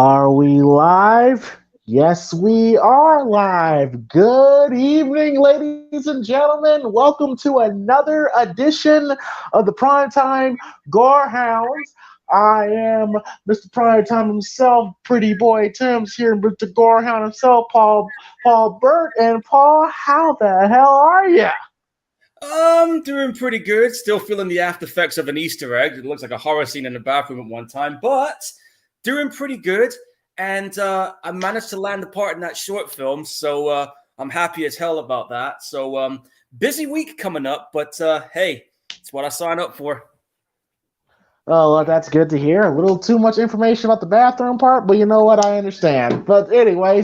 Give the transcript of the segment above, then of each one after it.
Are we live? Yes, we are live. Good evening, ladies and gentlemen. Welcome to another edition of the Primetime Gorehounds. I am Mr. Primetime himself, Pretty Boy Tim's here with the Gorehound himself, Paul Burt. And Paul, how the hell are you? I'm doing pretty good. Still feeling the after effects of an Easter egg. It looks like a horror scene in the bathroom at one time, but doing pretty good. And I managed to land a part in that short film, so I'm happy as hell about that. So busy week coming up, but hey, it's what I signed up for. Oh, well, that's good to hear. A little too much information about the bathroom part, but you know what? I understand. But anyway,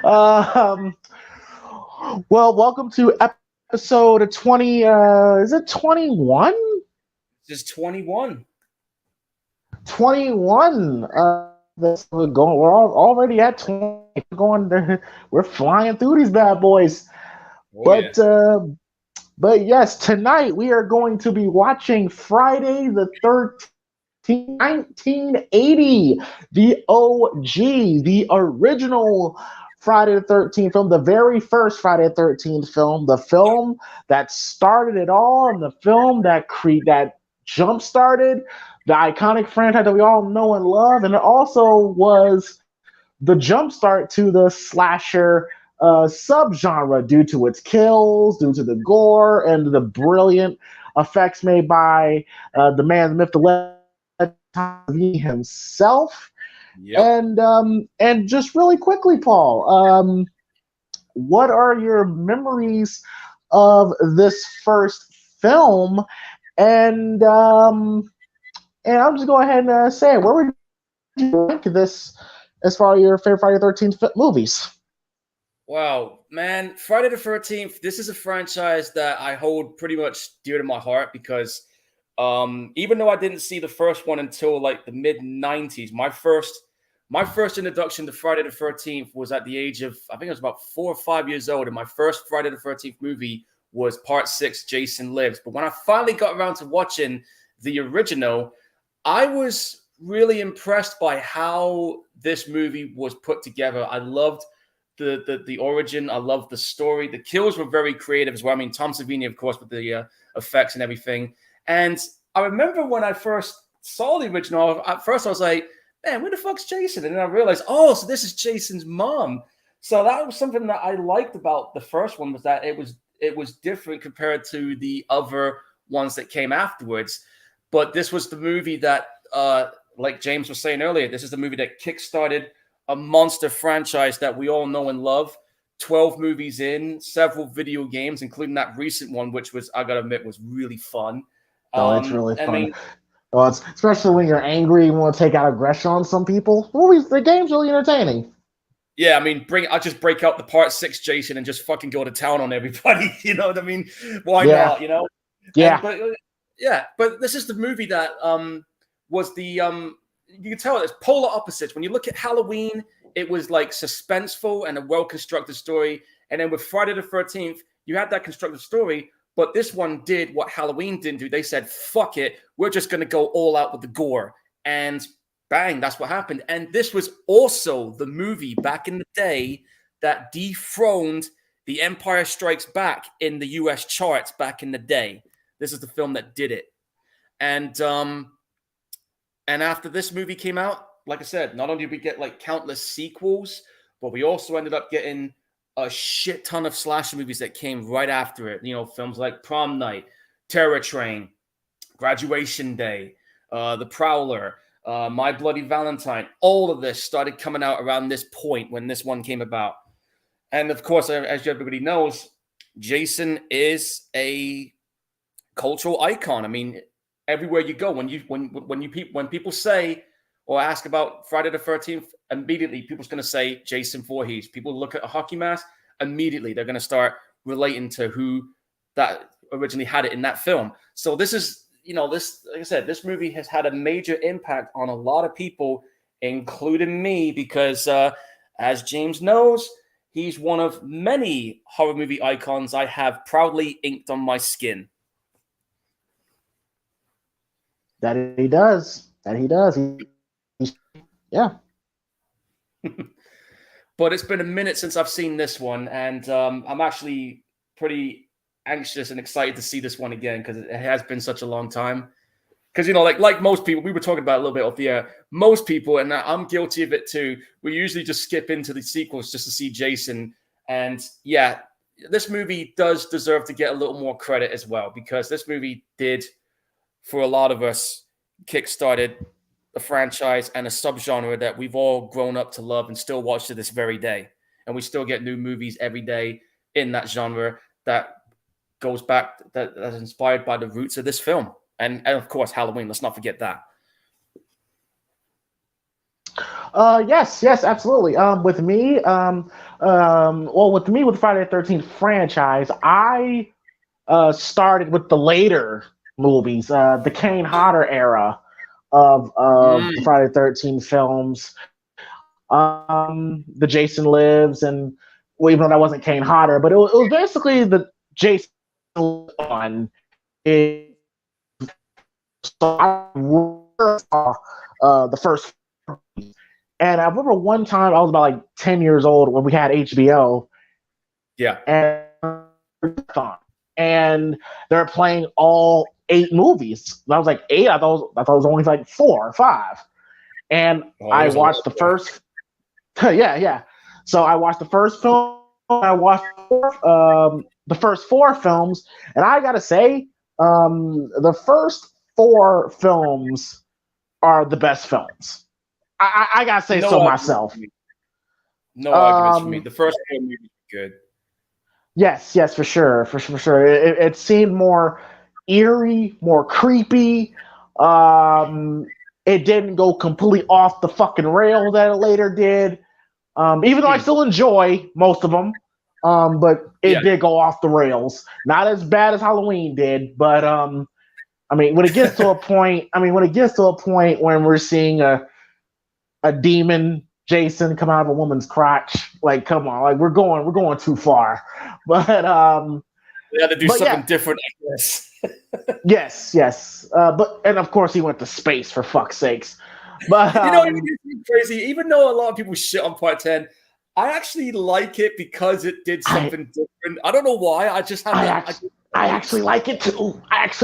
um, well, welcome to episode 20. Is it 21? Just 21. 21. We're going. Already at 20. We're flying through these bad boys. Oh yeah. But but yes, tonight we are going to be watching Friday the 13th, 1980, the OG, the original Friday the 13th film, the very first Friday the 13th film, the film that started it all, and the film that jump started the iconic franchise that we all know and love, and it also was the jumpstart to the slasher subgenre due to its kills, due to the gore, and the brilliant effects made by the man, the myth, the legend himself. Yep. And just really quickly, Paul, what are your memories of this first film? And I'll just go ahead and say it. Where would you rank this as far as your favorite Friday the 13th movies? Wow, man, Friday the 13th, this is a franchise that I hold pretty much dear to my heart because even though I didn't see the first one until like the mid 90s, my first introduction to Friday the 13th was at the age of, I think I was about 4 or 5 years old, and my first Friday the 13th movie was part 6, Jason Lives. But when I finally got around to watching the original, I was really impressed by how this movie was put together. I loved the origin. I loved the story. The kills were very creative as well. I mean, Tom Savini, of course, with the effects and everything. And I remember when I first saw the original, at first I was like, man, where the fuck's Jason? And then I realized, oh, so this is Jason's mom. So that was something that I liked about the first one, was that it was different compared to the other ones that came afterwards. But this was the movie that, like James was saying earlier, this is the movie that kickstarted a monster franchise that we all know and love. 12 movies in, several video games, including that recent one, which was, I gotta admit, was really fun. Oh, it's really I fun. mean, Oh, it's especially when you're angry and want to take out aggression on some people. The game's really entertaining. yeah, I mean, I'll just break out the part 6 Jason and just fucking go to town on everybody. You know what I mean? Why Yeah, not? You know? And yeah. but yeah, but this is the movie that was the you can tell it's polar opposites. When you look at Halloween, it was like suspenseful and a well-constructed story. And then with Friday the 13th, you had that constructed story, but this one did what Halloween didn't do. They said, fuck it, we're just gonna go all out with the gore. And bang, that's what happened. And this was also the movie back in the day that dethroned The Empire Strikes Back in the US charts back in the day. This is the film that did it. And after this movie came out, like I said, not only did we get like countless sequels, but we also ended up getting a shit ton of slasher movies that came right after it. You know, films like Prom Night, Terror Train, Graduation Day, The Prowler, My Bloody Valentine. All of this started coming out around this point when this one came about. And of course, as everybody knows, Jason is a cultural icon. I mean, everywhere you go, when people say or ask about Friday the 13th, immediately people's going to say Jason Voorhees. People look at a hockey mask, immediately they're going to start relating to who that originally had it in that film. So this is, this, like I said, this movie has had a major impact on a lot of people, including me, because as James knows, he's one of many horror movie icons I have proudly inked on my skin. That he does. That he does. Yeah. But it's been a minute since I've seen this one, and I'm actually pretty anxious and excited to see this one again because it has been such a long time. Because like most people, we were talking about a little bit off the air. Most people, and I'm guilty of it too, we usually just skip into the sequels just to see Jason. And yeah, this movie does deserve to get a little more credit as well because this movie did, for a lot of us, kickstarted a franchise and a subgenre that we've all grown up to love and still watch to this very day. And we still get new movies every day in that genre that goes back, that's inspired by the roots of this film. And of course, Halloween. Let's not forget that. Yes, absolutely. With the Friday the 13th franchise, I started with the later movies, the Kane Hodder era of the Friday the 13th films, the Jason Lives, and well, even though that wasn't Kane Hodder, but it was basically the Jason one. So I saw the first, and I remember one time I was about like 10 years old when we had HBO. Yeah. And they're playing all 8 movies. And I was like 8. I thought it was only like 4 or 5. And I watched the first. Yeah. So I watched the first film. I watched the first 4 films, and I gotta say, the first 4 films are the best films. I gotta say so myself. No arguments for me. The first 4 movies were good. Yes, for sure. It seemed more eerie, more creepy. It didn't go completely off the fucking rail that it later did. Even though I still enjoy most of them, but it did go off the rails. Not as bad as Halloween did, but I mean, when it gets to a point, when we're seeing a demon Jason come out of a woman's crotch, like, come on, like we're going too far. But we had to do something different, I guess. yes. But and of course he went to space, for fuck's sakes. But it's crazy. Even though a lot of people shit on Part 10, I actually like it because it did something different. I don't know why. I just have I actually like it too. It's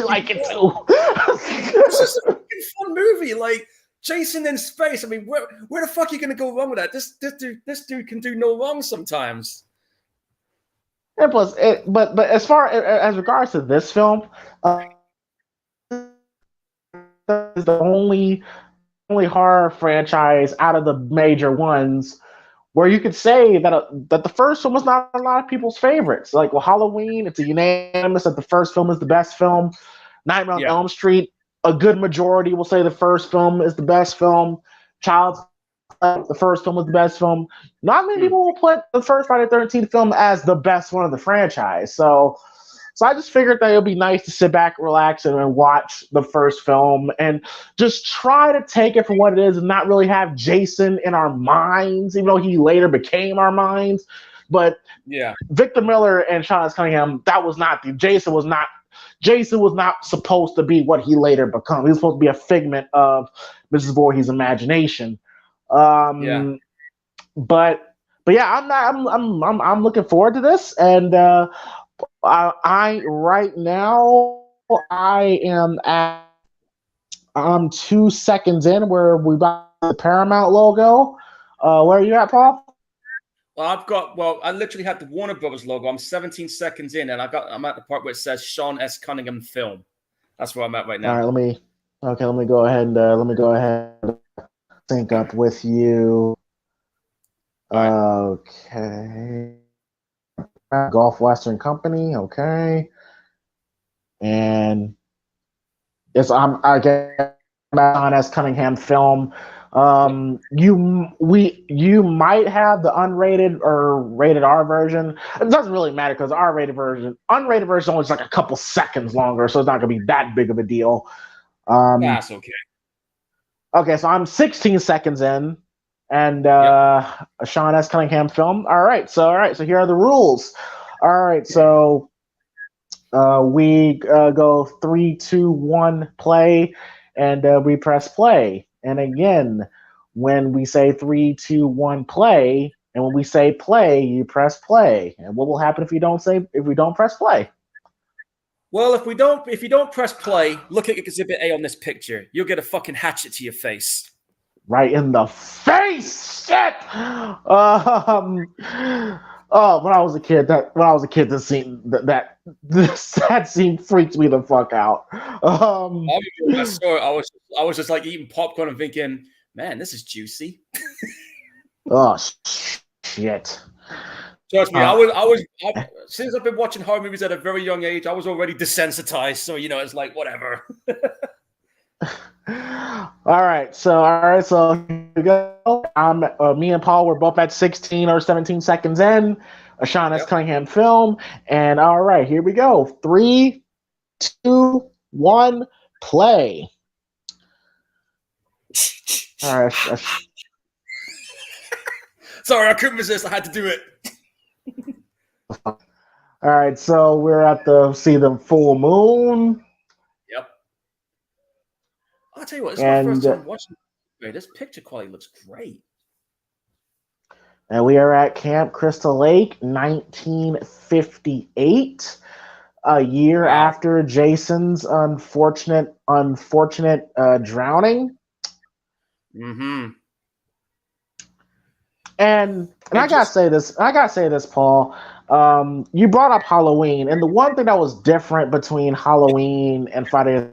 just a fucking fun movie. Like Jason in space. I mean, where the fuck are you gonna go wrong with that? This dude can do no wrong sometimes. And plus, but as far as regards to this film, is the only horror franchise out of the major ones where you could say that the first film was not a lot of people's favorites. Like, well, Halloween, it's a unanimous that the first film is the best film. Nightmare on Elm Street, a good majority will say the first film is the best film. Child's the first film was the best film. Not many people will put the first Friday the 13th film as the best one of the franchise. So I just figured that it would be nice to sit back, relax, and watch the first film and just try to take it for what it is and not really have Jason in our minds, even though he later became our minds. But Victor Miller and Sean S. Cunningham, Jason was not supposed to be what he later became. He was supposed to be a figment of Mrs. Voorhees' imagination. But yeah, I'm looking forward to this, and I'm 2 seconds in where we got the Paramount logo. Where are you at, Paul? Well, I literally had the Warner Brothers logo. I'm 17 seconds in, and I'm at the part where it says Sean S. Cunningham Film. That's where I'm at right now. All right, let me go ahead and sync up with you. Okay. Gulf Western Company, okay. And it's I guess Sean S. Cunningham Film. You might have the unrated or rated R version. It doesn't really matter because unrated version only is like a couple seconds longer, so it's not gonna be that big of a deal. That's okay. Okay, so I'm 16 seconds in, and a Sean S. Cunningham Film. All right, so here are the rules. All right, so we go 3, 2, 1, play, and we press play. And again, when we say 3, 2, 1, play. And when we say play, you press play. And what will happen if we don't press play? Well, if you don't press play, look at Exhibit A on this picture. You'll get a fucking hatchet to your face. Right in the face. Shit. Oh, when I was a kid, this scene freaked me the fuck out. I saw it. I was just like eating popcorn and thinking, man, this is juicy. Oh shit. Trust me, since I've been watching horror movies at a very young age, I was already desensitized. So, it's like, whatever. All right, so here we go. Me and Paul were both at 16 or 17 seconds in a Sean S. Cunningham film. And all right, here we go. 3, 2, 1, play. All right. Sorry, I couldn't resist. I had to do it. All right, so we're at the full moon. Yep. I'll tell you what, this is my first time watching it. This picture quality looks great. And we are at Camp Crystal Lake, 1958, a year after Jason's unfortunate drowning. Mm-hmm. And I gotta say this, Paul. You brought up Halloween, and the one thing that was different between Halloween and Friday,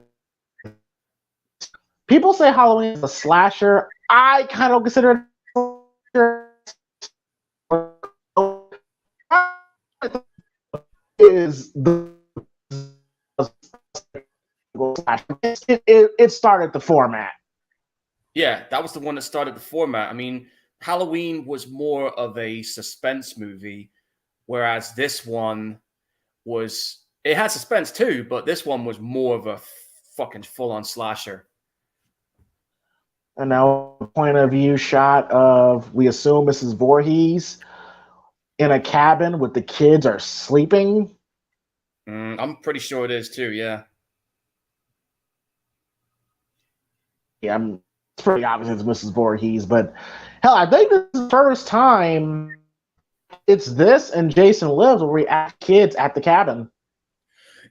people say Halloween is a slasher. I kind of consider it it started the format. Yeah, that was the one that started the format. I mean, Halloween was more of a suspense movie, whereas this one it had suspense too, but this one was more of a fucking full-on slasher. And now point of view shot of, we assume, Mrs. Voorhees in a cabin with the kids are sleeping. I'm pretty sure it is too, yeah. Yeah, it's pretty obvious it's Mrs. Voorhees, but hell, I think this is the first time it's this and Jason Lives where we act kids at the cabin.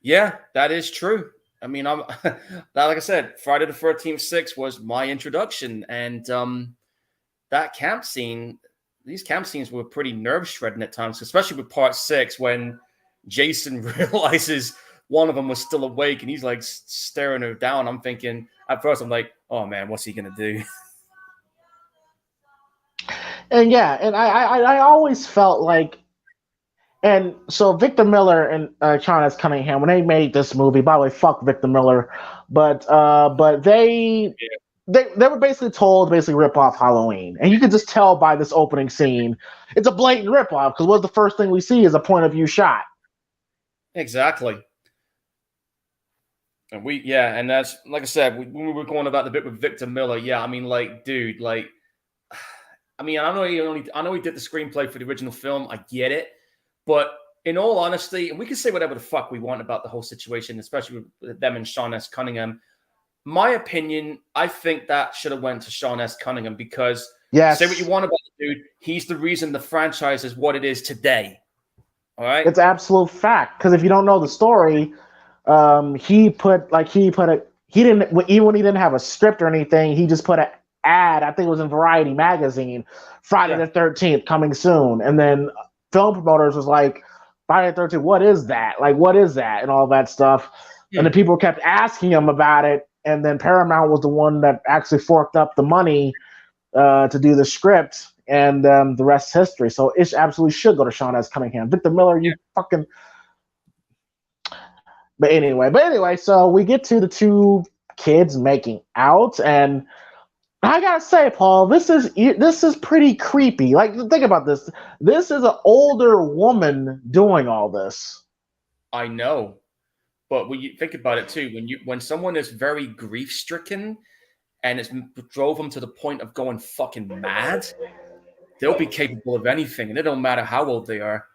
Yeah, that is true. I mean, like I said, Friday the 13th 6 was my introduction, and that camp scene, these camp scenes were pretty nerve-shredding at times, especially with part 6 when Jason realizes one of them was still awake and he's like staring her down. I'm thinking, at first, I'm like, oh man, what's he gonna do? And yeah, and I always felt like, and so Victor Miller and Sean S. Cunningham, when they made this movie, by the way, fuck Victor Miller, but they were basically told to rip off Halloween, and you could just tell by this opening scene, it's a blatant rip off because what's the first thing we see is a point of view shot. Exactly. And and that's, like I said, when we were going about the bit with Victor Miller, I mean, like, dude, like, I mean, I know he did the screenplay for the original film. I get it. But in all honesty, and we can say whatever the fuck we want about the whole situation, especially with them and Sean S. Cunningham. My opinion, I think that should have went to Sean S. Cunningham because say what you want about the dude, he's the reason the franchise is what it is today. All right? It's absolute fact. Because if you don't know the story, he didn't, even when he didn't have a script or anything, he just put an ad, I think it was in Variety magazine, Friday the 13th coming soon, and then film promoters was like, Friday the 13th, what is that? Like, what is that? And all that stuff. And the people kept asking him about it, and then Paramount was the one that actually forked up the money to do the script, and the rest is history. So it absolutely should go to Sean S. Cunningham. Victor Miller, you fucking... But anyway, so we get to the two kids making out, and I gotta say, Paul, this is pretty creepy. Like, think about this. This is an older woman doing all this. I know, but when you think about it too, when someone is very grief stricken and it's drove them to the point of going fucking mad, they'll be capable of anything, and it don't matter how old they are.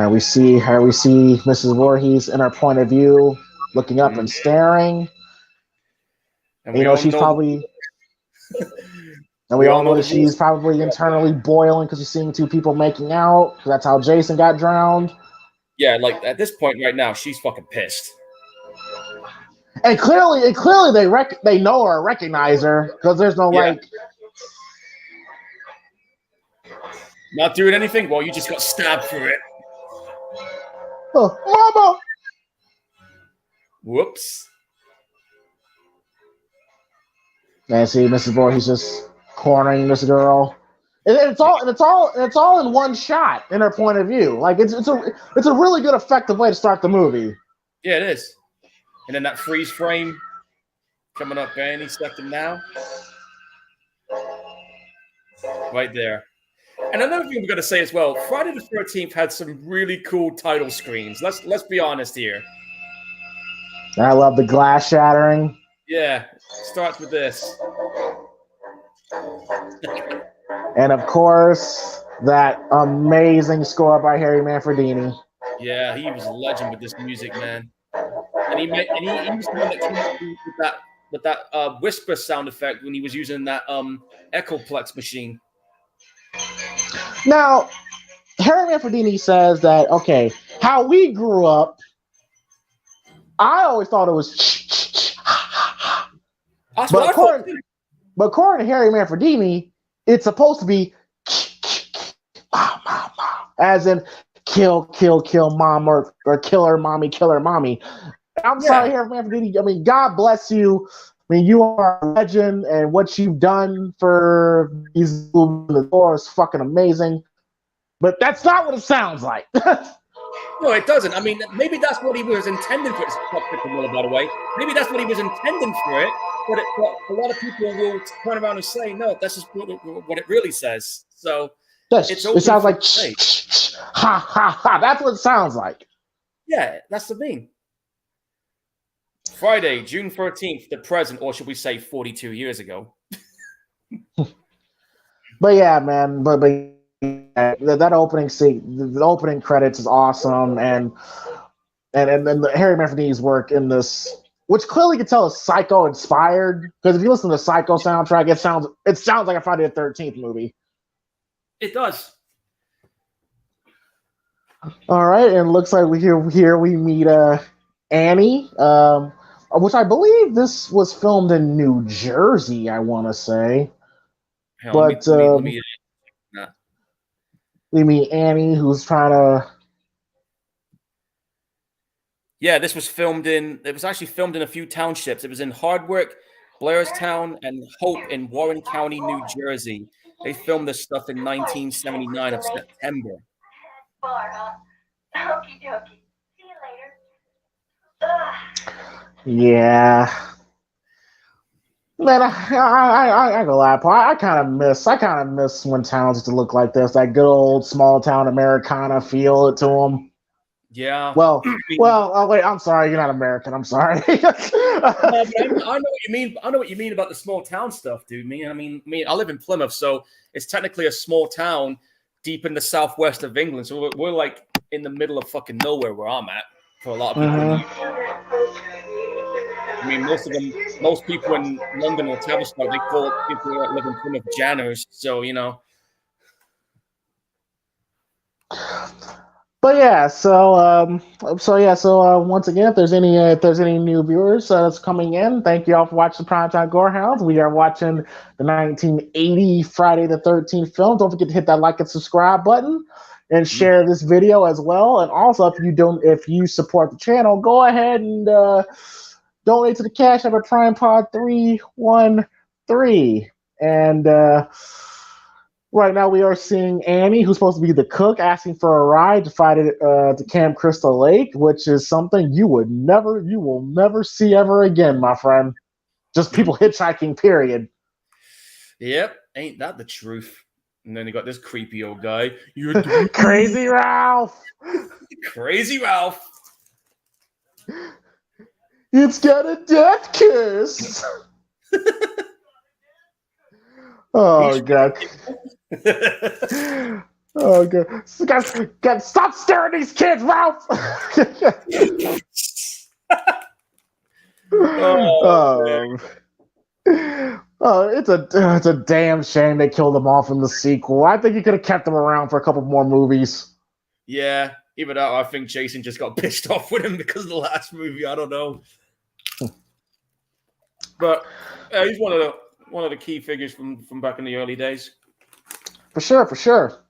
We see Mrs. Voorhees in her point of view, looking up and staring. And she's probably And we all know that she's probably internally boiling because she's seeing two people making out. That's how Jason got drowned. Yeah, like at this point right now, she's fucking pissed. And clearly they know her, recognize her, because there's no not doing anything. Well, you just got stabbed for it. Oh, mama! Whoops. And see, Mrs. Voorhees just cornering this girl. It's all in one shot in her point of view. Like it's a really good, effective way to start the movie. Yeah, it is. And then that freeze frame coming up any second now. Right there. And another thing we've got to say as well, Friday the 13th had some really cool title screens. Let's be honest here. I love the glass shattering. Yeah, starts with this. And of course, that amazing score by Harry Manfredini. Yeah, he was a legend with this music, man. And he was the one that came up with that whisper sound effect when he was using that Echoplex machine. Now, Harry Manfredini says that, okay, how we grew up, I always thought it was but according to Harry Manfredini, it's supposed to be as in kill, mom, or kill her, mommy. I'm sorry, Harry Manfredini. I mean, God bless you. I mean, you are a legend, and what you've done for these movies in the door is fucking amazing. But that's not what it sounds like. No, it doesn't. I mean, maybe that's what he was intending for it. By the way, maybe that's what he was intending for it. But a lot of people will turn around and say, no, that's just what it really says. So it sounds like ha ha ha. That's what it sounds like. Yeah, that's the thing. Friday, June 13th, the present, or should we say 42 years ago? But yeah, man, but that opening scene, the opening credits is awesome, and the Harry Manfredini's work in this, which clearly you can tell is Psycho inspired, because if you listen to the Psycho soundtrack, it sounds like a Friday the 13th movie. It does. All right, and it looks like we meet Annie, which I believe this was filmed in New Jersey, I want to say. But we meet Annie, who's trying to. Yeah, this was filmed it was actually filmed in a few townships. It was in Hardwick, Blairstown, and Hope in Warren County, New Jersey. They filmed this stuff in 1979 of September. Okie dokie. See you later. Yeah. Man, I go lie, Paul. I kind of miss when towns used to look like this. That good old small town Americana feel to them. Yeah. Well. Oh wait, I'm sorry. You're not American. I'm sorry. I know what you mean. I know what you mean about the small town stuff, dude. I mean, I live in Plymouth, so it's technically a small town deep in the southwest of England. So we're like in the middle of fucking nowhere where I'm at for a lot of people. I mean, most people in London or Tavistock, they call people that live in Plymouth Janners. So, you know. But yeah, so once again, if there's any new viewers that's coming in, thank you all for watching Primetime Gorehounds. We are watching the 1980 Friday the 13th film. Don't forget to hit that like and subscribe button and share this video as well. And also, if you support the channel, go ahead and donate to the Cash App at PrimePod313. And right now we are seeing Annie, who's supposed to be the cook, asking for a ride to fight to Camp Crystal Lake, which is something you will never see ever again, my friend. Just people hitchhiking, period. Yep, ain't that the truth? And then you got this creepy old guy. You're Crazy Ralph. Crazy Ralph. It's got a death kiss. Oh god. Oh god. God, stop staring at these kids, Ralph. It's a damn shame they killed him off in the sequel. I think you could have kept him around for a couple more movies. Yeah, even that, I think Jason just got pissed off with him because of the last movie. I don't know, but he's one of the key figures from back in the early days. For sure, for sure.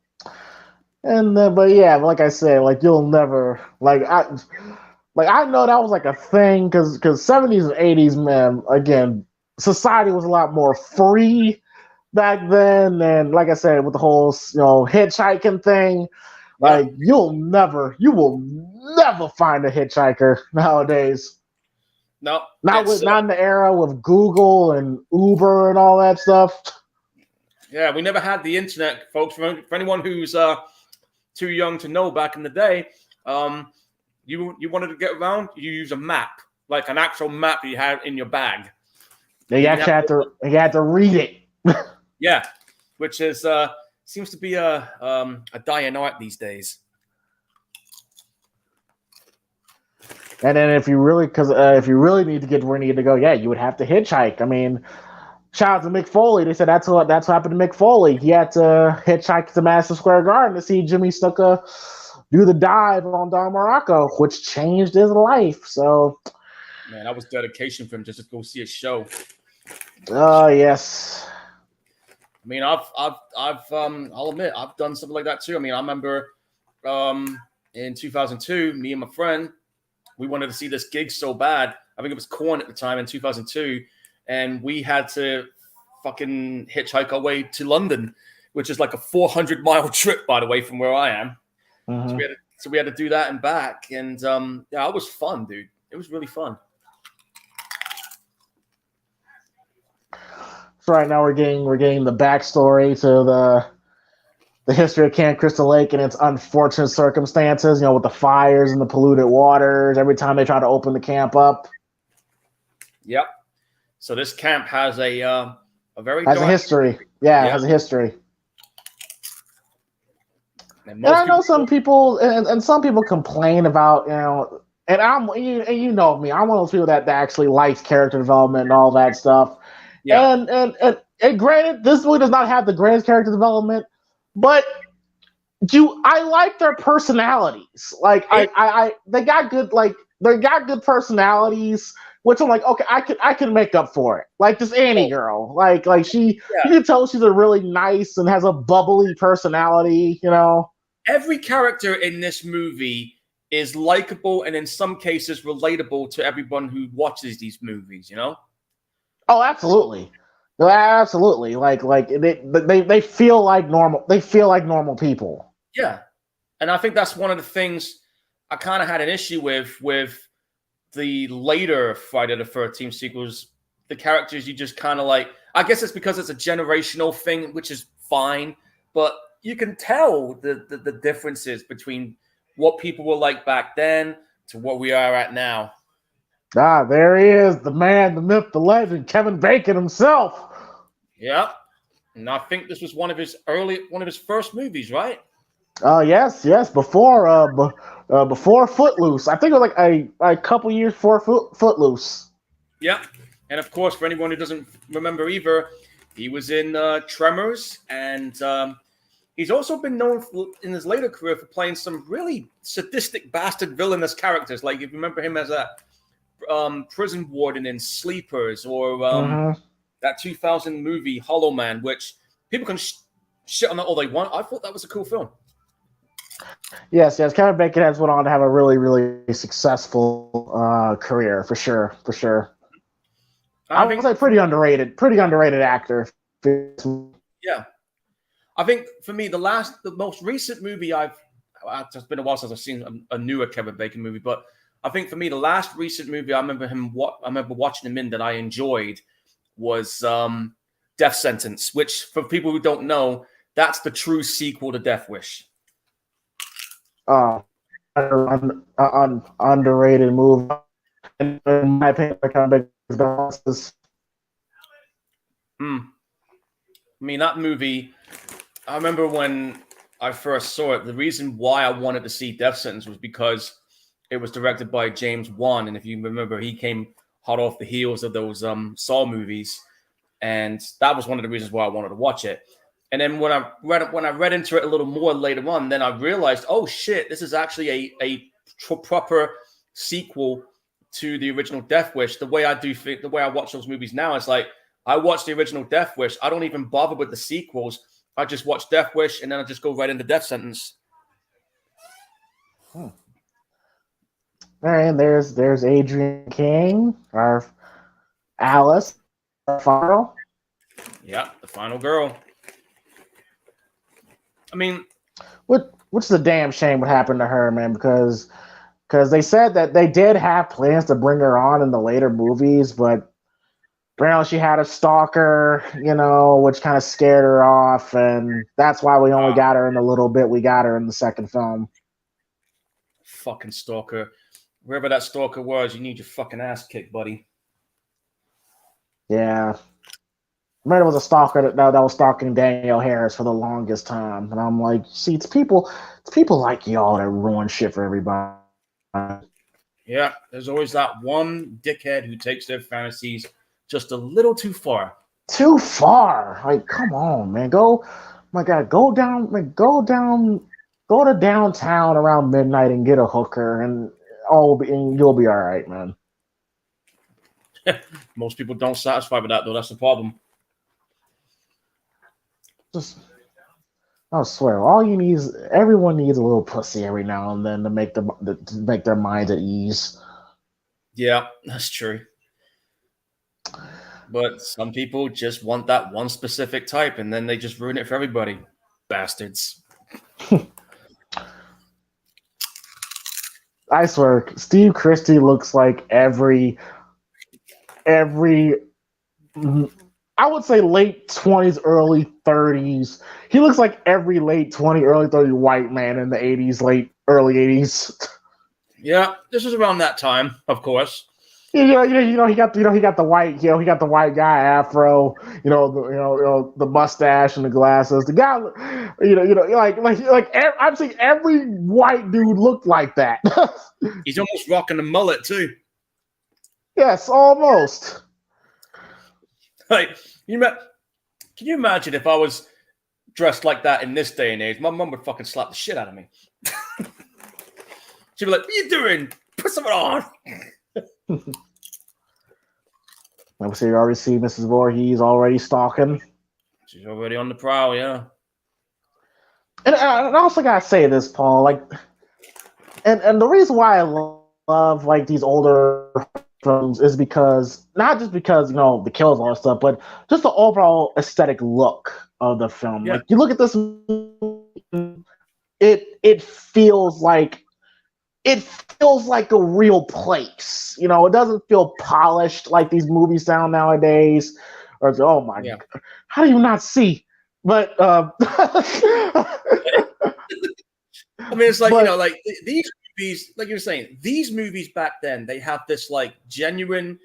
And then, but yeah, like I said, like you'll never I know that was like a thing because 70s and 80s, man. Again, society was a lot more free back then, and like I said, with the whole hitchhiking thing, Yep. like you will never find a hitchhiker nowadays. No, Not in the era with Google and Uber and all that stuff. yeah, we never had the internet, folks. For anyone who's too young to know, back in the day, you wanted to get around, you use a map, like an actual map you had in your bag. You had to read it. Yeah, which is seems to be a dying art these days. And then if you really need to get where you need to go, yeah, you would have to hitchhike. I mean, shout out to Mick Foley. They said that's what happened to Mick Foley. He had to hitchhike to Madison Square Garden to see Jimmy Snuka do the dive on Don Morocco, which changed his life. So, man, that was dedication for him just to go see a show. Oh yes. I mean, I'll admit, I've done something like that too. I mean, I remember in 2002, me and my friend, we wanted to see this gig so bad. I think it was Korn at the time in 2002, and we had to fucking hitchhike our way to London, which is like a 400-mile trip, by the way, from where I am. Mm-hmm. So we had to do that and back, and yeah, it was fun, dude. It was really fun. So right now we're getting the backstory to the history of Camp Crystal Lake and its unfortunate circumstances, with the fires and the polluted waters every time they try to open the camp up. Yep. So this camp has a very a history. Yeah, it has a history. And I know some people and some people complain about, and you know me, I'm one of those people that actually likes character development and all that stuff. Yeah. And granted, this movie does not have the greatest character development, but I like their personalities. Like they got good personalities, which I'm like, okay, I can make up for it. Like this Annie girl, like you can tell she's a really nice and has a bubbly personality. Every character in this movie is likable and in some cases relatable to everyone who watches these movies. Oh, absolutely. Absolutely. Like they feel like normal. They feel like normal people. Yeah. And I think that's one of the things I kind of had an issue with the later Friday the 13th sequels. The characters you just kind of like, I guess it's because it's a generational thing, which is fine, but you can tell the differences between what people were like back then to what we are at now. Ah, there he is, the man, the myth, the legend, Kevin Bacon himself. Yeah, and I think this was one of his first movies, right? Yes, before Footloose. I think it was like a couple years before Footloose. Yeah, and of course, for anyone who doesn't remember either, he was in Tremors, and he's also been known in his later career for playing some really sadistic bastard villainous characters. Like if you remember him as a prison warden in Sleepers, or that 2000 movie Hollow Man, which people can shit on that all they want. I thought that was a cool film. Yes. Kevin Bacon has went on to have a really, really successful career for sure. I would say pretty underrated actor. Yeah, I think for me the most recent movie it's been a while since I've seen a newer Kevin Bacon movie, but I think for me the last recent movie I remember watching him in that I enjoyed was Death Sentence, which for people who don't know, that's the true sequel to Death Wish. Underrated movie. In my opinion, I mean, that movie, I remember when I first saw it, the reason why I wanted to see Death Sentence was because it was directed by James Wan. And if you remember, he came hot off the heels of those Saw movies. and that was one of the reasons why I wanted to watch it. And then when I read into it a little more later on, then I realized, oh shit, this is actually a proper sequel to the original Death Wish. The way I watch those movies now is like I watch the original Death Wish. I don't even bother with the sequels. I just watch Death Wish and then I just go right into Death Sentence. All right, there's Adrian King, our Alice, our final. Yeah, the final girl. I mean, which is a damn shame what happened to her, man, because they said that they did have plans to bring her on in the later movies, but apparently she had a stalker, which kind of scared her off, and that's why we only got her in the little bit we got her in the second film. Fucking stalker. Wherever that stalker was, you need your fucking ass kicked, buddy. Yeah. I mean, it was a stalker that was stalking Danielle Harris for the longest time. And I'm like, see, it's people like y'all that ruin shit for everybody. Yeah, there's always that one dickhead who takes their fantasies just a little too far. Too far. Like, come on, man. Go to downtown around midnight and get a hooker and you'll be all right, man. Most people don't satisfy with that, though. That's the problem. I swear, everyone needs a little pussy every now and then to make their minds at ease. Yeah, that's true. But some people just want that one specific type, and then they just ruin it for everybody. Bastards. I swear, Steve Christie looks like every I would say late 20s, early 30s. He looks like every late 20, early 30 white man in the 80s, early 80s. Yeah, this was around that time, of course. He got the white guy afro, the mustache and the glasses. The guy, I'm saying every white dude looked like that. He's almost rocking a mullet too. Yes, almost. Like, can you imagine if I was dressed like that in this day and age? My mum would fucking slap the shit out of me. She'd be like, "What are you doing? Put something on." So you already see Mrs. Voorhees already stalking. She's already on the prowl, yeah. And I also gotta say this, Paul. And the reason why I love these older films is because not just because the kills and all that stuff, but just the overall aesthetic look of the film. Yeah. You look at this, it feels like a real place. It doesn't feel polished like these movies sound nowadays. Or oh my god, how do you not see? But I mean, it's like these movies, like you were saying, these movies back then, they have this genuine,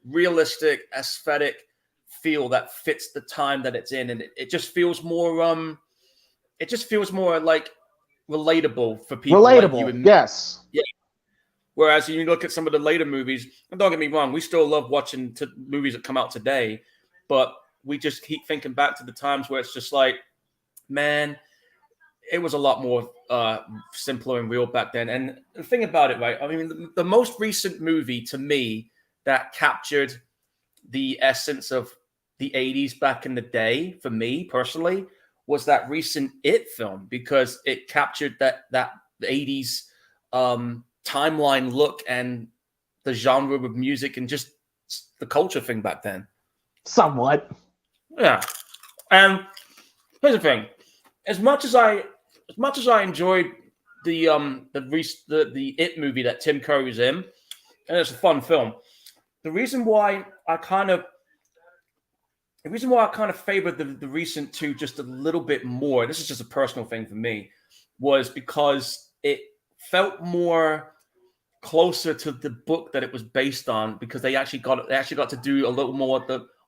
realistic, aesthetic feel that fits the time that it's in, and it just feels more like relatable for people. Relatable, like you and me. Yes. Yeah. Whereas you look at some of the later movies, and don't get me wrong, we still love watching movies that come out today, but we just keep thinking back to the times where it's just like, man, it was a lot more simpler and real back then. And the thing about it, right? I mean, the most recent movie to me that captured the essence of the 80s back in the day, for me personally, was that recent It film, because it captured that 80s timeline look and the genre of music and just the culture thing back then. Somewhat. Yeah. And here's the thing. As much as I enjoyed the It movie that Tim Curry was in, and it's a fun film, the reason why I kind of favored the recent two just a little bit more, this is just a personal thing for me, was because it felt more closer to the book that it was based on, because they actually got to do a little more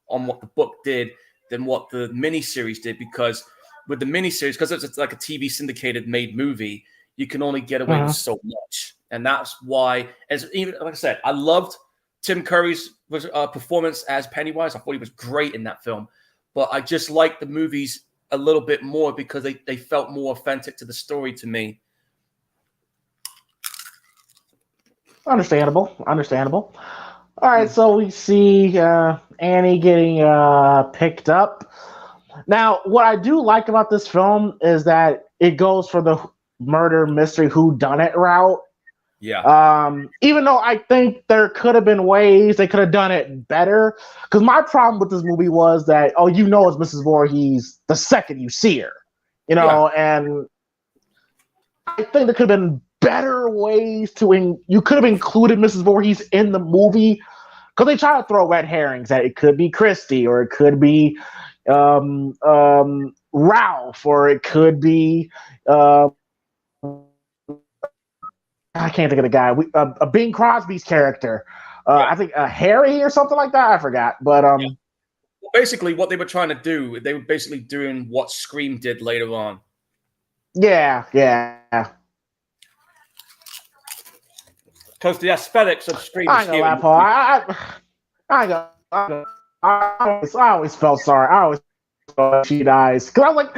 on what the book did than what the miniseries did. Because with the miniseries, because it's like a TV syndicated made movie, you can only get away with so much, and that's why. As even like I said, I loved Tim Curry's performance as Pennywise. I thought he was great in that film. But I just liked the movies a little bit more because they felt more authentic to the story to me. Understandable. All right, so we see Annie getting picked up. Now, what I do like about this film is that it goes for the murder mystery whodunit route. Yeah. Even though I think there could have been ways they could have done it better. Because my problem with this movie was that, it's Mrs. Voorhees the second you see her. And I think there could have been better ways you could have included Mrs. Voorhees in the movie. Because they try to throw red herrings that it could be Christy, or it could be Ralph, or it could be I can't think of the guy. Bing Crosby's character. I think Harry or something like that. I forgot. But basically, what they were trying to do, they were basically doing what Scream did later on. Yeah. Because the aesthetics of Scream. I know that, Paul. I always felt sorry. I always felt she dies because I was like,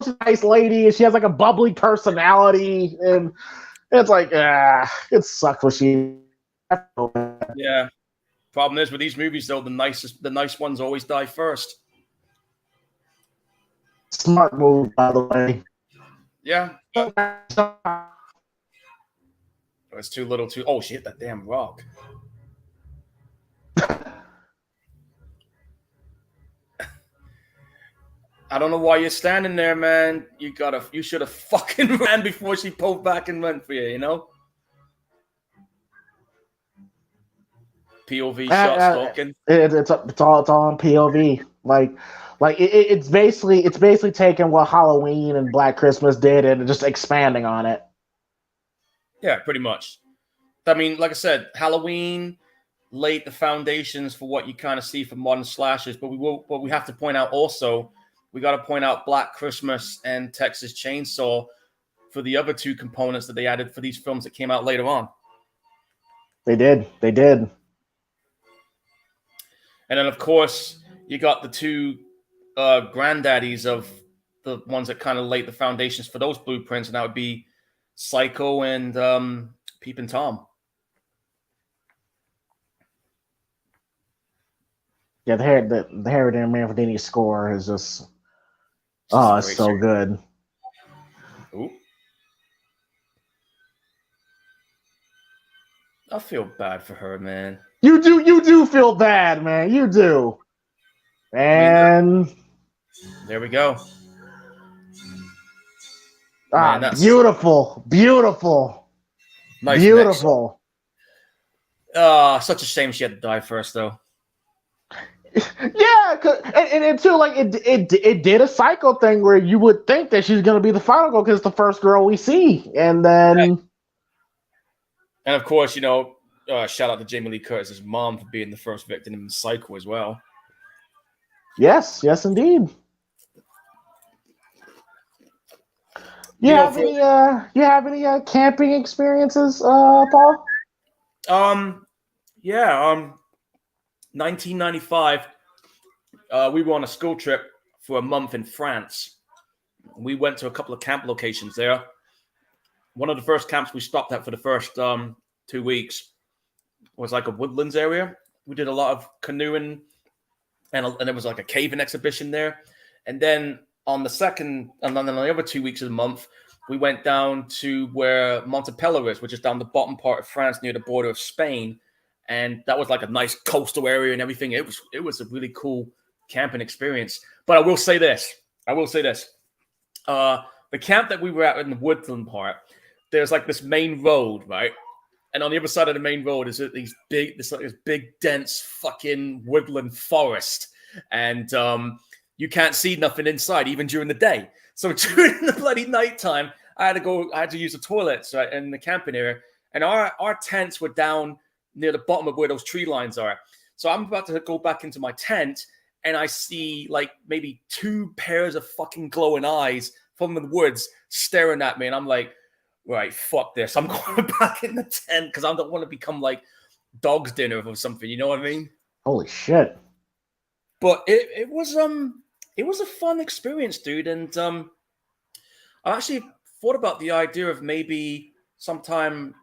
she's a nice lady and she has like a bubbly personality, and it's like, it sucks when she. Yeah. Problem is with these movies, though, the nice ones always die first. Smart move, by the way. Yeah. It's too little, too. Oh, she hit that damn rock. I don't know why you're standing there, man. You should have fucking ran before she pulled back and went for you, POV shot stalking. It's all on POV. It's basically taking what Halloween and Black Christmas did and just expanding on it. Yeah, pretty much. I mean, like I said, Halloween laid the foundations for what you kind of see for modern slashers, but we have to point out also, we got to point out Black Christmas and Texas Chainsaw for the other two components that they added for these films that came out later on. They did. And then, of course, you got the two granddaddies of the ones that kind of laid the foundations for those blueprints, and that would be Psycho and Peepin' Tom. Yeah, the Harry Man Houdini score is just it's so good. Ooh. I feel bad for her, man. You do feel bad, man. You do. And there we go. Man, beautiful. Nice, beautiful. Such a shame she had to die first, though. Yeah, and too, like it did a Psycho thing where you would think that she's gonna be the final girl because it's the first girl we see, and then, and of course, shout out to Jamie Lee Curtis's mom for being the first victim in Psycho as well. Yes, indeed. You have any camping experiences, Paul? 1995, we were on a school trip for a month in France. We went to a couple of camp locations there. One of the first camps we stopped at for the first 2 weeks was like a woodlands area. We did a lot of canoeing, and there was like a caving exhibition there. And then on the other 2 weeks of the month, we went down to where Montepello is, which is down the bottom part of France near the border of Spain. And that was like a nice coastal area and everything. It was a really cool camping experience. But I will say this. The camp that we were at in the woodland part, there's like this main road, right? And on the other side of the main road is this big, dense fucking woodland forest. And you can't see nothing inside, even during the day. So during the bloody nighttime, I had to use the toilets right in the camping area. And our tents were down near the bottom of where those tree lines are. So I'm about to go back into my tent, and I see like maybe 2 pairs of fucking glowing eyes from the woods staring at me. And I'm like, right, fuck this. I'm going back in the tent because I don't want to become like dog's dinner or something. You know what I mean? Holy shit. But it was a fun experience, dude. And I actually thought about the idea of maybe sometime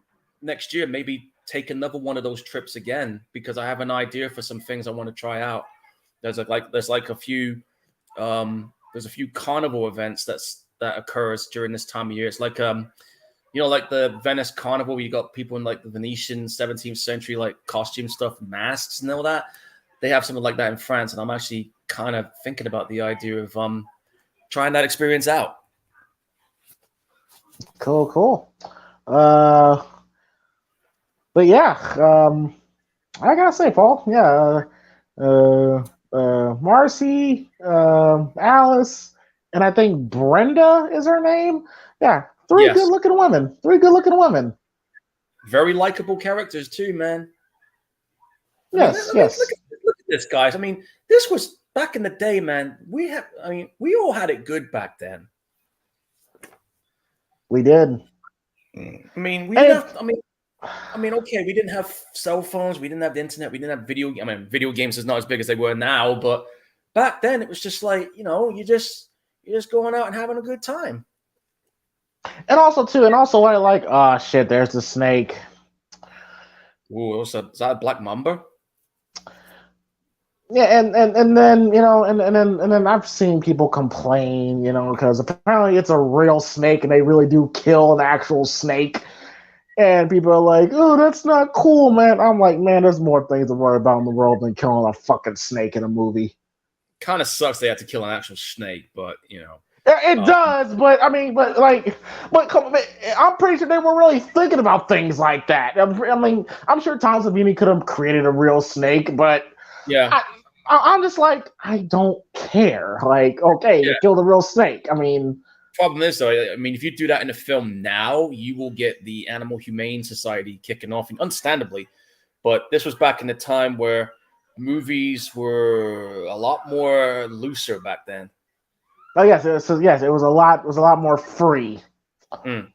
next year, maybe take another one of those trips again, because I have an idea for some things I want to try out. There's a few carnival events that occurs during this time of year. It's like like the Venice Carnival, where you got people in like the Venetian 17th century like costume stuff, masks and all that. They have something like that in France, and I'm actually kind of thinking about the idea of trying that experience out. Cool. But yeah, I gotta say, Paul, yeah, Marcy, Alice, and I think Brenda is her name. Yeah, three Yes. good-looking women. Three good-looking women. Very likable characters too, man. Yes. Look at this, guys. I mean, this was back in the day, man. We all had it good back then. We did. I mean, okay, we didn't have cell phones, we didn't have the internet, we didn't have video games is not as big as they were now, but back then it was just like, you're just going out and having a good time. And also I like, oh shit, there's the snake. Ooh, is that a black mamba? Yeah, and then and then I've seen people complain, because apparently it's a real snake and they really do kill an actual snake, and people are like, "Oh, that's not cool, man." I'm like, man, there's more things to worry about in the world than killing a fucking snake in a movie. Kind of sucks they had to kill an actual snake, but It does, but I mean, but I'm pretty sure they were really thinking about things like that. I mean, I'm sure Tom Savini could have created a real snake, but yeah. I'm just like, I don't care. Like, okay, they killed a real snake. I mean, problem is though, I mean, if you do that in a film now, you will get the Animal Humane Society kicking off, and understandably. But this was back in the time where movies were a lot more looser back then. Oh yes, it was a lot more free. Mm.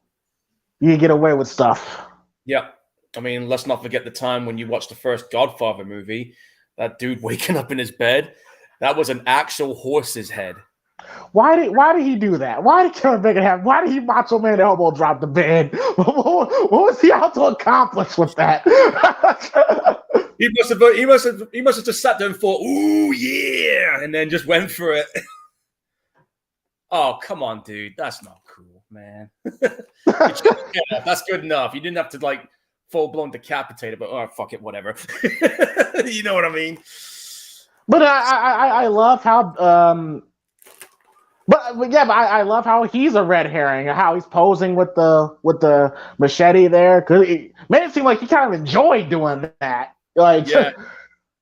You could get away with stuff. Yeah, I mean, let's not forget the time when you watched the first Godfather movie. That dude waking up in his bed, that was an actual horse's head. Why did he do that? Why did Kevin Bacon have? Why did he Macho Man elbow drop the bed? What was he out to accomplish with that? He must have just sat there and thought, "Ooh yeah," and then just went for it. Oh, come on, dude. That's not cool, man. That's good enough. You didn't have to like full-blown decapitated, but oh fuck it, whatever. You know what I mean? But I love how I love how he's a red herring, how he's posing with the machete there, because it made it seem like he kind of enjoyed doing that. Like, yeah.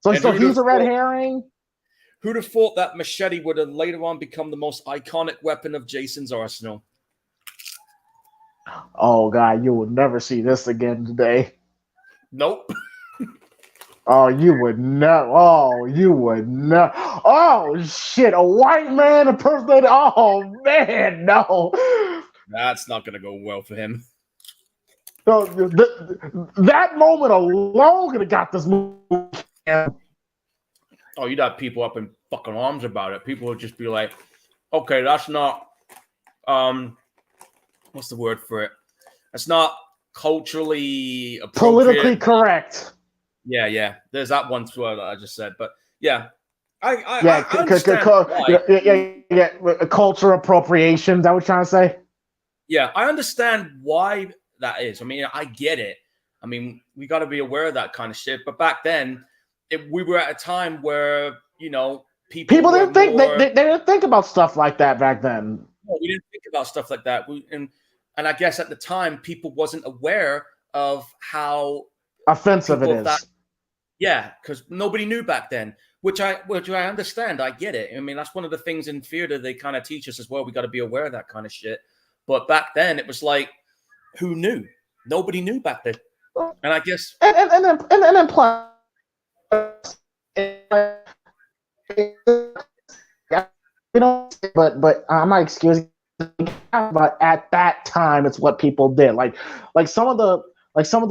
so he's a red herring. Who'd have thought that machete would have later on become the most iconic weapon of Jason's arsenal? Oh God, you will never see this again today. Nope. Oh, you would never. Oh, you would never. Oh shit, a white man impersonated. Oh man, no. That's not gonna go well for him. So that moment alone could have got this movie. Oh, you'd have people up in fucking arms about it. People would just be like, "Okay, that's not what's the word for it? That's not culturally appropriate. Politically correct." Yeah. There's that one too that I just said, but yeah, I understand culture appropriation. Is that what you're trying to say? Yeah, I understand why that is. I mean, I get it. I mean, we got to be aware of that kind of shit. But back then, we were at a time where people didn't think they didn't think about stuff like that back then. No, we didn't think about stuff like that. And I guess at the time, people wasn't aware of how offensive it is. Yeah, because nobody knew back then, which I understand. I get it. I mean, that's one of the things in theater they kind of teach us as well. We got to be aware of that kind of shit. But back then, it was like, who knew? Nobody knew back then. And I guess and then plus, but I'm not excusing. But at that time, it's what people did. Like some of the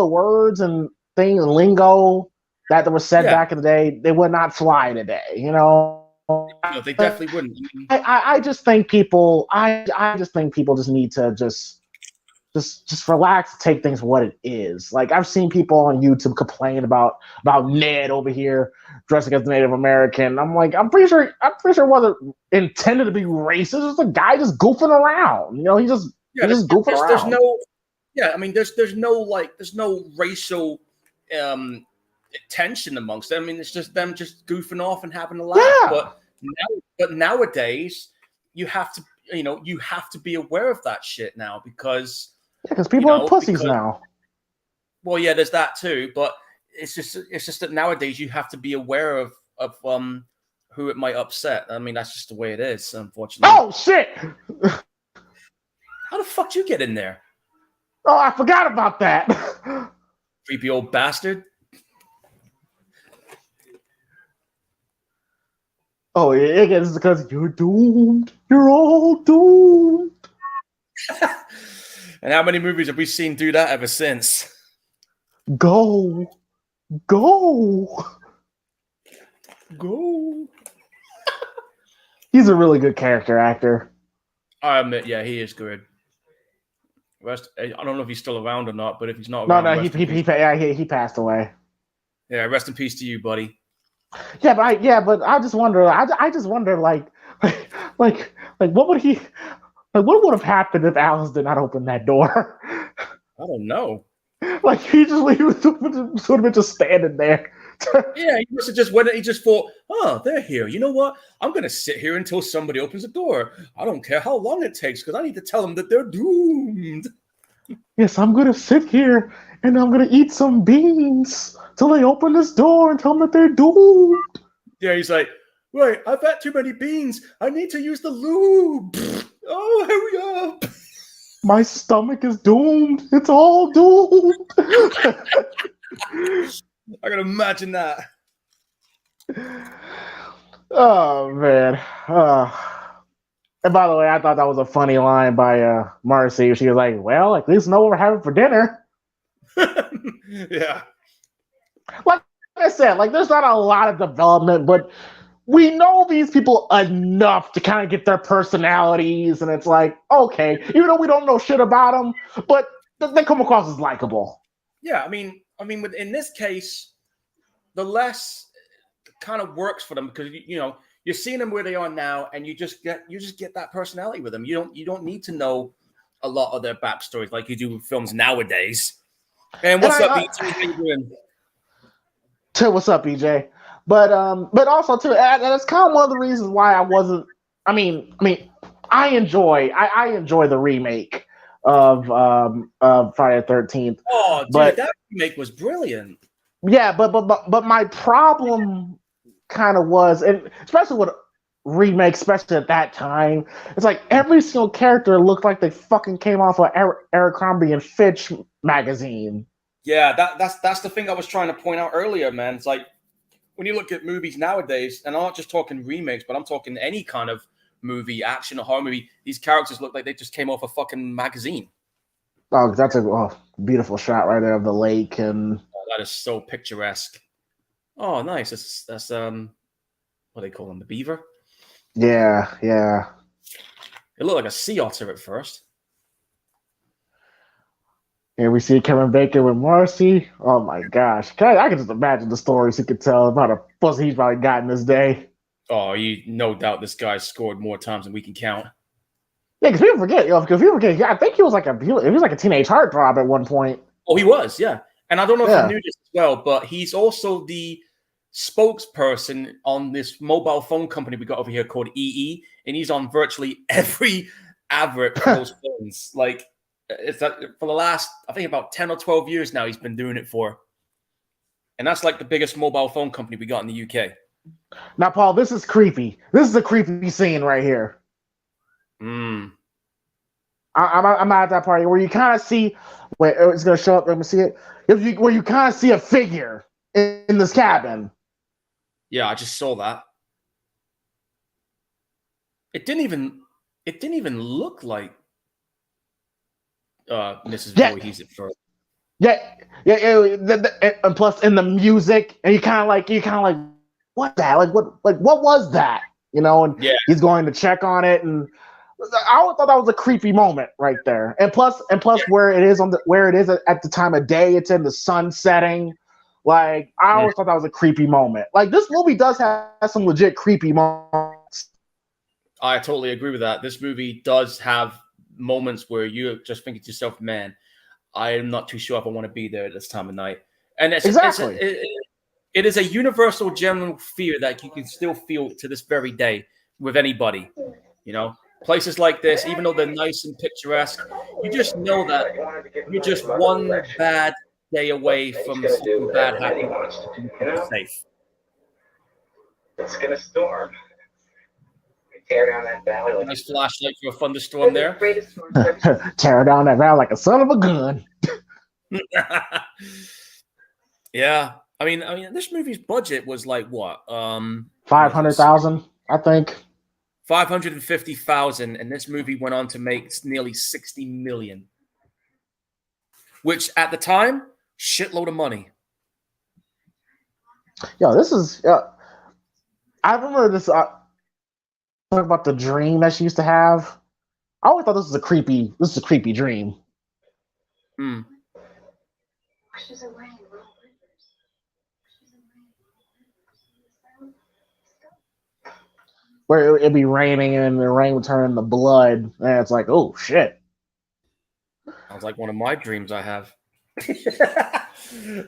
words and things, lingo that was said Yeah, back in the day, they would not fly today. You know, no, they definitely wouldn't. I just think people, I just think people just need to just relax, take things for what it is. Like I've seen people on YouTube complain about Ned over here dressing as Native American. I'm like, I'm pretty sure it wasn't intended to be racist. It's a guy just goofing around. You know, he's Yeah, just goofing there's around. no. Yeah, I mean, there's no racial tension amongst them. I mean, it's just them just goofing off and having a laugh. Yeah, But nowadays, you have to be aware of that shit now because because people are pussies because now. well, yeah, there's that too. But it's just that nowadays you have to be aware of who it might upset. I mean, that's just the way it is, unfortunately. Oh shit! How the fuck did you get in there, Oh, I forgot about that. creepy old bastard? Oh, it's because you're doomed. You're all doomed. And how many movies have we seen do that ever since? Go. He's a really good character actor. I admit, yeah, he is good. I don't know if he's still around or not, but if he's not No, around, no, he passed away. yeah, rest in peace to you, buddy. Yeah, but I just wonder. I just wonder, like, what would he, like, what would have happened if Alice did not open that door? I don't know. Like, he would have been just standing there. Yeah, he must have just went. He just thought, "Oh, they're here. You know what? I'm gonna sit here until somebody opens the door. I don't care how long it takes because I need to tell them that they're doomed." Yes, I'm gonna sit here and I'm gonna eat some beans till they open this door and tell them that they're doomed. Yeah, he's like, "Wait, I've had too many beans. I need to use the lube." Oh, hurry up! My stomach is doomed. It's all doomed. I can imagine that. Oh man. And by the way, I thought that was a funny line by Marcy. She was like, "Well, at least know what we're having for dinner." Yeah. Like I said, like there's not a lot of development, but we know these people enough to kind of get their personalities, and it's like, okay, even though we don't know shit about them, but they come across as likable. Yeah, I mean, in this case, the less kind of works for them because you're seeing them where they are now, and you just get that personality with them. You don't need to know a lot of their backstories like you do with films nowadays. And what's up, BJ? How you doing? What's up, BJ? But also too, that's kind of one of the reasons why I wasn't. I mean, I enjoy the remake of Friday the 13th. Oh, dude, but that remake was brilliant. Yeah, but my problem kind of was, and especially with remakes, especially at that time, it's like every single character looked like they fucking came off of Eric Crombie and Fitch magazine. Yeah, that's the thing I was trying to point out earlier, man. It's like when you look at movies nowadays, and I'm not just talking remakes, but I'm talking any kind of movie, action or horror movie, these characters look like they just came off a fucking magazine. Oh, that's a beautiful shot right there of the lake, and that is so picturesque. Oh, nice. That's what do they call them? The beaver? Yeah. It looked like a sea otter at first. And we see Kevin Bacon with Marcy. Oh my gosh. I can just imagine the stories he could tell about a pussy he's probably gotten this day. Oh, no doubt this guy scored more times than we can count. Yeah, because people forget, I think he was like a teenage heartthrob at one point. Oh, he was, yeah. And I don't know if you knew this as well, but he's also the spokesperson on this mobile phone company we got over here called EE, and he's on virtually every advert for those phones. Like, it's that for the last, I think, about 10 or 12 years now, he's been doing it for. And that's like the biggest mobile phone company we got in the UK. Now, Paul, this is creepy. This is a creepy scene right here. I'm at that party where you kind of see, wait, it's going to show up. Let me see it. Where you kind of see a figure in this cabin. Yeah, I just saw that. It didn't even look like Mrs. Voorhees at first. Yeah, and plus in the music, and you kind of like, what that? What was that? You know, and Yeah. he's going to check on it, and I always thought that was a creepy moment right there. And plus, where it is at the time of day, it's in the sun setting. Like I Mm. always thought that was a creepy moment. Like this movie does have some legit creepy moments. I totally agree with that. This movie does have moments where you just think to yourself, man, I am not too sure if I want to be there at this time of night. And Exactly. it is a universal general fear that you can still feel to this very day with anybody. You know, places like this, even though they're nice and picturesque, you just know that you're just one bad day away from something bad happening to you keep you safe. It's gonna storm. We tear down that valley like Nice flashlight for a thunderstorm the there. greatest storms ever seen. Tear down that valve like a son of a gun. Yeah. I mean, this movie's budget was like what? Five What is hundred this? thousand, I think. 550,000, and this movie went on to make nearly 60 million, which at the time, shitload of money. Yo, this is. I remember this. Talk about the dream that she used to have. I always thought this was a creepy. This is a creepy dream Hmm. Washes away little rivers. Washes away little rivers. where it'd be raining and the rain would turn into blood, and it's like, oh shit. Sounds like one of my dreams I have.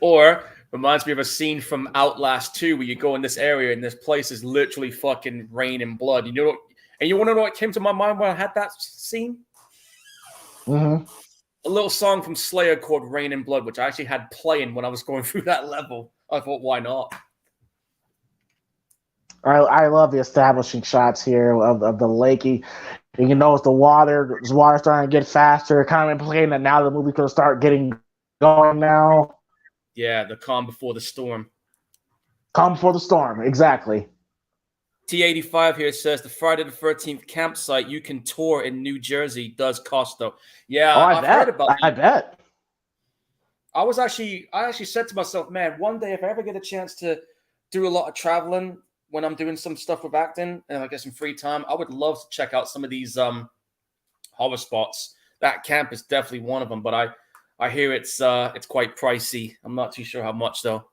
Or reminds me of a scene from Outlast 2 where you go in this area and this place is literally fucking rain and blood. You know what? And you want to know what came to my mind when I had that scene? Mm-hmm. A little song from Slayer called Rain and Blood, which I actually had playing when I was going through that level. I thought, why not? I love the establishing shots here of the lake. And you notice the water starting to get faster, kind of implicating that now the movie could start getting going now. Yeah, the calm before the storm. Calm before the storm, exactly. T85 here says the Friday the 13th campsite you can tour in New Jersey does cost though. Yeah, Oh, I've heard about I that. bet. I actually said to myself, man, one day if I ever get a chance to do a lot of traveling when I'm doing some stuff with acting and I get some free time, I would love to check out some of these horror spots. That camp is definitely one of them, but I hear it's quite pricey. I'm not too sure how much though.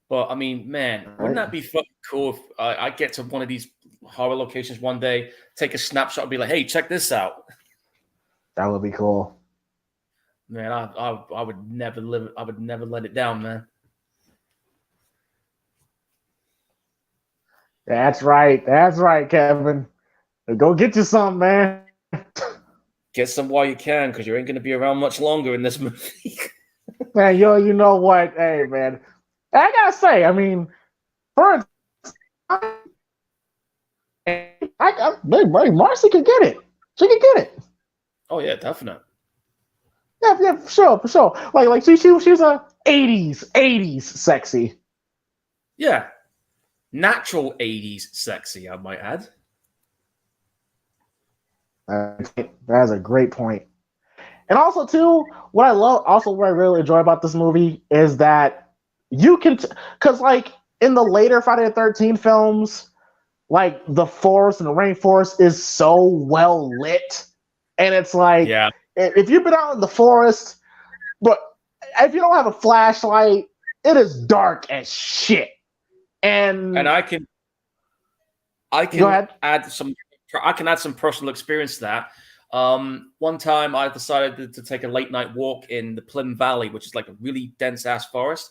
But I mean, man, wouldn't that be fucking cool if I get to one of these horror locations one day, take a snapshot, and be like, "Hey, check this out." That would be cool. Man, I would never live. I would never let it down, man. That's right. That's right, Kevin. Go get you something, man. Get some while you can, because you ain't gonna be around much longer in this movie. Man, you know what? Hey, man. I gotta say, I mean, for Marcy could get it. She could get it. Oh yeah, definitely. Yeah, for sure. Like she was a 80s sexy. Yeah, natural '80s sexy, I might add. That's a great point. And also, too, what I really enjoy about this movie is that you can, because like in the later Friday the 13th films, like the forest and the rainforest is so well lit, and it's like, Yeah, if you've been out in the forest, but if you don't have a flashlight, it is dark as shit. And I go can ahead. add some. I can add some personal experience to that. One time I decided to take a late night walk in the Plym Valley, which is like a really dense ass forest.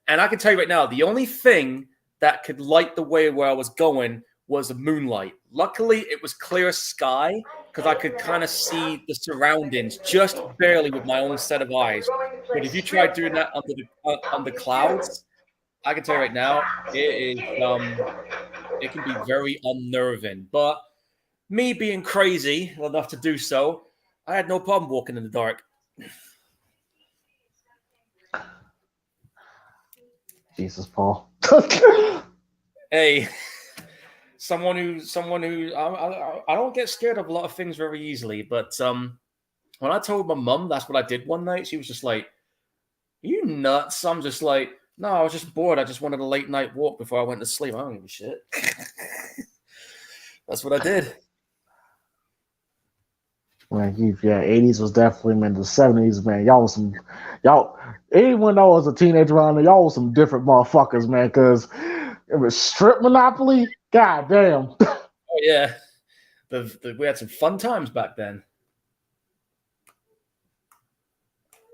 And I can tell you right now, the only thing that could light the way where I was going was the moonlight. Luckily, it was clear sky because I could kind of see the surroundings just barely with my own set of eyes. But if you try doing that under clouds, I can tell you right now, it can be very unnerving. But me being crazy enough to do so, I had no problem walking in the dark. Jesus, Paul. Hey, someone who I don't get scared of a lot of things very easily, but when I told my mum that's what I did one night, she was just like, "You nuts?" I'm just like, "No, I was just bored. I just wanted a late night walk before I went to sleep. I don't give a shit." That's what I did. Man, 80s was definitely, man. The 70s, man, y'all. Anyone that was a teenager around there, y'all was some different motherfuckers, man. Because it was strip monopoly. God damn. Oh yeah, we had some fun times back then.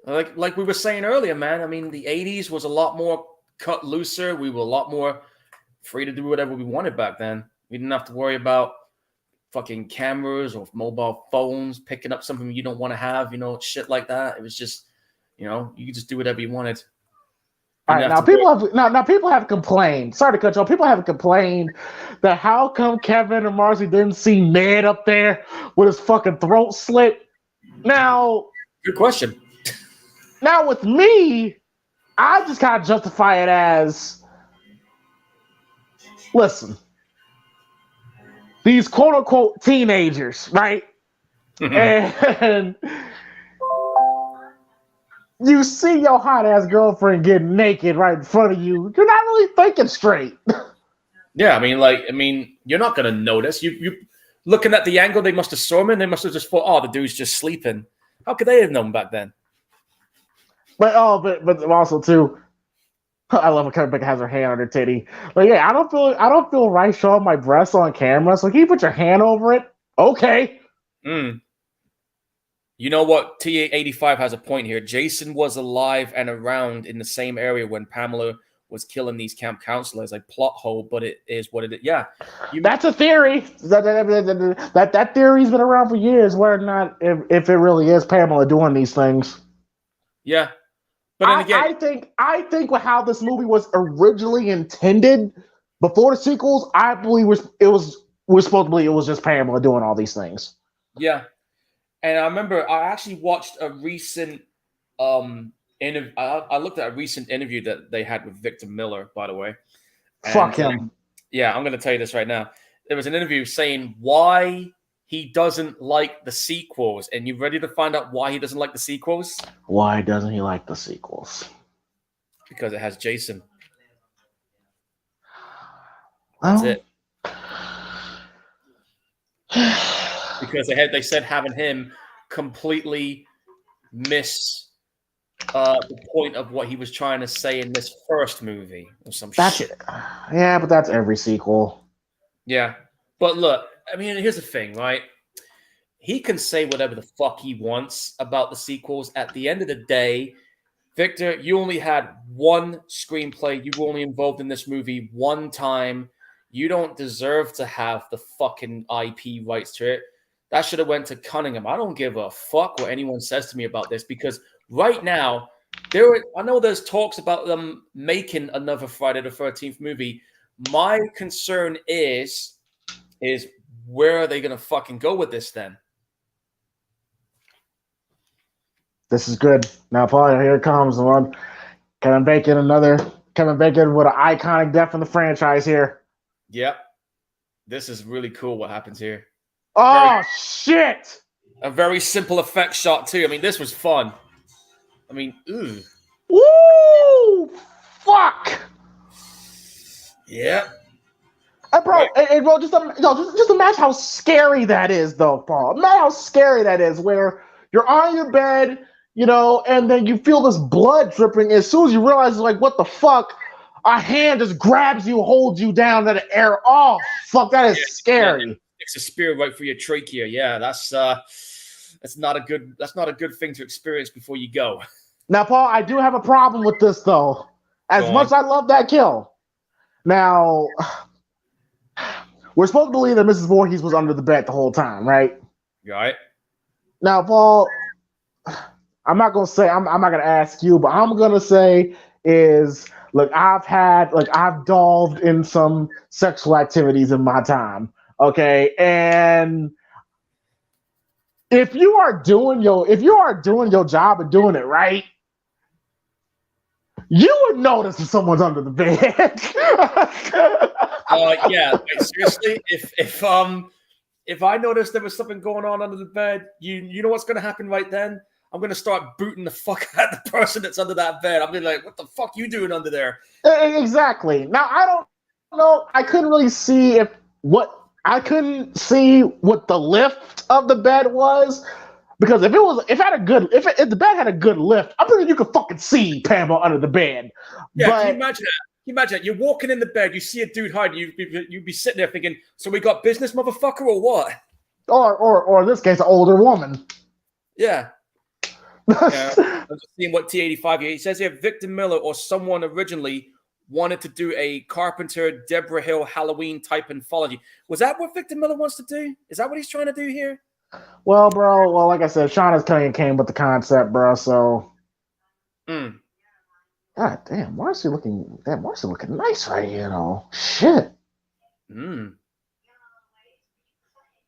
Like we were saying earlier, man. I mean, the 80s was a lot more cut looser. We were a lot more free to do whatever we wanted back then. We didn't have to worry about fucking cameras or mobile phones picking up something you don't want to have, shit like that. It was just, you could just do whatever you wanted. All right, now people have complained. Sorry to cut you off. People have complained that how come Kevin and Marcy didn't see Ned up there with his fucking throat slit. Now, good question. Now with me, I just kind of justify it as, listen, these quote unquote teenagers, right? And you see your hot ass girlfriend getting naked right in front of you. You're not really thinking straight. Yeah, I mean, you're not gonna notice. You looking at the angle they must have saw him in. They must have just thought, "Oh, the dude's just sleeping." How could they have known back then? But also too, I love when Kevin Bacon has her hand on her titty. But yeah, I don't feel right showing my breasts on camera. So can you put your hand over it? Okay. You know what? TA85 has a point here. Jason was alive and around in the same area when Pamela was killing these camp counselors. Like plot hole, but it is what it is. Yeah, that's a theory. That theory's been around for years. Whether or not if it really is Pamela doing these things. Yeah, but then again, I think with how this movie was originally intended before the sequels, I believe it was supposed to believe it was just Pamela doing all these things. Yeah. And I remember I actually watched a recent interview. I looked at a recent interview that they had with Victor Miller, by the way. And, fuck him. Yeah, I'm going to tell you this right now. There was an interview saying why he doesn't like the sequels. And you ready to find out why he doesn't like the sequels? Why doesn't he like the sequels? Because it has Jason. That's it. Because they said having him completely miss the point of what he was trying to say in this first movie or some shit. Yeah, but that's every sequel. Yeah. But look, I mean, here's the thing, right? He can say whatever the fuck he wants about the sequels. At the end of the day, Victor, you only had one screenplay. You were only involved in this movie one time. You don't deserve to have the fucking IP rights to it. That should have went to Cunningham. I don't give a fuck what anyone says to me about this because right now, I know there's talks about them making another Friday the 13th movie. My concern is where are they going to fucking go with this then? This is good. Now, Paul, here it comes. Kevin Bacon with an iconic death in the franchise here. Yep. This is really cool what happens here. Oh, shit! A very simple effect shot, too. I mean, this was fun. I mean, ooh. Woo! Fuck! Yeah. Bro, just imagine how scary that is, though, Paul. Imagine how scary that is, where you're on your bed, and then you feel this blood dripping. As soon as you realize, like, what the fuck? A hand just grabs you, holds you down, let it air off. Fuck, that is scary. Yeah. It's a spear right through your trachea. Yeah, that's not a good thing to experience before you go. Now, Paul, I do have a problem with this, though. As much as I love that kill. Now, we're supposed to believe that Mrs. Voorhees was under the bed the whole time, right? Right. Now, Paul, I'm not gonna ask you, but I'm gonna say is, look, I've delved in some sexual activities in my time, okay? And if you are doing your job and doing it right, you would notice if someone's under the bed. Yeah, like, seriously, if I notice there was something going on under the bed, you know what's going to happen right then? I'm going to start booting the fuck out of the person that's under that bed. I'll be like, what the fuck you doing under there? Exactly. Now, I don't know. I couldn't really see I couldn't see what the lift of the bed was. Because if the bed had a good lift, I'm pretty sure you could fucking see Pamela under the bed. Yeah, but, can you imagine that? Can you imagine that? You're walking in the bed, you see a dude hiding, you'd be sitting there thinking, so we got business, motherfucker, or what? Or in this case, an older woman. Yeah. I'm just seeing what T85 here. He says here, Victor Miller or someone originally wanted to do a Carpenter, Deborah Hill Halloween type anthology. Was that what Victor Miller wants to do? Is that what he's trying to do here? Well, bro, like I said, Shauna's came with the concept, bro, so. God damn, Marcy looking nice right here, though. Shit.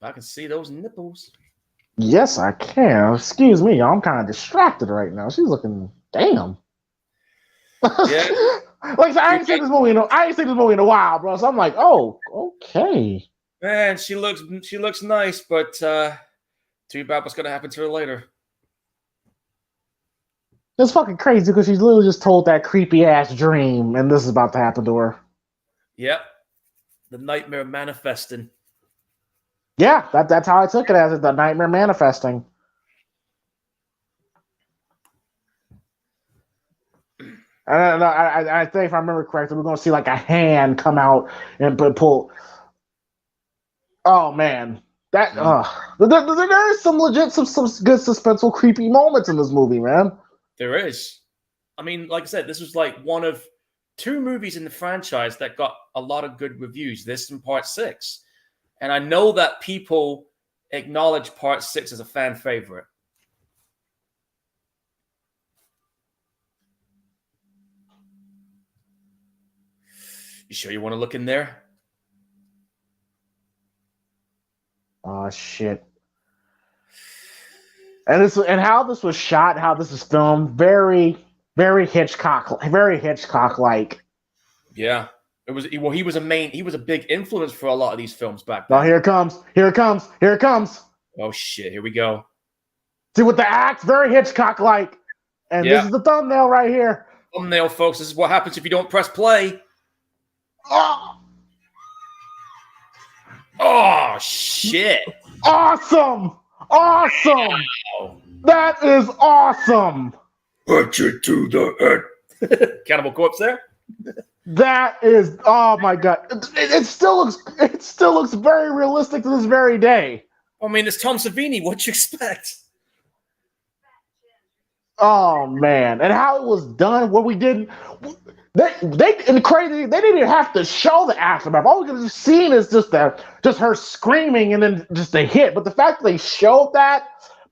I can see those nipples. Yes, I can. Excuse me, I'm kind of distracted right now. She's looking damn. Yeah. Like I ain't seen this movie in a while, bro. So I'm like, oh, okay. Man, she looks nice, but too bad what's gonna happen to her later. It's fucking crazy because she's literally just told that creepy ass dream, and this is about to happen to her. Yep. The nightmare manifesting. Yeah, that's how I took it, as the nightmare manifesting. And I think, if I remember correctly, we're going to see like a hand come out and pull. Oh man, there is some legit, some good suspenseful, creepy moments in this movie, man. There is. I mean, like I said, this was like one of 2 movies in the franchise that got a lot of good reviews. This and Part 6. And I know that people acknowledge Part 6 as a fan favorite. You sure you want to look in there? Oh shit. And how this was shot, how this is filmed, very, very Hitchcock-like. Yeah. It was. Well, he was a big influence for a lot of these films back then. Oh, here it comes. Oh shit, here we go. See, with the axe, very Hitchcock-like. And this is the thumbnail right here. Thumbnail, folks. This is what happens if you don't press play. Oh shit. Awesome. Wow. That is awesome. Put you to the earth. Cannibal Corpse there. That is, oh my god! It still looks very realistic to this very day. I mean, it's Tom Savini. What'd you expect? Oh man, and how it was done. What we did, they didn't even have to show the aftermath. All we could have seen is just her screaming and then just a hit. But the fact that they showed that,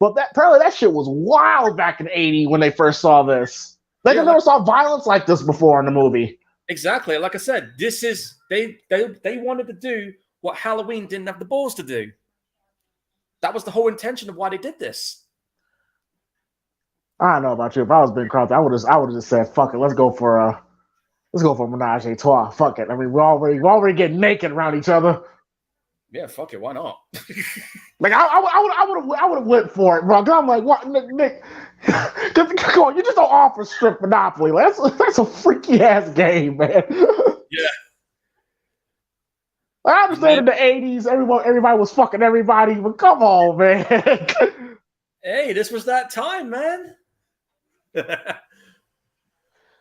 apparently that shit was wild back in '80 when they first saw this. They never saw violence like this before in the movie. Exactly. Like I said, this is they wanted to do what Halloween didn't have the balls to do. That was the whole intention of why they did this. I don't know about you. If I was Ben Crosby, I would have just said, "Fuck it, let's go for menage a trois." Fuck it. I mean, we're already getting naked around each other. Yeah, fuck it. Why not? Like I would have went for it, bro. I'm like, what, Nick? Come on, you just don't offer strip Monopoly. That's a freaky ass game, man. Yeah. I understand in the '80s, everybody was fucking everybody, but come on, man. Hey, this was that time, man.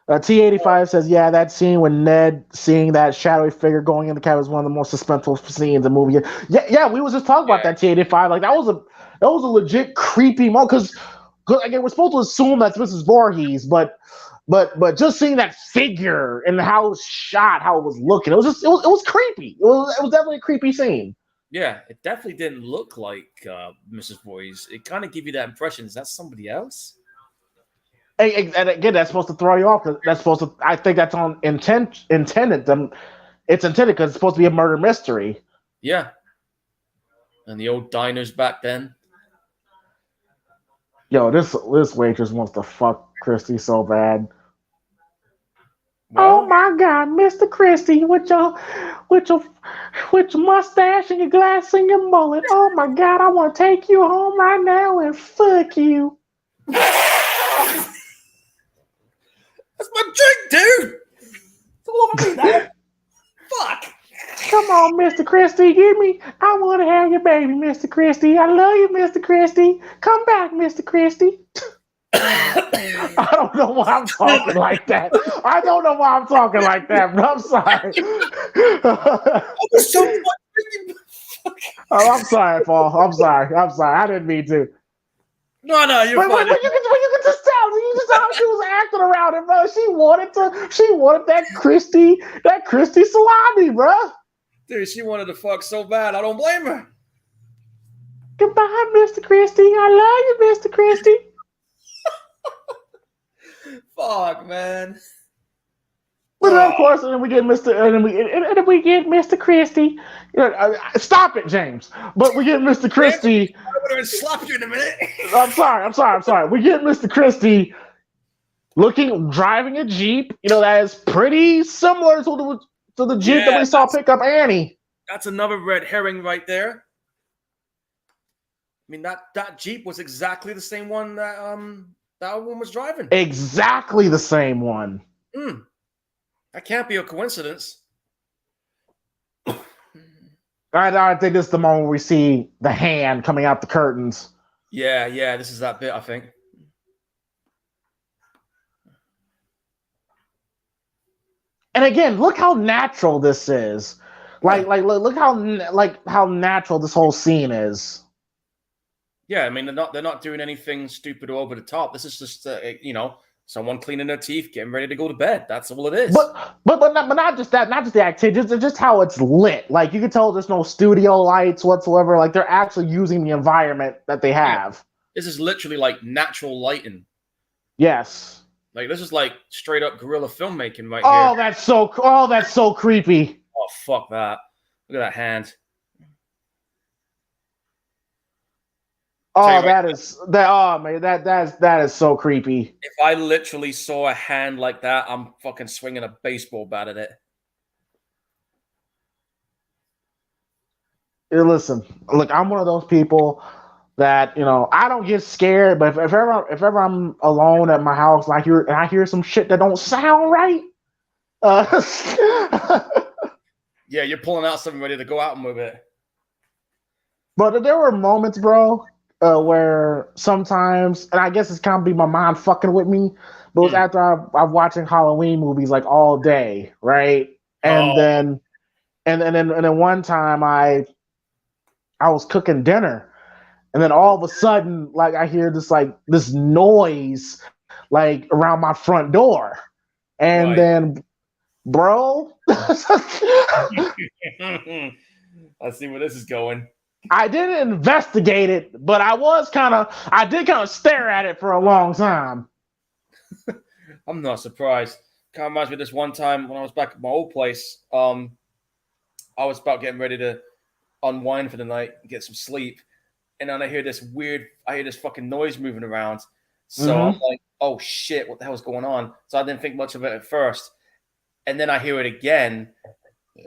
T85 says, yeah, that scene when Ned seeing that shadowy figure going in the cab was one of the most suspenseful scenes in the movie. Yeah, we was just talking about that, T85. Like that was a legit creepy moment because again we're supposed to assume that's Mrs. Voorhees, but just seeing that figure and how it was shot, how it was looking, it was creepy. It was definitely a creepy scene. Yeah, it definitely didn't look like Mrs. Voorhees. It kind of gave you that impression. Is that somebody else? And again, that's supposed to throw you off. I think that's on intended. It's intended because it's supposed to be a murder mystery. Yeah. And the old diners back then. Yo, this waitress wants to fuck Christy so bad. Oh my God, Mr. Christie, with your mustache and your glass and your mullet. Oh my God, I want to take you home right now and fuck you. That's my drink, dude. Don't do that. Fuck. Come on, Mr. Christie, give me. I want to have your baby, Mr. Christie. I love you, Mr. Christie. Come back, Mr. Christie. I don't know why I'm talking like that. I don't know why I'm talking like that, but I'm sorry. Oh, I'm sorry, Paul. I'm sorry. I didn't mean to. No, you're fine. But you can just tell. You just how she was acting around it, bro. She wanted that Christie salami, bro. Dude, she wanted to fuck so bad. I don't blame her. Goodbye, Mr. Christie. I love you, Mr. Christie. Fuck, man. But then, of course, and then we get Mr. Christie. Stop it, James. But we get Mr. Christie. I would have slapped you in a minute. I'm sorry. We get Mr. Christie driving a Jeep. That is pretty similar to the Jeep that we saw pick up Annie. That's another red herring right there. I mean, that Jeep was exactly the same one that one was driving. Exactly the same one. That can't be a coincidence. I think this is the moment where we see the hand coming out the curtains. Yeah, this is that bit, I think. And again, look how natural this is. Look how natural this whole scene is. Yeah, I mean they're not doing anything stupid or over the top. This is just someone cleaning their teeth, getting ready to go to bed. That's all it is. But not just that, not just the activity, just how it's lit. Like you can tell there's no studio lights whatsoever. Like they're actually using the environment that they have. Yeah. This is literally like natural lighting. Yes. Like this is like straight up guerrilla filmmaking right here. That's so creepy. Oh fuck that. Look at that hand. Oh, that is so creepy. If I literally saw a hand like that, I'm fucking swinging a baseball bat at it. Listen, look, I'm one of those people that I don't get scared, but if ever I'm alone at my house and I hear some shit that don't sound right, yeah, you're pulling out something ready to go out and move it. But there were moments, bro, where sometimes, and I guess it's kind of be my mind fucking with me, but it was after I'm watching Halloween movies like all day, right? And then one time I was cooking dinner, and then all of a sudden, like I hear this noise, like around my front door, and then, bro, I see where this is going. I didn't investigate it, but I did kind of stare at it for a long time. I'm not surprised. Kind of reminds me of this one time when I was back at my old place. I was about getting ready to unwind for the night and get some sleep. And then I hear this fucking noise moving around. So I'm like, oh shit, what the hell's going on? So I didn't think much of it at first. And then I hear it again.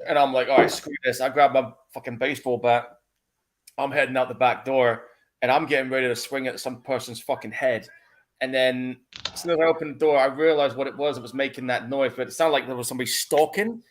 And I'm like, all right, screw this. I grab my fucking baseball bat. I'm heading out the back door, and I'm getting ready to swing at some person's fucking head. And then as soon as I opened the door, I realized what it was. It was making that noise, but it sounded like there was somebody stalking.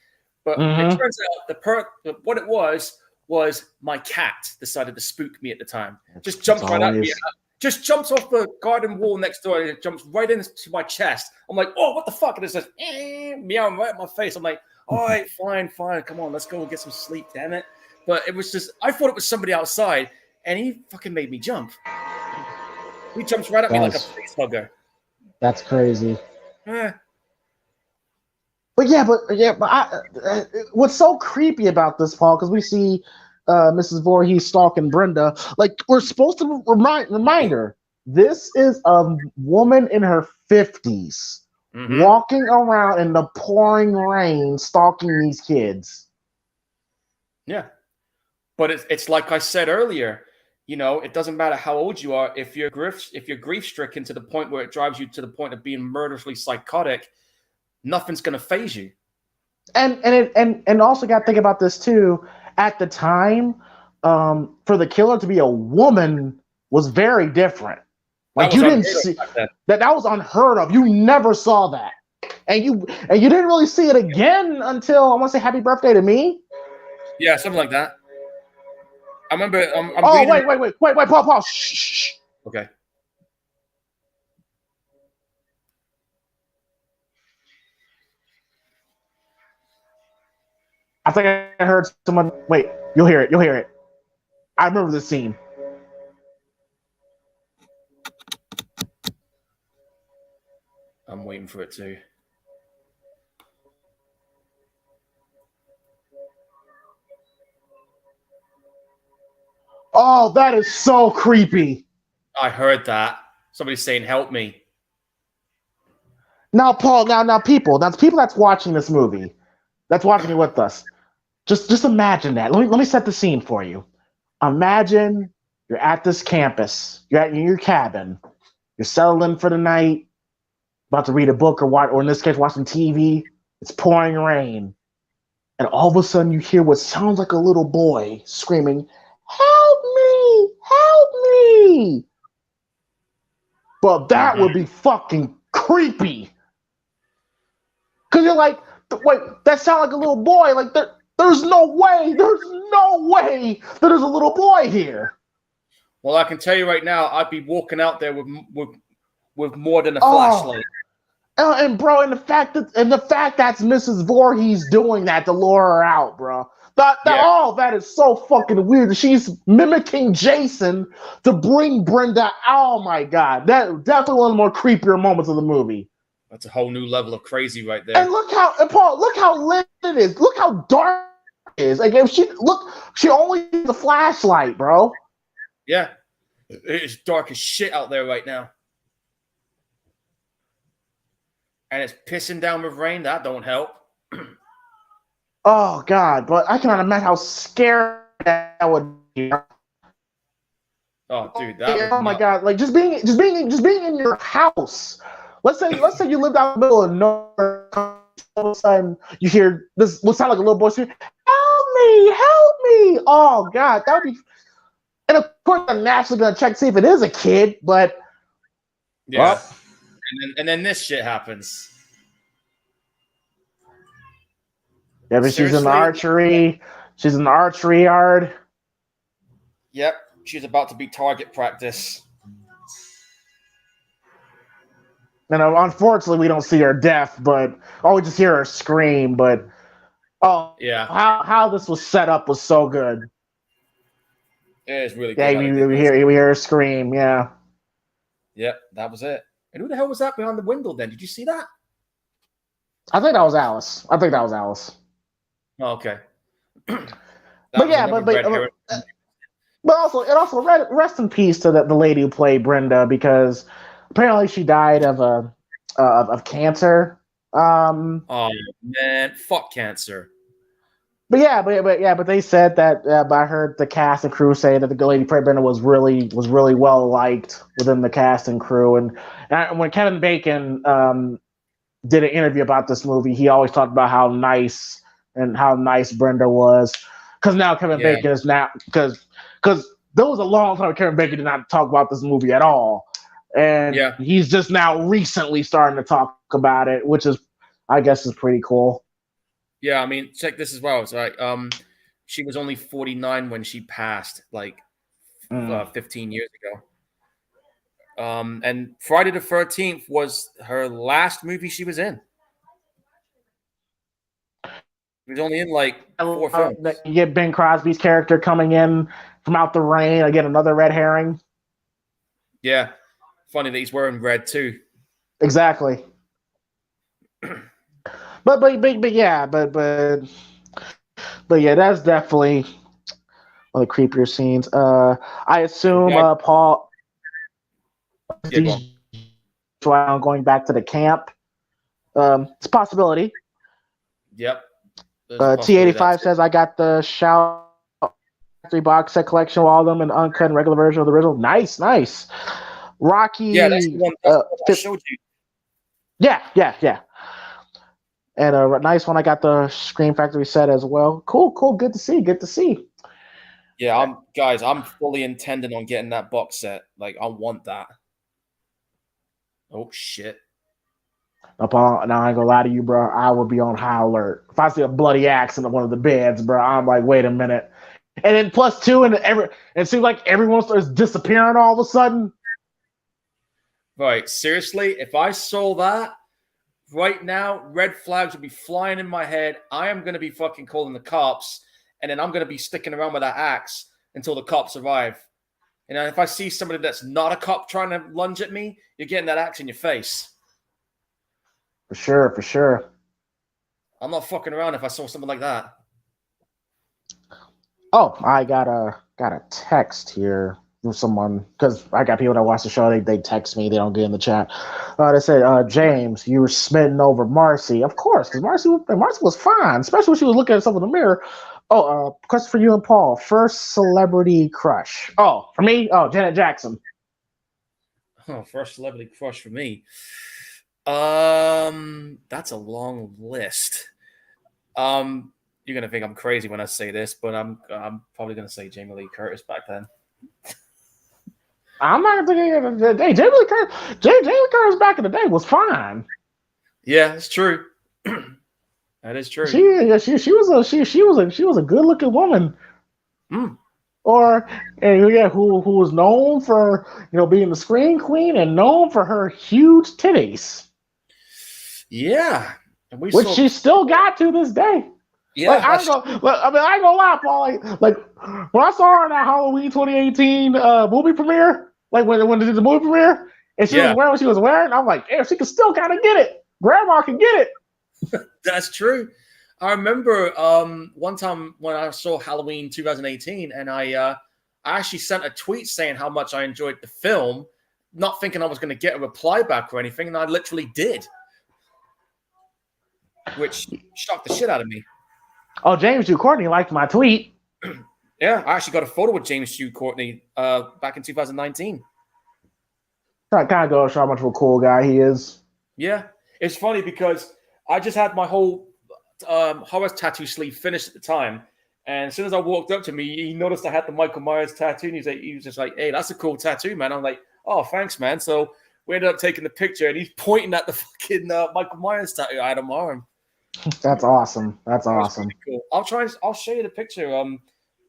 But it turns out what it was my cat decided to spook me at the time. Just jumped right at me. Just jumps off the garden wall next door, and it jumps right into my chest. I'm like, oh, what the fuck? And it says, meowing right at my face. I'm like, all right, fine. Come on, let's go and get some sleep, damn it. But it was just, I thought it was somebody outside, and he fucking made me jump. He jumps right at me like a face hugger. That's crazy. But what's so creepy about this, Paul, because we see Mrs. Voorhees stalking Brenda, like we're supposed to remind her, this is a woman in her 50s walking around in the pouring rain stalking these kids. Yeah. But it's like I said earlier, it doesn't matter how old you are. If you're grief stricken to the point where it drives you to the point of being murderously psychotic, nothing's gonna phase you. And also got to think about this too. At the time, for the killer to be a woman was very different. Like you didn't see that was unheard of. You never saw that, and you didn't really see it again until I want to say "Happy Birthday to Me." Yeah, something like that. I remember. Wait, Paul. Shh. Okay. I think I heard someone. Wait, you'll hear it. I remember the scene. I'm waiting for it too. Oh, that is so creepy. I heard that. Somebody's saying, "Help me." Now, Paul. Now, people. That's people that's watching this movie. That's watching it with us. Just imagine that. Let me set the scene for you. Imagine you're at this campus. You're in your cabin. You're settled in for the night. About to read a book or in this case, watching TV. It's pouring rain, and all of a sudden you hear what sounds like a little boy screaming, "Help me! Help me!" But that would be fucking creepy. Cause you're like, wait, that sounds like a little boy. Like there's no way that there's a little boy here. Well, I can tell you right now, I'd be walking out there with more than a flashlight. And bro, and the fact that's Mrs. Voorhees doing that to lure her out, bro. That is so fucking weird. She's mimicking Jason to bring Brenda. Oh my god, that definitely one of the more creepier moments of the movie. That's a whole new level of crazy right there. And Paul, look how lit it is. Look how dark it is. Like if she only used the flashlight, bro. Yeah, it's dark as shit out there right now. And it's pissing down with rain. That don't help. Oh God! But I cannot imagine how scary that would be. Oh, dude! Oh my God! Like just being in your house. Let's say you lived out in the middle of nowhere. All of a sudden, you hear this. What sound like a little boy saying, "Help me! Help me!" Oh God, that would be. And of course, I'm naturally gonna check to see if it is a kid. But yeah. Well, and then this shit happens. Yeah, but she's in the archery. She's in the archery yard. Yep, she's about to be target practice. And unfortunately, we don't see her death, but we just hear her scream. But yeah, how this was set up was so good. It is really good. Yeah, we hear her scream. Yeah. Yep, that was it. And who the hell was that behind the window? Then did you see that? I think that was Alice. Oh, okay. But also rest in peace to the lady who played Brenda, because apparently she died of cancer. Oh man, fuck cancer. But they said that. But I heard the cast and crew say that the lady who played Brenda was really well liked within the cast and crew. And when Kevin Bacon did an interview about this movie, he always talked about how nice Brenda was. Because now Kevin Bacon is now because there was a long time Kevin Bacon did not talk about this movie at all, and he's just now recently starting to talk about it, which is, I guess, is pretty cool. Yeah, I mean, check this as well. It's like, she was only 49 when she passed, 15 years ago. And Friday the 13th was her last movie she was in. He was only in 4 films. You get Ben Crosby's character coming in from out the rain. I get another red herring. Yeah. Funny that he's wearing red too. Exactly. But yeah, that's definitely one of the creepier scenes. I assume Paul going back to the camp. It's a possibility. Yep. T85 says I got the Shout 3 box set collection, all of them in uncut and regular version of the original. Nice. Rocky. Yeah, that's the one I showed you. Yeah. And a nice one. I got the Scream Factory set as well. Cool, cool. Good to see. Good to see. Yeah, I'm fully intending on getting that box set. Like, I want that. Oh shit. Now I ain't gonna lie to you, bro. I would be on high alert if I see a bloody axe in one of the beds, bro. I'm like, wait a minute. And then plus two, and it seems like everyone starts disappearing all of a sudden. Right, seriously, if I saw that right now, red flags would be flying in my head. I am gonna be fucking calling the cops, and then I'm gonna be sticking around with that axe until the cops arrive. And if I see somebody that's not a cop trying to lunge at me, you're getting that axe in your face. For sure, for sure. I'm not fucking around if I saw something like that. Oh, I got a text here from someone because I got people that watch the show. They text me. They don't get in the chat. They say, James, you were smitten over Marcy. Of course, because Marcy was fine, especially when she was looking at herself in the mirror. Oh, question for you and Paul. First celebrity crush. Oh, for me? Oh, Janet Jackson. Oh, first celebrity crush for me. That's a long list. You're gonna think I'm crazy when I say this, but I'm probably gonna say Jamie Lee Curtis back then. I'm not gonna think hey, Jamie Lee Curtis back in the day was fine. Yeah, it's true. That is true. She was a good looking woman. Mm. Or who was known for being the scream queen and known for her huge titties. Yeah, and which she still got to this day. Yeah, like, I ain't gonna lie, Paul. Like when I saw her in that Halloween 2018 movie premiere, like when they did the movie premiere, and she was wearing what she was wearing, I'm like, damn, she can still kind of get it. Grandma can get it. That's true. I remember one time when I saw Halloween 2018, and I actually sent a tweet saying how much I enjoyed the film, not thinking I was going to get a reply back or anything, and I literally did, which shocked the shit out of me. Oh, James Hugh Courtney liked my tweet. Yeah, I actually got a photo with James Hugh Courtney back in 2019. That kind of goes to show how much of a cool guy he is. Yeah, it's funny because I just had my whole horror tattoo sleeve finished at the time, and as soon as I walked up to me, he noticed I had the Michael Myers tattoo, and he was just like, "Hey, that's a cool tattoo, man." I'm like, "Oh, thanks, man." So we ended up taking the picture, and he's pointing at the fucking Michael Myers tattoo I had on my arm. That's awesome. That's awesome. Cool. I'll show you the picture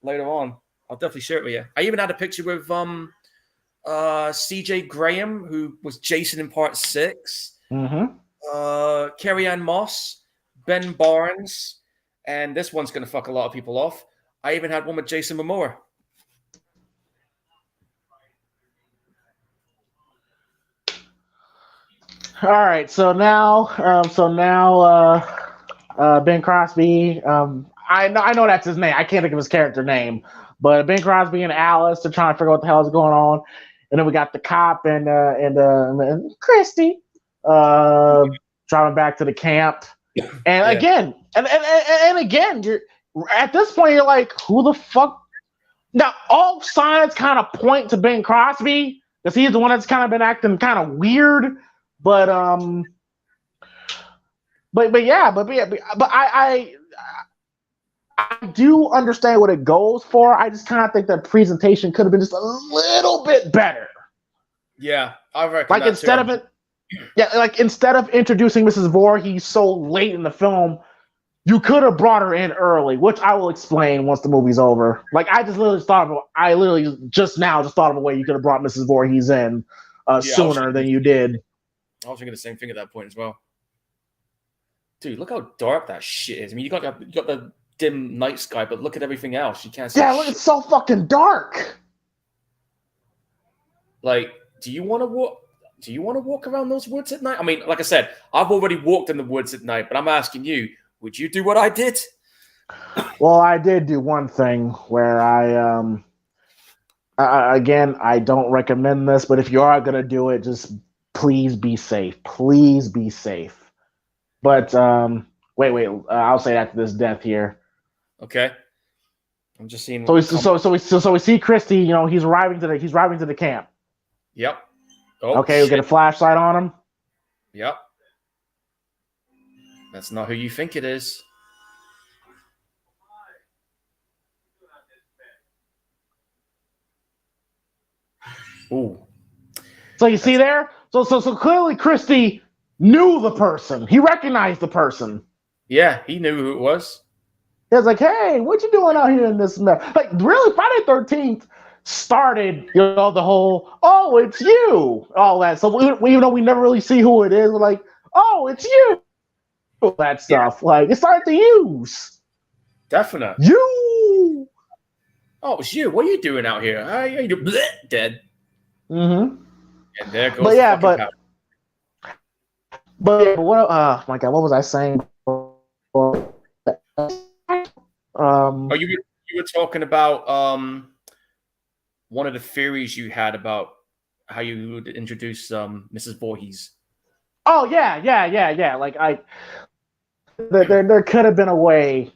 later on. I'll definitely share it with you. I even had a picture with CJ Graham, who was Jason in part 6. Mm-hmm. Carrie Ann Moss, Ben Barnes, and this one's gonna fuck a lot of people off. I even had one with Jason Momoa. All right, so now Ben Crosby. I know that's his name. I can't think of his character name, but Ben Crosby and Alice are trying to figure out what the hell is going on. And then we got the cop and Christy driving back to the camp. And again, you're at this point you're like, who the fuck? Now all signs kind of point to Ben Crosby because he's the one that's kind of been acting kind of weird. But I do understand what it goes for. I just kind of think that presentation could have been just a little bit better. Yeah, I reckon. Like instead of introducing Mrs. Voorhees so late in the film, you could have brought her in early, which I will explain once the movie's over. Like I literally just now thought of a way you could have brought Mrs. Voorhees in sooner than you did. I was thinking the same thing at that point as well. Dude, look how dark that shit is. I mean, you got the dim night sky, but look at everything else. You can't see. Yeah, look, it's so fucking dark. Like, do you want to walk? Do you want to walk around those woods at night? I mean, like I said, I've already walked in the woods at night, but I'm asking you, would you do what I did? Well, I did do one thing where again, I don't recommend this, but if you are gonna do it, just please be safe. Please be safe. But wait. I'll say that to this death here. Okay. I'm just seeing. So we see Christy. He's arriving to the camp. Yep. Oh, okay, we get a flashlight on him. Yep. That's not who you think it is. Ooh. So you see there? So clearly Christie knew the person. He recognized the person. Yeah, he knew who it was. He was like, "Hey, what you doing out here in this mess?" Like, really, Friday 13th started, the whole, "Oh, it's you," all that. So we even though we never really see who it is, we're like, "Oh, it's you," that stuff. Yeah. Like, it started to use. Definite. You. Oh, it's you. What are you doing out here? You're dead. Mm-hmm. And there goes but yeah, the fucking power. But what? My God, what was I saying? Oh, you were talking about one of the theories you had about how you would introduce Mrs. Voorhees. Oh yeah. Like there could have been a way.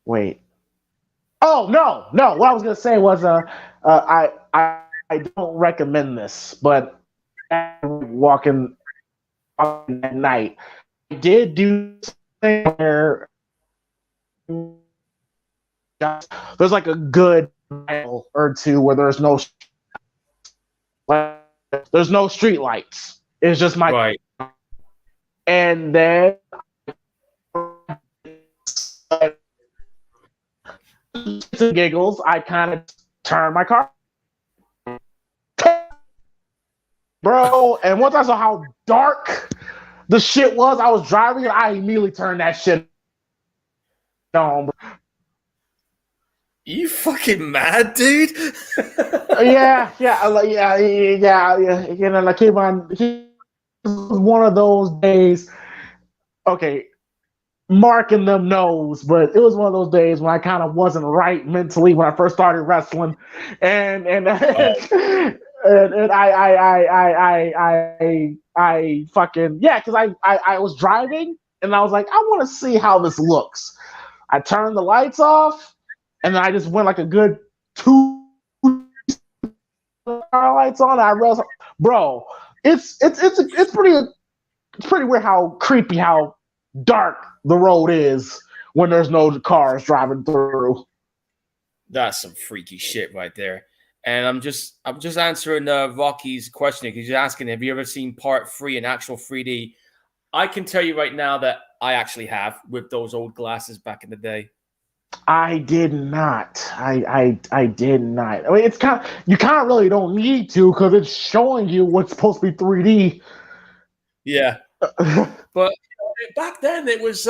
Wait. Oh no. What I was gonna say was I don't recommend this, but walking at night, I did do something where there's like a good mile or two where there's no street lights. It's just my right. And then giggles, I kind of turn my car, bro. And once I saw how dark the shit was, I was driving and I immediately turned that shit on. You fucking mad, dude? yeah. You know, like, came on. It was one of those days. Okay, marking them knows, but it was one of those days when I kind of wasn't right mentally when I first started wrestling, and and I fucking yeah, because I was driving and I was like, I want to see how this looks. I turned the lights off, and then I just went like a good 2 lights on. I rest, bro. It's pretty weird how creepy how dark the road is when there's no cars driving through. That's some freaky shit right there. And I'm just answering Rocky's question because he's asking, have you ever seen Part 3 in actual 3D? I can tell you right now that I actually have with those old glasses back in the day. I did not. I did not. I mean, it's kind of, you kind of really don't need to because it's showing you what's supposed to be 3D. Yeah, but back then it was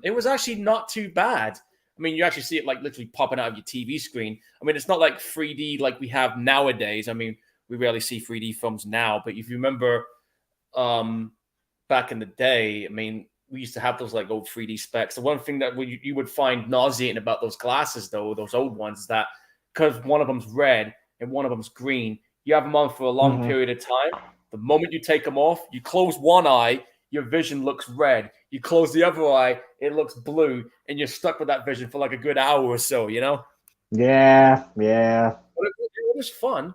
it was actually not too bad. I mean, you actually see it like literally popping out of your TV screen. I mean, it's not like 3D like we have nowadays. I mean, we rarely see 3D films now, but if you remember back in the day, I mean, we used to have those like old 3D specs. The one thing that you would find nauseating about those glasses, though, those old ones, is that because one of them's red and one of them's green, you have them on for a long period of time. The moment you take them off, you close one eye, your vision looks red. You close the other eye, it looks blue, and you're stuck with that vision for like a good hour or so, you know? Yeah. But it was fun.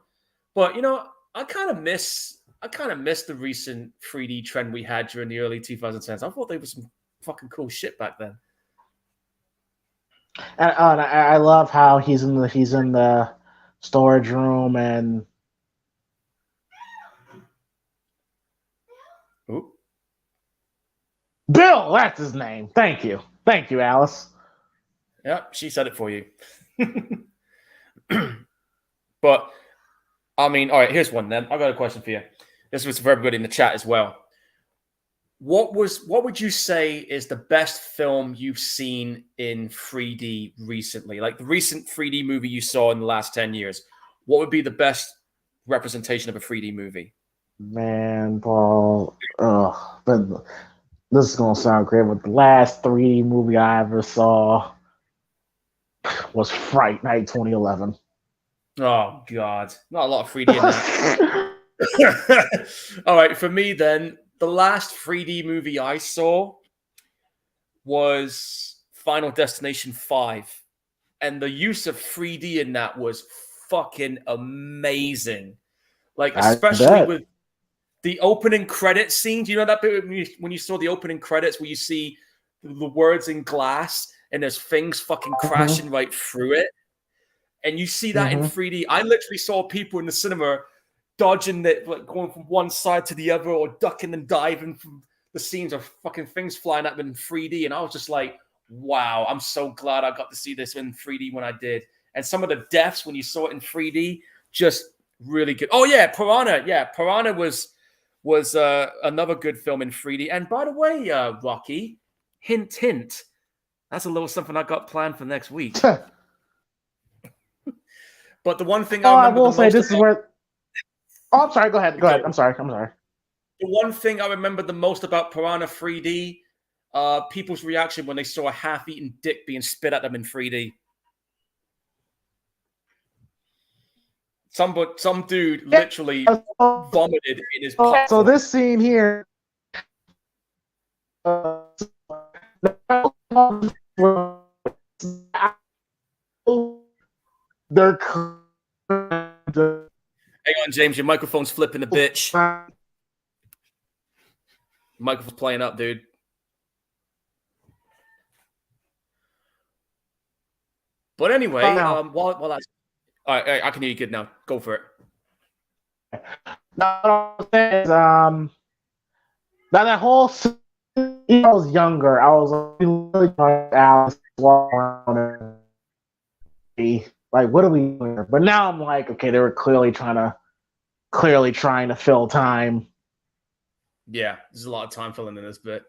But, I kind of miss the recent 3D trend we had during the early 2010s. I thought there was some fucking cool shit back then. And I love how he's in the storage room and. Ooh. Bill, that's his name. Thank you, Alice. Yeah, she said it for you. But I mean, all right, here's one then. I got a question for you. This was for everybody in the chat as well. What would you say is the best film you've seen in 3D recently? Like the recent 3D movie you saw in the last 10 years. What would be the best representation of a 3D movie? Man, Paul. But this is gonna sound great, but the last 3D movie I ever saw was Fright Night 2011. Oh God, not a lot of 3D in that. All right, for me then, the last 3D movie I saw was Final Destination 5. And the use of 3D in that was fucking amazing. Like, especially the opening credits scene. Do you know that bit when you saw the opening credits where you see the words in glass and there's things fucking crashing right through it? And you see that in 3D. I literally saw people in the cinema dodging it, like going from one side to the other or ducking and diving from the scenes of fucking things flying up in 3D. And I was just like, wow, I'm so glad I got to see this in 3D when I did. And some of the deaths when you saw it in 3D, just really good. Oh yeah, Piranha. Yeah, Piranha was another good film in 3D. And by the way, Rocky, hint, hint, that's a little something I got planned for next week. But the one thing I will say this is where. Oh, I'm sorry. Go ahead. I'm sorry. The one thing I remember the most about Piranha 3D, people's reaction when they saw a half-eaten dick being spit at them in 3D. Some dude literally vomited in his popcorn. So this scene here. They're. Hang on, James. Your microphone's flipping a bitch. Microphone's playing up, dude. But anyway, while that's all right, I can hear you good now. Go for it. Now, now that whole scene, I was younger. I was really Alice walking around and like, what are we doing here? But now I'm like, okay, they were clearly trying to fill time. Yeah, there's a lot of time filling in this bit.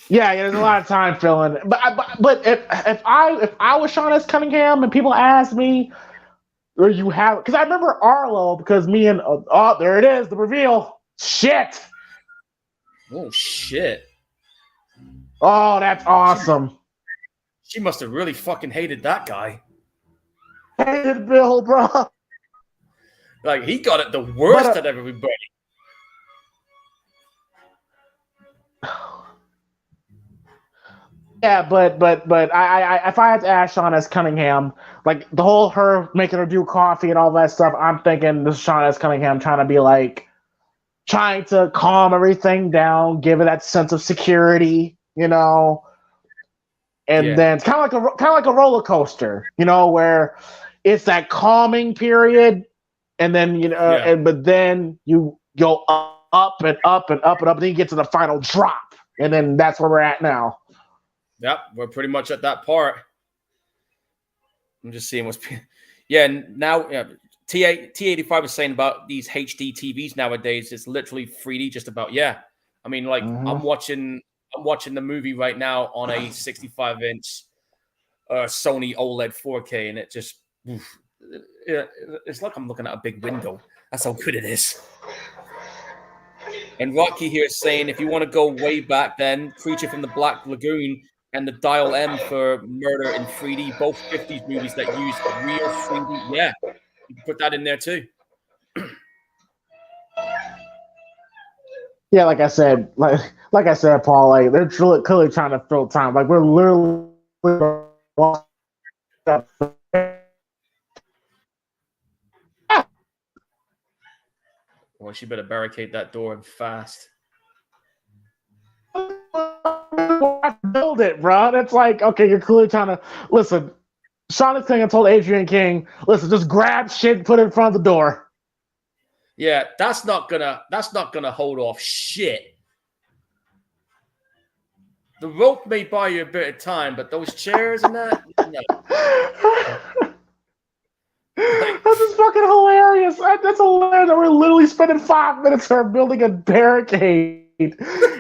Yeah, there's a lot of time filling. But if I was Sean S. Cunningham and people asked me, or you have, because I remember Arlo, because me and there it is, the reveal. Shit. Oh shit. Oh, that's awesome. She must have really fucking hated that guy. Hated Bill, bro. Like, he got it the worst at everybody. Yeah, but I if I had to ask Sean S. Cunningham, like the whole her making her do coffee and all that stuff, I'm thinking this is Sean S. Cunningham trying to be like, trying to calm everything down, give it that sense of security, and then it's kind of like a roller coaster, where it's that calming period, and then but then you go up and up and up and up, and then you get to the final drop, and then that's where we're at now. Yep, we're pretty much at that part. I'm just seeing what's. Yeah, now T85 was saying about these HD TVs nowadays. It's literally 3D, just about. Yeah, I mean, like I'm watching the movie right now on a 65-inch Sony OLED 4K, and it just. It's like I'm looking at a big window. That's how good it is. And Rocky here is saying, if you want to go way back, then Creature from the Black Lagoon and the Dial M for Murder in 3D, both 50s movies that use real 3D. Yeah, you can put that in there too. Yeah, like I said, Paul, like they're clearly trying to fill time. Like we're literally. Well, she better barricade that door fast. Build it, bro. It's like, okay, you're clearly trying to listen. Sean S. Cunningham told Adrian King, listen, just grab shit and put it in front of the door. Yeah, that's not gonna hold off shit. The rope may buy you a bit of time, but those chairs and that, no. That's just fucking hilarious. That's hilarious that we're literally spending 5 minutes here building a barricade.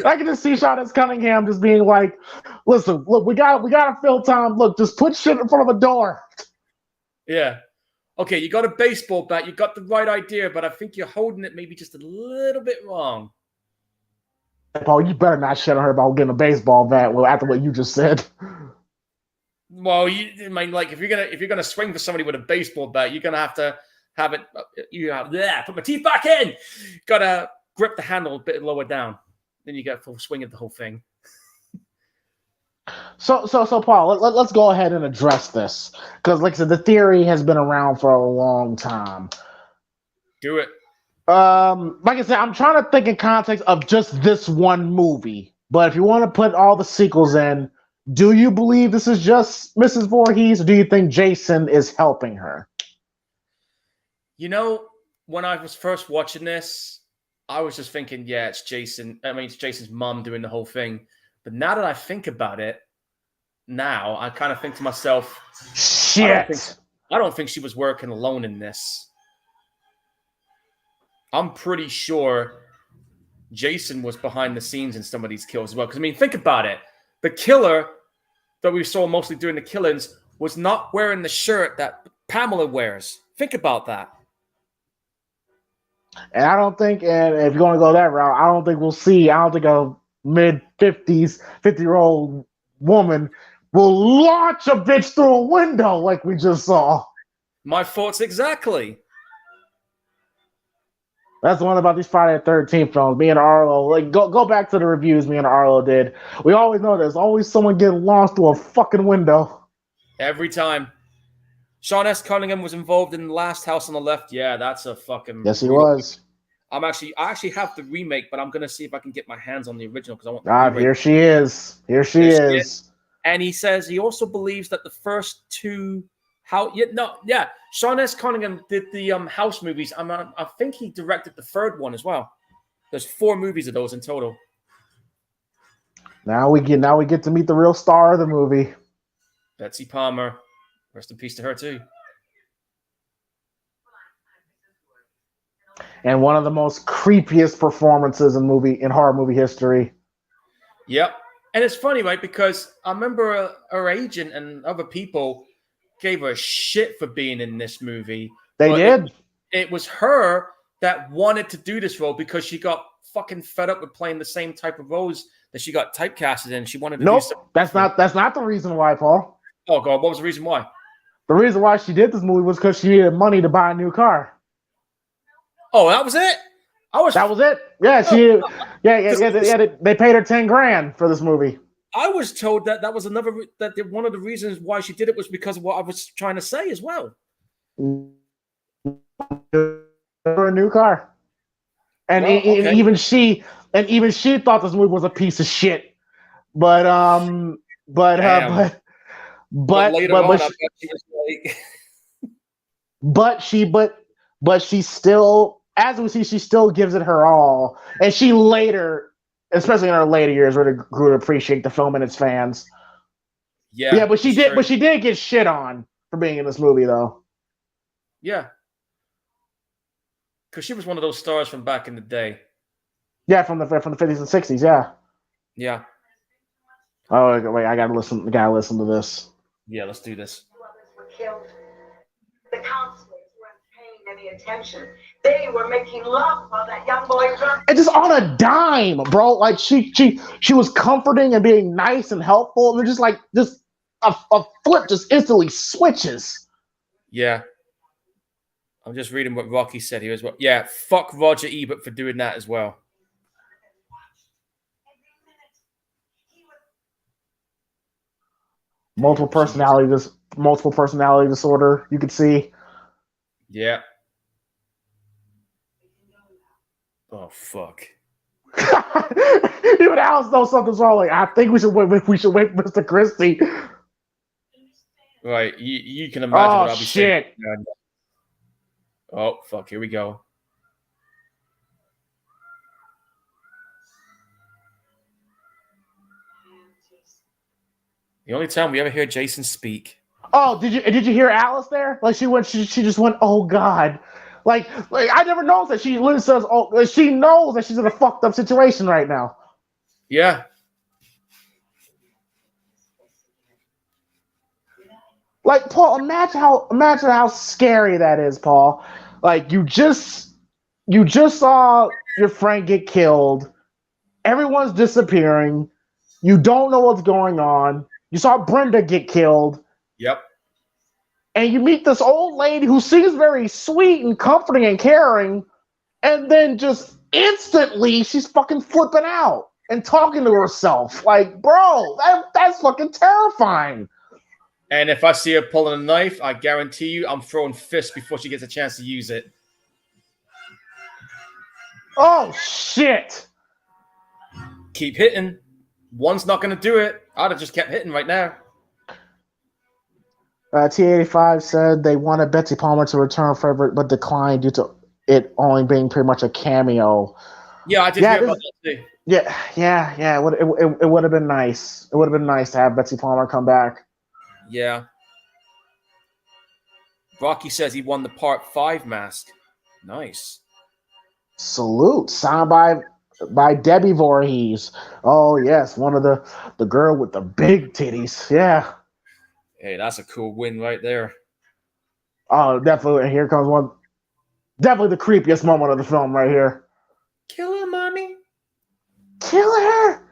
I can just see Sean S. Cunningham just being like, listen, look, we gotta fill time. Look, just put shit in front of a door. Yeah. Okay, you got a baseball bat, you got the right idea, but I think you're holding it maybe just a little bit wrong. Paul, you better not shit on her about getting a baseball bat after what you just said. Well, I mean, like if you're gonna swing for somebody with a baseball bat, you're gonna have to have it. Put my teeth back in. Gotta grip the handle a bit lower down. Then you get full swing of the whole thing. So Paul, let's go ahead and address this because, like I said, the theory has been around for a long time. Do it. Like I said, I'm trying to think in context of just this one movie. But if you want to put all the sequels in, do you believe this is just Mrs. Voorhees, or do you think Jason is helping her? You know, when I was first watching this, I was just thinking, yeah, it's Jason. I mean, it's Jason's mom doing the whole thing. But now that I think about it, now I kind of think to myself, Shit. I don't think she was working alone in this. I'm pretty sure Jason was behind the scenes in some of these kills as well. Because, I mean, think about it. The killer that we saw mostly during the killings was not wearing the shirt that Pamela wears. Think about that. And I don't think, and if you're going to go that route, I don't think a mid-50s, 50-year-old woman will launch a bitch through a window like we just saw. My thoughts exactly. That's the one about these Friday the 13th films. Me and Arlo, like, go back to the reviews me and Arlo did. We always know there's always someone getting launched through a fucking window. Every time. Sean S. Cunningham was involved in The Last House on the Left. Yeah, that's a fucking... Yes, he was. I actually have the remake, but I'm going to see if I can get my hands on the original because I want the Here she is. Here she is. And he says he also believes that the first two... Sean S. Cunningham did the House movies. I think he directed the third one as well. There's 4 movies of those in total. Now we get to meet the real star of the movie. Betsy Palmer. Rest in peace to her too. And one of the most creepiest performances in horror movie history. Yep. And it's funny, right? Because I remember her agent and other people gave her shit for being in this movie. They did. It was her that wanted to do this role because she got fucking fed up with playing the same type of roles that she got typecasted in. She wanted to do something. That's not the reason why, Paul. Oh God, what was the reason why? The reason why she did this movie was because she needed money to buy a new car. Oh, that was it? That was it. Yeah, they paid her $10,000 for this movie. I was told that was one of the reasons why she did it was because of what I was trying to say as well. For a new car, and even she thought this movie was a piece of shit. But she still, as we see, she still gives it her all, and she later, especially in her later years, really grew to appreciate the film and its fans. Yeah, but she did get shit on for being in this movie, though. Yeah, because she was one of those stars from back in the day. Yeah, from the 50s and 60s. Yeah. Yeah. Oh wait, I gotta listen to this. Yeah, let's do this. Others were killed. The counselors weren't paying any attention. They were making love while that young boy drunk. And just on a dime, bro. Like she was comforting and being nice and helpful, and they're just a flip just instantly switches. Yeah. I'm just reading what Rocky said here as well. Yeah, fuck Roger Ebert for doing that as well. Multiple personality disorder, you could see. Yeah. Oh fuck. Even Alice knows something's wrong. Like, I think we should wait Mr. Christie. Right, you can imagine what I'll be saying. Oh fuck, here we go. The only time we ever hear Jason speak. Oh, did you hear Alice there? Like she just went, oh God. Like I never noticed that she literally says, oh, she knows that she's in a fucked up situation right now. Yeah. Like, Paul, imagine how scary that is, Paul. Like you just saw your friend get killed. Everyone's disappearing. You don't know what's going on. You saw Brenda get killed. Yep. And you meet this old lady who seems very sweet and comforting and caring, and then just instantly she's fucking flipping out and talking to herself. Like, bro, that's fucking terrifying. And if I see her pulling a knife, I guarantee you I'm throwing fists before she gets a chance to use it. Oh, shit. Keep hitting. One's not going to do it. I'd have just kept hitting right now. T85 said they wanted Betsy Palmer to return forever, but declined due to it only being pretty much a cameo. Yeah, I did hear about that too. Yeah. It would have been nice. It would have been nice to have Betsy Palmer come back. Yeah. Rocky says he won the Part 5 mask. Nice. Salute. Signed by Debbie Voorhees. Oh, yes. One of the girl with the big titties. Yeah. Hey, that's a cool win right there. Oh, definitely. And here comes one. Definitely the creepiest moment of the film right here. Kill her, mommy. Kill her.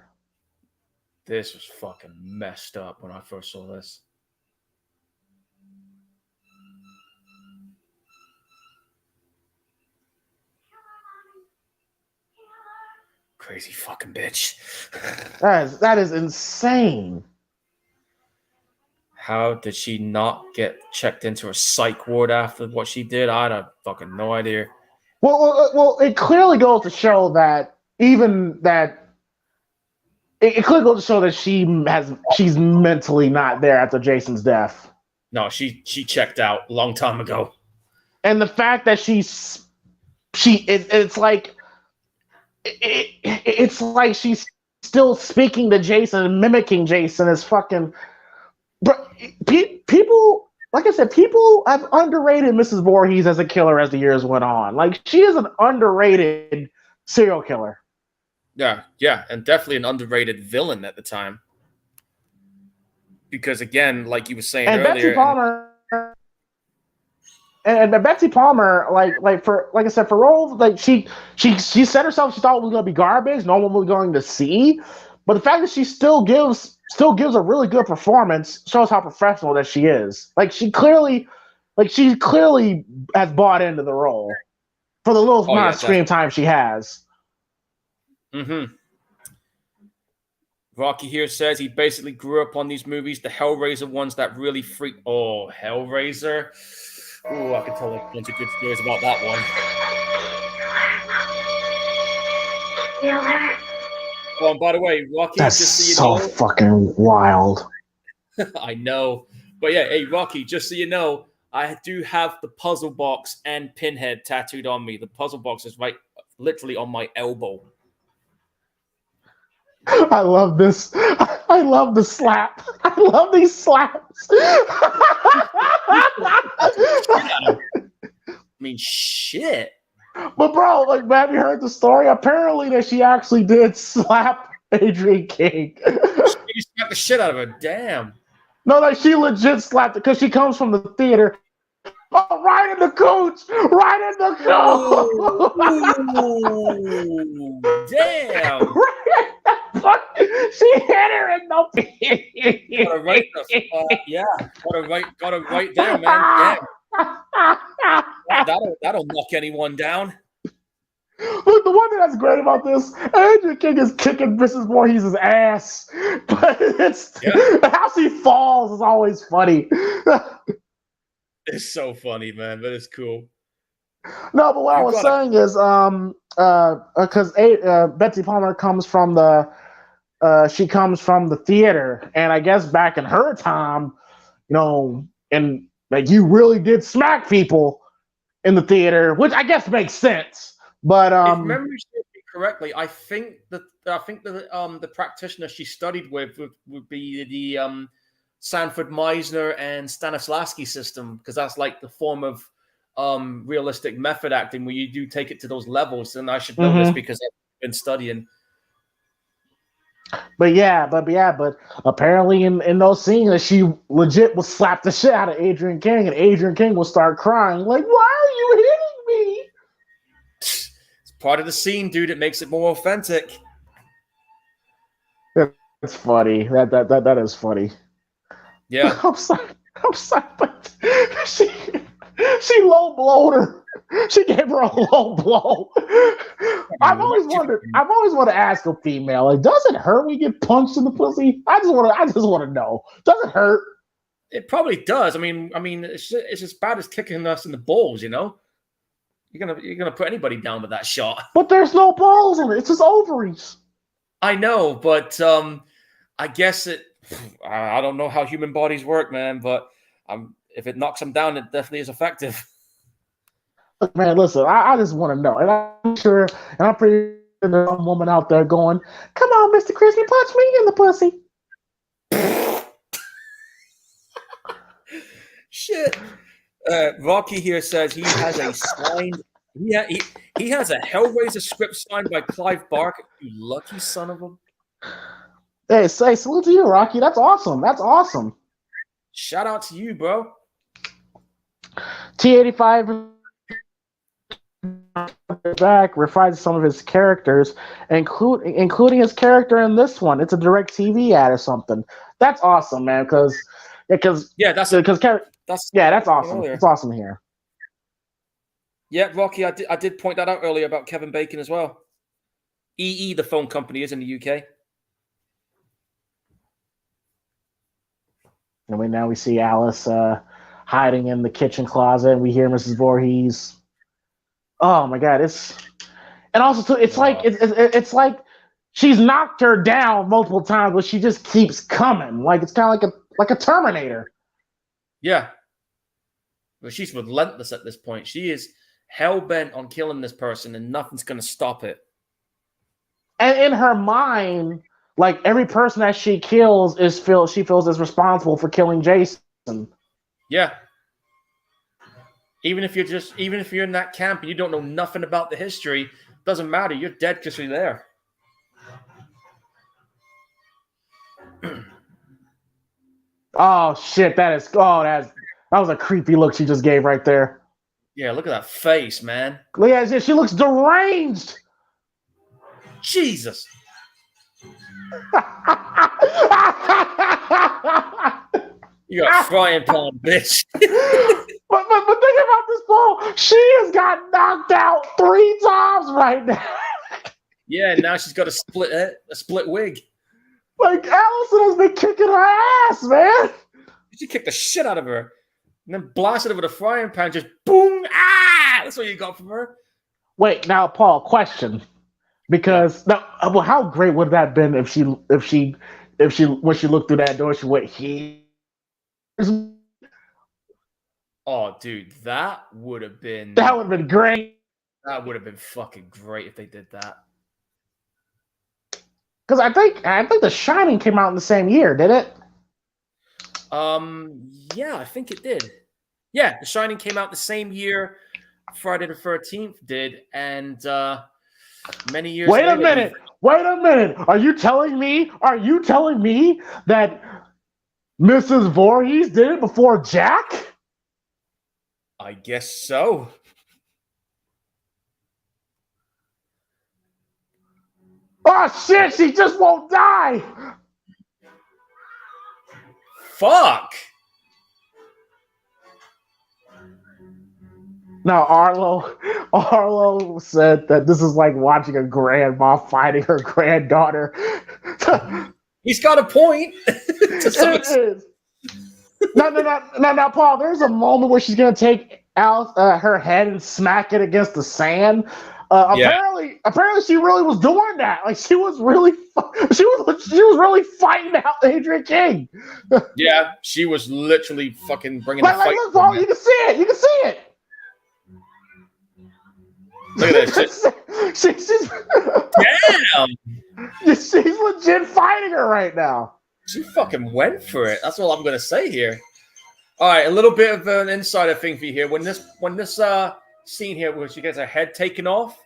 This was fucking messed up when I first saw this. Crazy fucking bitch. That is insane. How did she not get checked into a psych ward after what she did? I have fucking no idea. Well, it clearly goes to show that it clearly goes to show that she's mentally not there after Jason's death. No, she checked out a long time ago. And the fact that it's like she's still speaking to Jason and mimicking Jason is fucking. But people, like I said, people have underrated Mrs. Voorhees as a killer as the years went on. Like, she is an underrated serial killer. Yeah, and definitely an underrated villain at the time. Because again, like you were saying earlier, Betsy Palmer, like I said, for roles like she said herself, she thought it was going to be garbage, no one was going to see. But the fact that she still gives a really good performance shows how professional that she is. Like, she clearly has bought into the role for the little amount of screen time she has. Mm-hmm. Rocky here says he basically grew up on these movies, the Hellraiser ones that really freak. Oh, Hellraiser. Oh, I can tell a bunch of good stories about that one. Oh, and by the way, Rocky, that's just so you know, fucking wild. I know. But yeah, hey, Rocky, just so you know, I do have the puzzle box and Pinhead tattooed on me. The puzzle box is literally on my elbow. I love this. I love the slap. I love these slaps. I mean, shit. But bro, like, have you heard the story? Apparently that she actually did slap Adrian King. She slapped the shit out of her. Damn. No, like, she legit slapped it because she comes from the theater. Oh, right in the cooch! Right in the cooch! Damn! She hit her in the Got her right the spot. Yeah. Got her right there, man. Damn. That'll knock anyone down. Look, the one thing that's great about this, Adrian King is kicking Mrs. Voorhees' ass. But how she falls is always funny. It's so funny, man, but it's cool. No, but what I was saying is, because Betsy Palmer comes from the theater, and I guess back in her time, and like, you really did smack people in the theater, which I guess makes sense. But if memory serves me correctly, I think the practitioner she studied with would be the Sanford Meisner and Stanislavski system, because that's like the form of realistic method acting where you do take it to those levels. And I should know this because I've been studying. But apparently in those scenes, she legit will slap the shit out of Adrian King, and Adrian King will start crying like, "Why are you hitting me?" It's part of the scene, dude. It makes it more authentic. That's funny. That is funny. Yeah. I'm sorry, but she low blowed her. She gave her a low blow. I've always wanted to ask a female, like, does it hurt when you get punched in the pussy? I just want to know. Does it hurt? It probably does. I mean, it's as bad as kicking us in the balls, you know? You're gonna put anybody down with that shot. But there's no balls on it. It's his ovaries. I know, but I guess I don't know how human bodies work, man. But if it knocks them down, it definitely is effective. Look, man, listen, I just want to know, and I'm sure, and I'm pretty sure there's some woman out there going, "Come on, Mr. Crispy, punch me in the pussy." Shit. Rocky here says he has a signed. He has a Hellraiser script signed by Clive Barker. You lucky son of a. Hey, salute to you, Rocky. That's awesome. That's awesome. Shout out to you, bro. T85 back refines some of his characters, including his character in this one. It's a direct TV ad or something. That's awesome, man. That's awesome. Earlier. It's awesome here. Yeah, Rocky, I did point that out earlier about Kevin Bacon as well. EE, the phone company, is in the UK. And now we see Alice hiding in the kitchen closet, and we hear Mrs. Voorhees. Oh my God! It's like she's knocked her down multiple times, but she just keeps coming. Like it's kind of like a Terminator. Yeah, but she's relentless at this point. She is hell bent on killing this person, and nothing's going to stop it. And in her mind, like every person that she kills she feels is responsible for killing Jason. Yeah. Even if you're in that camp and you don't know nothing about the history, doesn't matter. You're dead because you're there. Oh shit! That was a creepy look she just gave right there. Yeah, look at that face, man. Yeah, she looks deranged. Jesus. You got a frying pan, bitch. But think about this, Paul. She has got knocked out 3 times right now. Yeah, now she's got a split wig. Like Allison has been kicking her ass, man. She kicked the shit out of her, and then blasted her with a frying pan. Just boom! Ah! That's what you got from her. Wait, now, Paul. Question. Because how great would that have been if she when she looked through that door she went here. Oh, dude, that would have been great. That would have been fucking great if they did that. Because I think The Shining came out in the same year, did it? Yeah, I think it did. Yeah, The Shining came out the same year Friday the 13th did, and many years later. Wait a minute. Are you telling me that Mrs. Voorhees did it before Jack? I guess so. Oh shit, she just won't die. Fuck. Now Arlo said that this is like watching a grandma fighting her granddaughter. He's got a point. It is. Now, Paul, there's a moment where she's gonna take out her head and smack it against the sand. Apparently, she really was doing that. Like she was really fighting out Adrian King. Yeah, she was literally fucking bringing the fight. Look, Paul, you can see it. Look at this. She's damn. She's legit fighting her right now. She fucking went for it. That's all I'm gonna say here. All right, a little bit of an insider thing for you here. When this scene here where she gets her head taken off,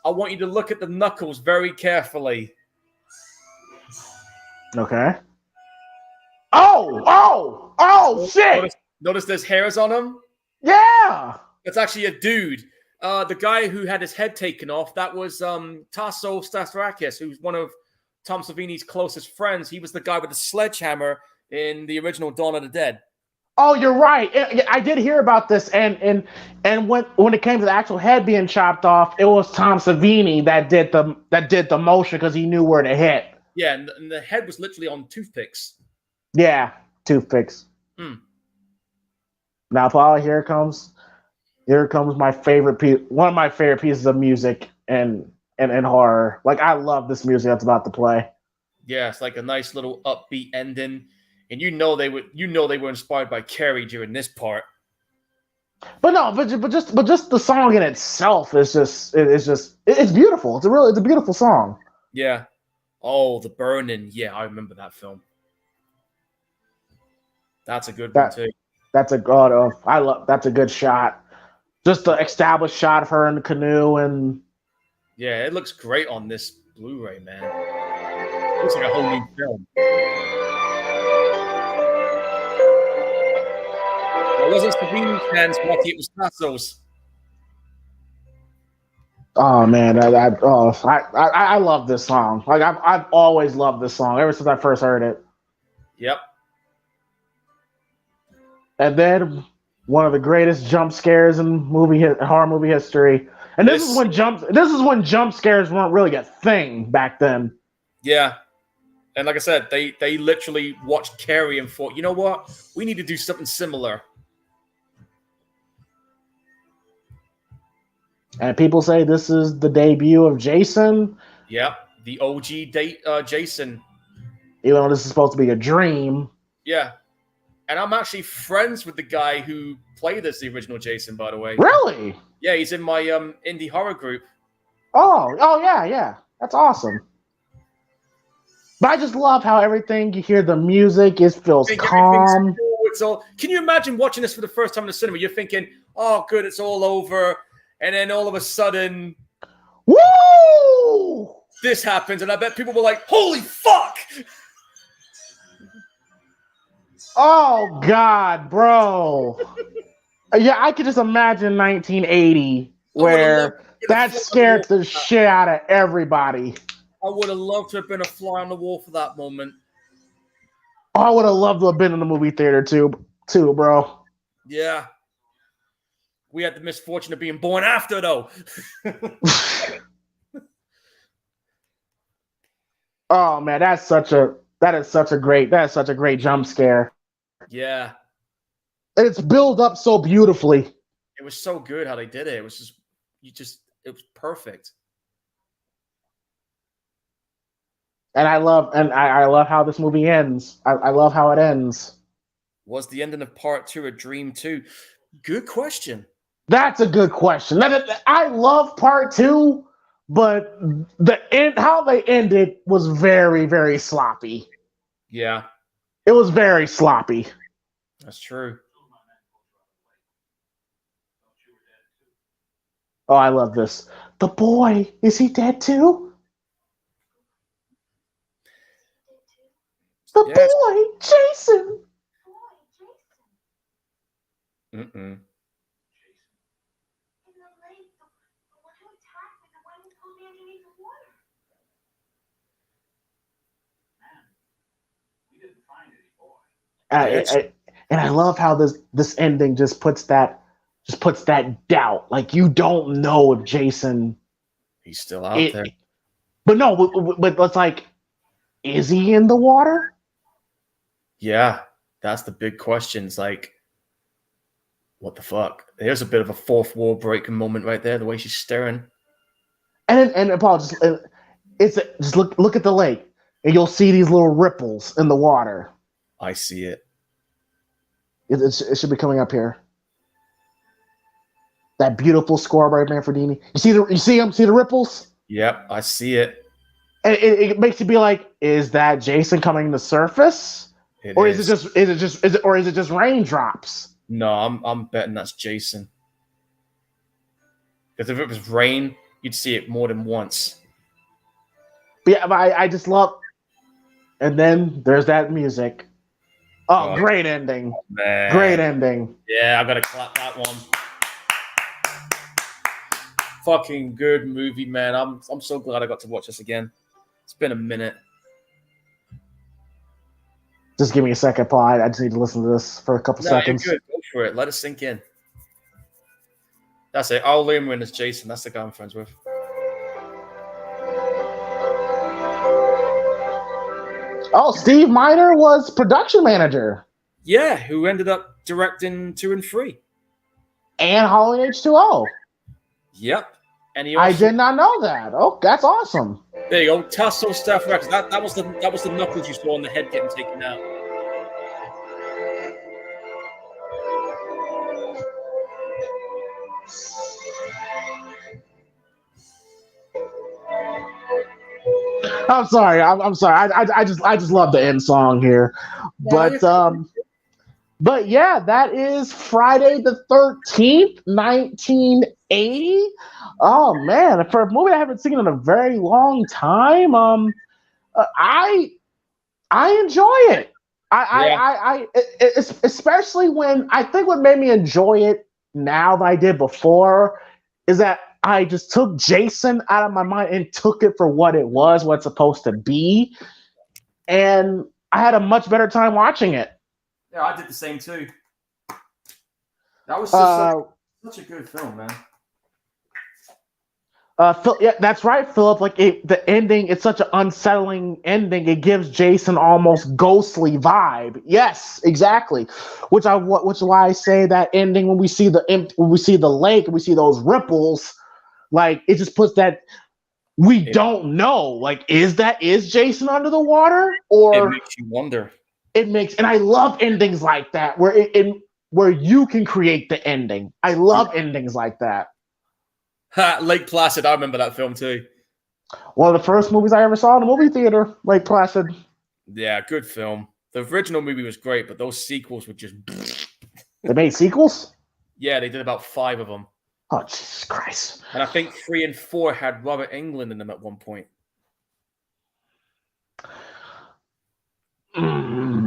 I want you to look at the knuckles very carefully. Okay. Oh shit! Notice there's hairs on him? Yeah! That's actually a dude. The guy who had his head taken off, that was Tasso Stathrakis, who's one of Tom Savini's closest friends. He was the guy with the sledgehammer in the original Dawn of the Dead. Oh, you're right. I did hear about this, and when it came to the actual head being chopped off, it was Tom Savini that did the motion because he knew where to hit. Yeah, and the head was literally on toothpicks. Yeah, toothpicks. Now, Paul, here comes Here comes my favorite piece, one of my favorite pieces of music and horror. Like I love this music that's about to play. Yeah, it's like a nice little upbeat ending, and they were inspired by Carrie during this part. But no, but just the song in itself is it's beautiful. It's a beautiful song. Yeah. Oh, The Burning. Yeah, I remember that film. That's a good one too. That's a god of I love that's a good shot. Just the established shot of her in the canoe and yeah, it looks great on this Blu-ray, man. It looks like a whole new film. It wasn't Sabine's hands, Marty, it was Tasso's. oh man, I love this song. Like I've always loved this song ever since I first heard it. Yep. And then one of the greatest jump scares in horror movie history. And this is when jump scares weren't really a thing back then. Yeah. And like I said, they literally watched Carrie and thought, you know what? We need to do something similar. And people say this is the debut of Jason. Yep. The OG Jason. Even though this is supposed to be a dream. Yeah. And I'm actually friends with the guy who played as the original Jason, by the way. Really? Yeah, he's in my indie horror group. Oh yeah. That's awesome. But I just love how everything you hear the music, it feels calm. Cool. Can you imagine watching this for the first time in the cinema? You're thinking, oh, good, it's all over. And then all of a sudden, woo! This happens. And I bet people were like, holy fuck! Oh, God, bro. Yeah, I could just imagine 1980 where that scared the shit out of everybody. I would have loved to have been a fly on the wall for that moment. Oh, I would have loved to have been in the movie theater too, bro. Yeah. We had the misfortune of being born after, though. Oh man, that is such a great jump scare. Yeah. And it's built up so beautifully. It was so good how they did it. It was it was perfect. And I love how this movie ends. I love how it ends. Was the ending of part 2 a dream too? Good question. That's a good question. I love part 2, but how they ended was very, very sloppy. Yeah. It was very sloppy. That's true. Oh, I love this. The boy, is he dead too? The boy, Jason. Mm-mm. And I love how this ending just puts that doubt. Like you don't know if Jason, he's still out there. But no, but it's like, is he in the water? Yeah, that's the big question. It's like, what the fuck? There's a bit of a fourth wall breaking moment right there. The way she's staring. And Paul, just look at the lake, and you'll see these little ripples in the water. I see it. It should be coming up here. That beautiful score by Manfredini. You see him? See the ripples? Yep, I see it. And it makes you be like, is that Jason coming to surface? Is it just raindrops? No, I'm betting that's Jason. Because if it was rain, you'd see it more than once. But yeah, but I just love. And then there's that music. Oh, great ending. Oh, man. Great ending. Yeah, I gotta clap that one. Fucking good movie, man. I'm so glad I got to watch this again. It's been a minute. Just give me a second, Paul. I just need to listen to this for a couple seconds. You're good. Go for it. Let it sink in. That's it. I'll Liam win as Jason. That's the guy I'm friends with. Oh, Steve Miner was production manager. Yeah, who ended up directing 2 and 3. and Halloween H2O. Yep. And he I also did not know that. Oh, that's awesome. there you go. Tussle Staff Records. That was the knuckles you saw on the head getting taken out. I'm sorry. I'm sorry. I just love the end song here, but yeah, that is Friday the 13th, 1980. Oh man, for a movie I haven't seen in a very long time, I enjoy it. Especially when I think what made me enjoy it now than I did before is that I just took Jason out of my mind and took it for what it was, what it's supposed to be, and I had a much better time watching it. Yeah, I did the same too. That was such a good film, man. Yeah, that's right, Philip. Like the ending, it's such an unsettling ending. It gives Jason almost ghostly vibe. Yes, exactly. Which is why I say that ending when we see the lake and we see those ripples, like it just puts that we don't know. Like, is Jason under the water, or it makes you wonder? It makes, and I love endings like that where where you can create the ending. I love endings like that. Lake Placid, I remember that film too. One of the first movies I ever saw in a movie theater, Lake Placid. Yeah, good film. The original movie was great, but those sequels were just... They made sequels? Yeah, they did about 5 of them. Oh, Jesus Christ. And I think 3 and 4 had Robert Englund in them at one point.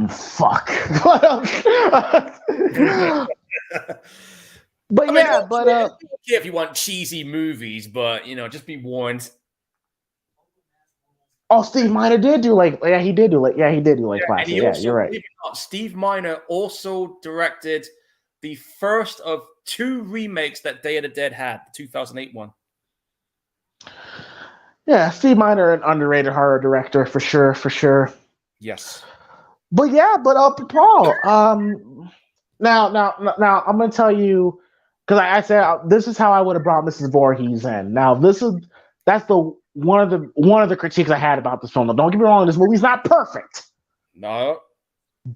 Fuck. But I mean, yeah, but okay if you want cheesy movies, but just be warned. Oh, Steve Miner did do Lake. Yeah, he did do Lake. Yeah, he did do Lake Placid. Yeah, you're right. Steve Miner also directed the first of 2 remakes that Day of the Dead had, the 2008 one. Yeah, Steve Miner, an underrated horror director for sure. Yes. But yeah, Paul. Now I'm gonna tell you, because I said this is how I would have brought Mrs. Voorhees in. Now that's one of the critiques I had about this film. Now, don't get me wrong, this movie's not perfect. No.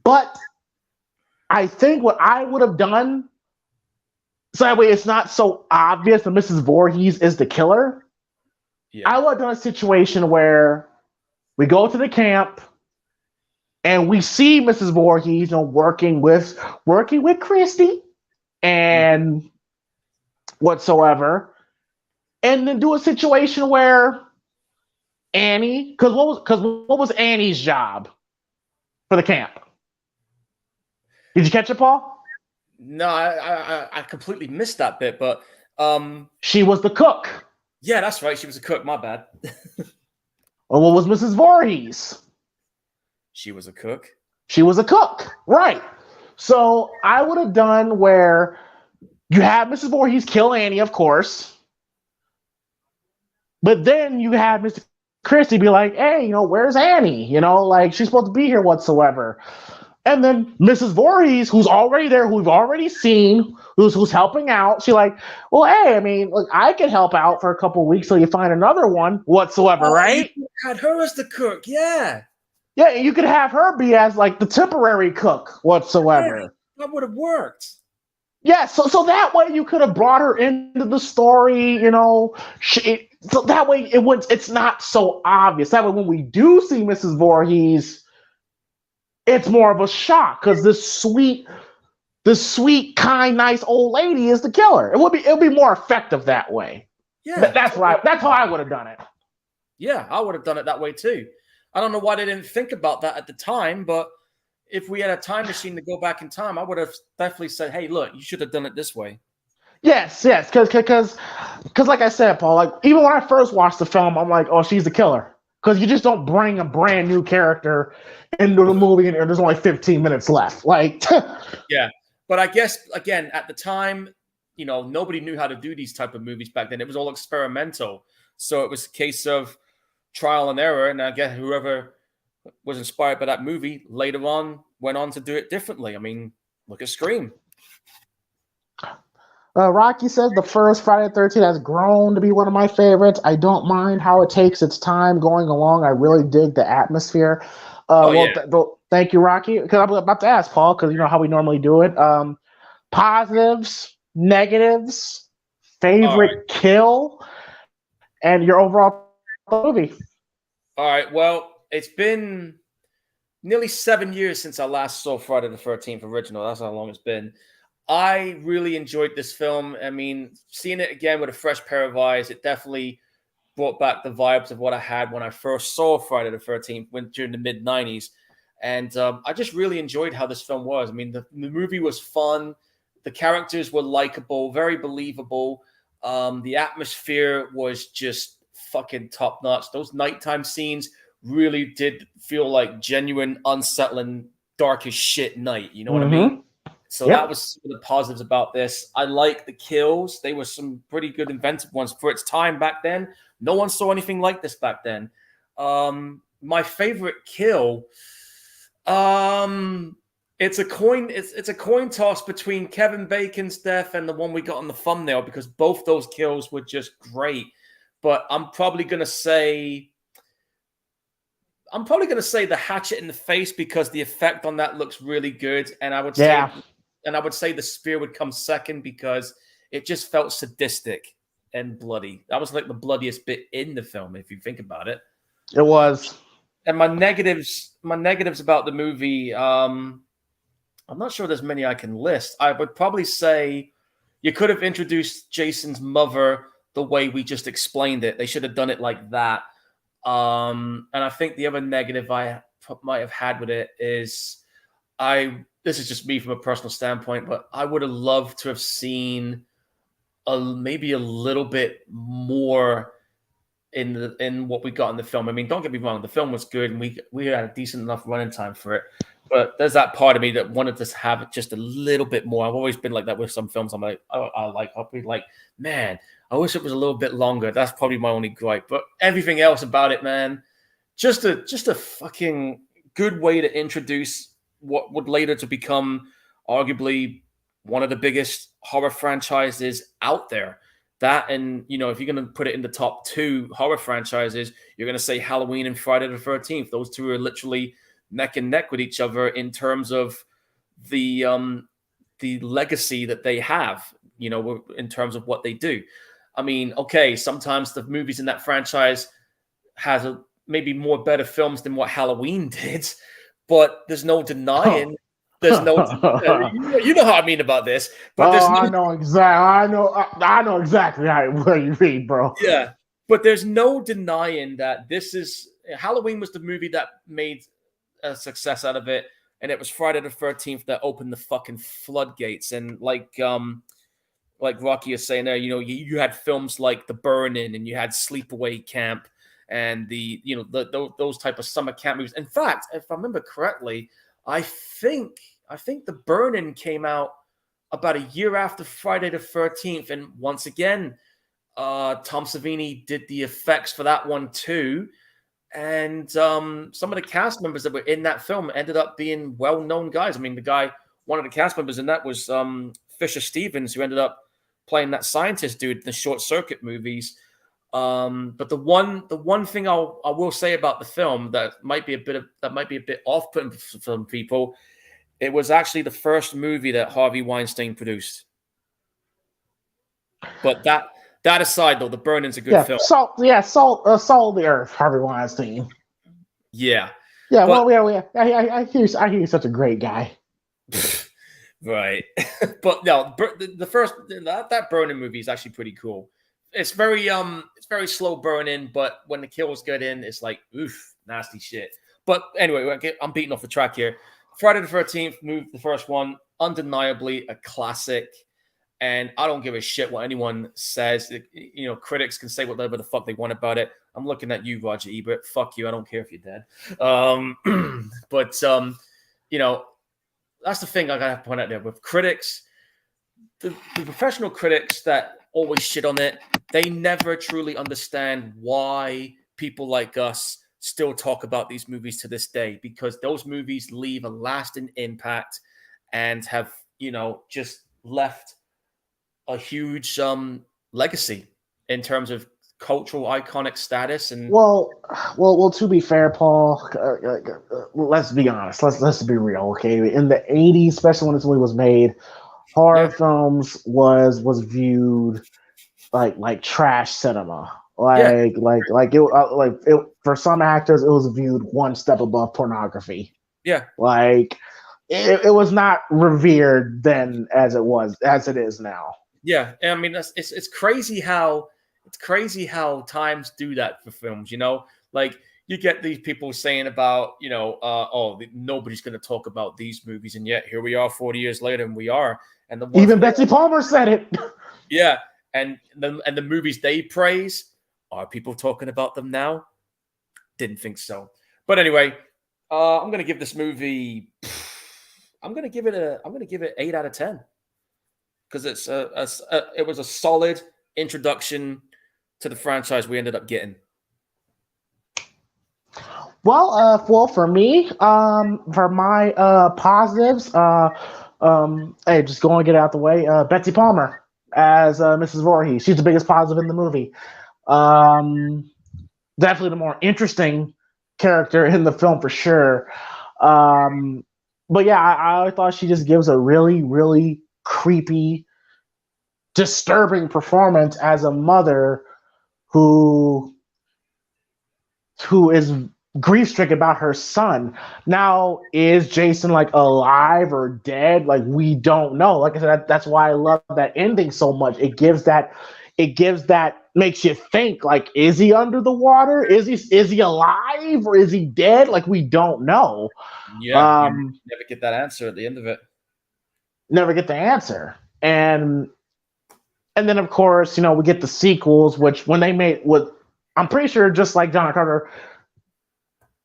But I think what I would have done, so that way it's not so obvious that Mrs. Voorhees is the killer. Yeah. I would have done a situation where we go to the camp and we see Mrs. Voorhees, working with Christy and whatsoever, and then do a situation where Annie, because what was Annie's job for the camp? Did you catch it, Paul? No, I completely missed that bit, but she was the cook. Yeah, that's right. She was a cook. My bad. Well, what was Mrs. Voorhees? She was a cook. She was a cook, right? So I would have done where you have Mrs. Voorhees kill Annie, of course, but then you have Mr. Christie be like, "Hey, where's Annie? Like she's supposed to be here whatsoever." And then Mrs. Voorhees, who's already there, who we've already seen, who's helping out, she's like, "Well, hey, I mean, look, I can help out for a couple of weeks till you find another one whatsoever, right?" You had her as the cook, yeah. Yeah, you could have her be as like the temporary cook whatsoever. Yeah, that would have worked. Yeah, so that way you could have brought her into the story, so that way it's not so obvious. That way when we do see Mrs. Voorhees, it's more of a shock because this sweet, kind, nice old lady is the killer. It'll be more effective that way. Yeah, that's right. That's how I would have done it. Yeah, I would have done it that way too. I don't know why they didn't think about that at the time, but if we had a time machine to go back in time, I would have definitely said, "Hey, look, you should have done it this way." Yes, because like I said, Paul, like even when I first watched the film, I'm like, "Oh, she's the killer." Because you just don't bring a brand new character into the movie and there's only 15 minutes left. Like, yeah. But I guess, again, at the time, nobody knew how to do these type of movies back then. It was all experimental. So it was a case of trial and error. And I guess whoever was inspired by that movie later on went on to do it differently. I mean, look at Scream. Rocky says the first Friday the 13th has grown to be one of my favorites. I don't mind how it takes its time going along. I really dig the atmosphere. Oh yeah. Thank you, Rocky. Because I'm about to ask Paul, because you know how we normally do it. Positives, negatives, All right. favorite kill, and your overall movie. All right. Well, it's been nearly 7 years since I last saw Friday the 13th original. That's how long it's been. I really enjoyed this film. I mean, seeing it again with a fresh pair of eyes, it definitely brought back the vibes of what I had when I first saw Friday the 13th during the mid 90s. And I just really enjoyed how this film was. I mean, the movie was fun. The characters were likable, very believable. The atmosphere was just fucking top notch. Those nighttime scenes really did feel like genuine, unsettling, dark as shit night. You know what I mean? So that was some of the positives about this. I like the kills. They were some pretty good inventive ones for its time back then. No one saw anything like this back then. My favorite kill, it's a coin toss between Kevin Bacon's death and the one we got on the thumbnail, because both those kills were just great. But I'm probably gonna say the hatchet in the face, because the effect on that looks really good. And I would say the spear would come second, because it just felt sadistic and bloody. That was like the bloodiest bit in the film, if you think about it. It was. And my negatives about the movie, I'm not sure there's many I can list. I would probably say you could have introduced Jason's mother the way we just explained it. They should have done it like that. And I think the other negative I might have had with it is this is just me from a personal standpoint, but I would have loved to have seen maybe a little bit more in what we got in the film. I mean, don't get me wrong, the film was good and we had a decent enough running time for it. But there's that part of me that wanted to have it just a little bit more. I've always been like that with some films. I'm like, I'll be like, man, I wish it was a little bit longer. That's probably my only gripe. But everything else about it, man, just a fucking good way to introduce what would later to become arguably one of the biggest horror franchises out there. That, and you know, if you're going to put it in the top two horror franchises, you're going to say Halloween and Friday the 13th. Those two are literally neck and neck with each other in terms of the legacy that they have, you know, in terms of what they do. I mean, okay, sometimes the movies in that franchise has maybe more better films than what Halloween did, but there's no denying. There's no, you know how I mean about this. But I know exactly what you mean, bro. Yeah, but there's no denying that Halloween was the movie that made a success out of it, and it was Friday the 13th that opened the fucking floodgates. And like Rocky is saying there, you know, you had films like The Burn-In, and you had Sleepaway Camp, and those type of summer camp movies. In fact, if I remember correctly, I think The Burn-In came out about a year after Friday the 13th, and once again, Tom Savini did the effects for that one too. And some of the cast members that were in that film ended up being well-known guys. I mean, one of the cast members in that was Fisher Stevens, who ended up playing that scientist dude in the Short Circuit movies. But the one thing I will say about the film that might be a bit off-putting for some people, it was actually the first movie that Harvey Weinstein produced. But that aside, though, The Burn-In's a good film. Salt the earth, Harvey Weinstein. Yeah. Yeah, I hear you're such a great guy. Right. But no, the first that Burn-In movie is actually pretty cool. It's very slow burning, but when the kills get in, it's like, oof, nasty shit. But anyway, I'm beating off the track here. Friday the 13th movie, the first one, undeniably a classic. And I don't give a shit what anyone says. You know, critics can say whatever the fuck they want about it. I'm looking at you, Roger Ebert. Fuck you. I don't care if you're dead. But you know, that's the thing I gotta point out there with critics. The professional critics that always shit on it, they never truly understand why people like us still talk about these movies to this day, because those movies leave a lasting impact and have, you know, just left a huge legacy in terms of cultural iconic status. And well. To be fair, Paul, let's be honest. Let's be real. Okay, in the '80s, especially when this movie was made, horror yeah, films was viewed like trash cinema. yeah, Like it for some actors, it was viewed one step above pornography. yeah, Like it was not revered then as it is now. yeah. And I mean, it's crazy how times do that for films. Like you get these people saying about nobody's going to talk about these movies, and yet here we are 40 years later, and we are. And the ones Even Betsy Palmer said it. yeah, and the movies they praise, are people talking about them now? Didn't think so. But anyway, I'm gonna give this movie. I'm gonna give it 8 out of 10 because it was a solid introduction to the franchise we ended up getting. Well, for me, for my positives, hey, just go and get it out the way. Betsy Palmer as Mrs. Voorhees. She's the biggest positive in the movie. Um, Definitely the more interesting character in the film for sure. Um, but yeah, I thought she just gives a really, really creepy, disturbing performance as a mother who who is grief stricken about her son. Now, is Jason like alive or dead? Like we don't know. Like I said, that's why I love that ending so much. It gives that makes you think. Like, is he under the water? Is he alive or is he dead? Like we don't know. Yeah, you Um, never get that answer at the end of it. Never get the answer. And then of course, we get the sequels, which when they made what I'm pretty sure just like John Carter,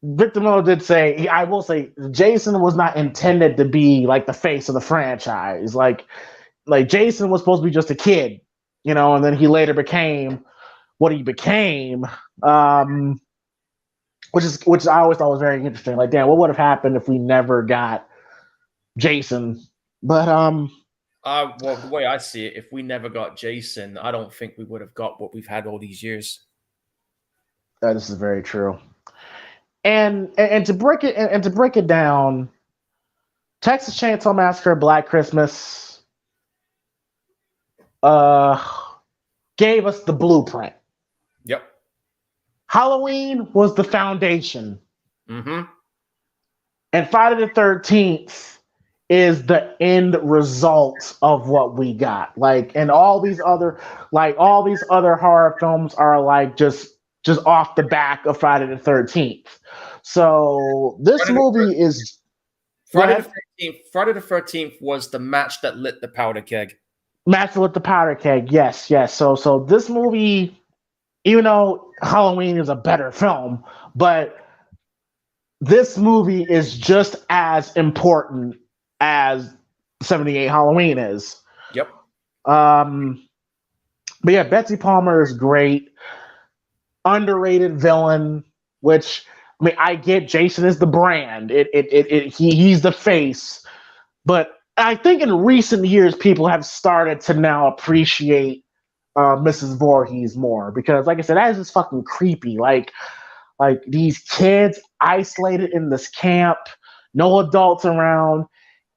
Victor Miller did say, I will say, Jason was not intended to be like the face of the franchise. Like Jason was supposed to be just a kid, and then he later became what he became. Which I always thought was very interesting. Like, damn, what would have happened if we never got Jason? But Well, the way I see it, if we never got Jason, I don't think we would have got what we've had all these years. this is very true. And to break it down, Texas Chainsaw Massacre, Black Christmas, uh, gave us the blueprint. Yep. Halloween was the foundation, Mm-hmm. and Friday the 13th is the end result of what we got. And all these other horror films are like just off the back of Friday the 13th. So this Friday the movie is. Friday the 13th was the match that lit the powder keg. Master with the Powder Keg. Yes, yes. So this movie, even though Halloween is a better film, but this movie is just as important as 78 Halloween is. Yep. But yeah, Betsy Palmer is great. Underrated villain, which I mean, I get Jason is the brand. He's the face, but I think in recent years people have started to now appreciate Mrs. Voorhees more because, like I said, that is just fucking creepy. Like these kids isolated in this camp, no adults around,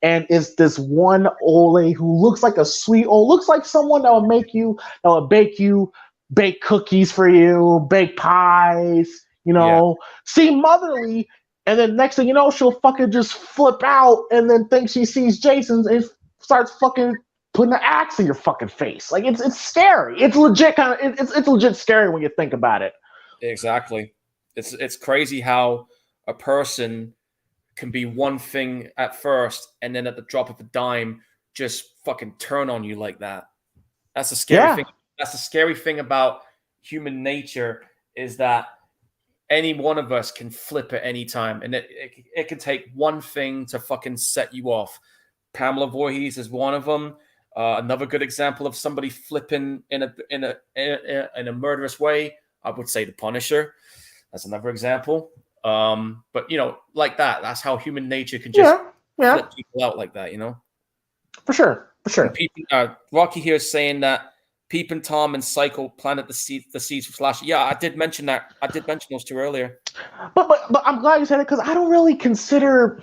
and it's this one old lady who looks like a sweet old, looks like someone that would bake cookies for you, bake pies, Yeah. seem motherly, and then next thing you know, she'll fucking just flip out and then think she sees Jason and starts fucking putting an axe in your fucking face. Like it's scary. It's legit it's legit scary when you think about it. Exactly. It's crazy how a person can be one thing at first and then at the drop of a dime just fucking turn on you like that. That's the scary thing. That's the scary thing about human nature is that any one of us can flip at any time, and it can take one thing to fucking set you off. Pamela Voorhees is one of them. Another good example of somebody flipping in a murderous way, I would say The Punisher. That's another example. But like that. That's how human nature can just flip people out like that. For sure. Rocky here is saying that Peeping Tom and Psycho planted the seeds for Slash. Yeah, I did mention that. I did mention those two earlier. But I'm glad you said it because I don't really consider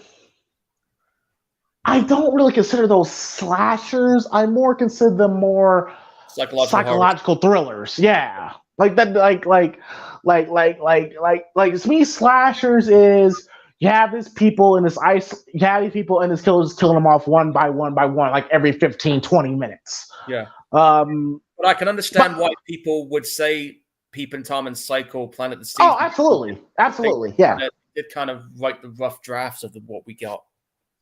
those slashers. I more consider them more psychological thrillers. Yeah, like that. To me, slashers is you have these people in this killer just killing them off one by one, like every 15, 20 minutes. Yeah. But I can understand why people would say Peeping Tom and Psycho planted the seeds. Oh, absolutely, yeah. It kind of write the rough drafts of what we got.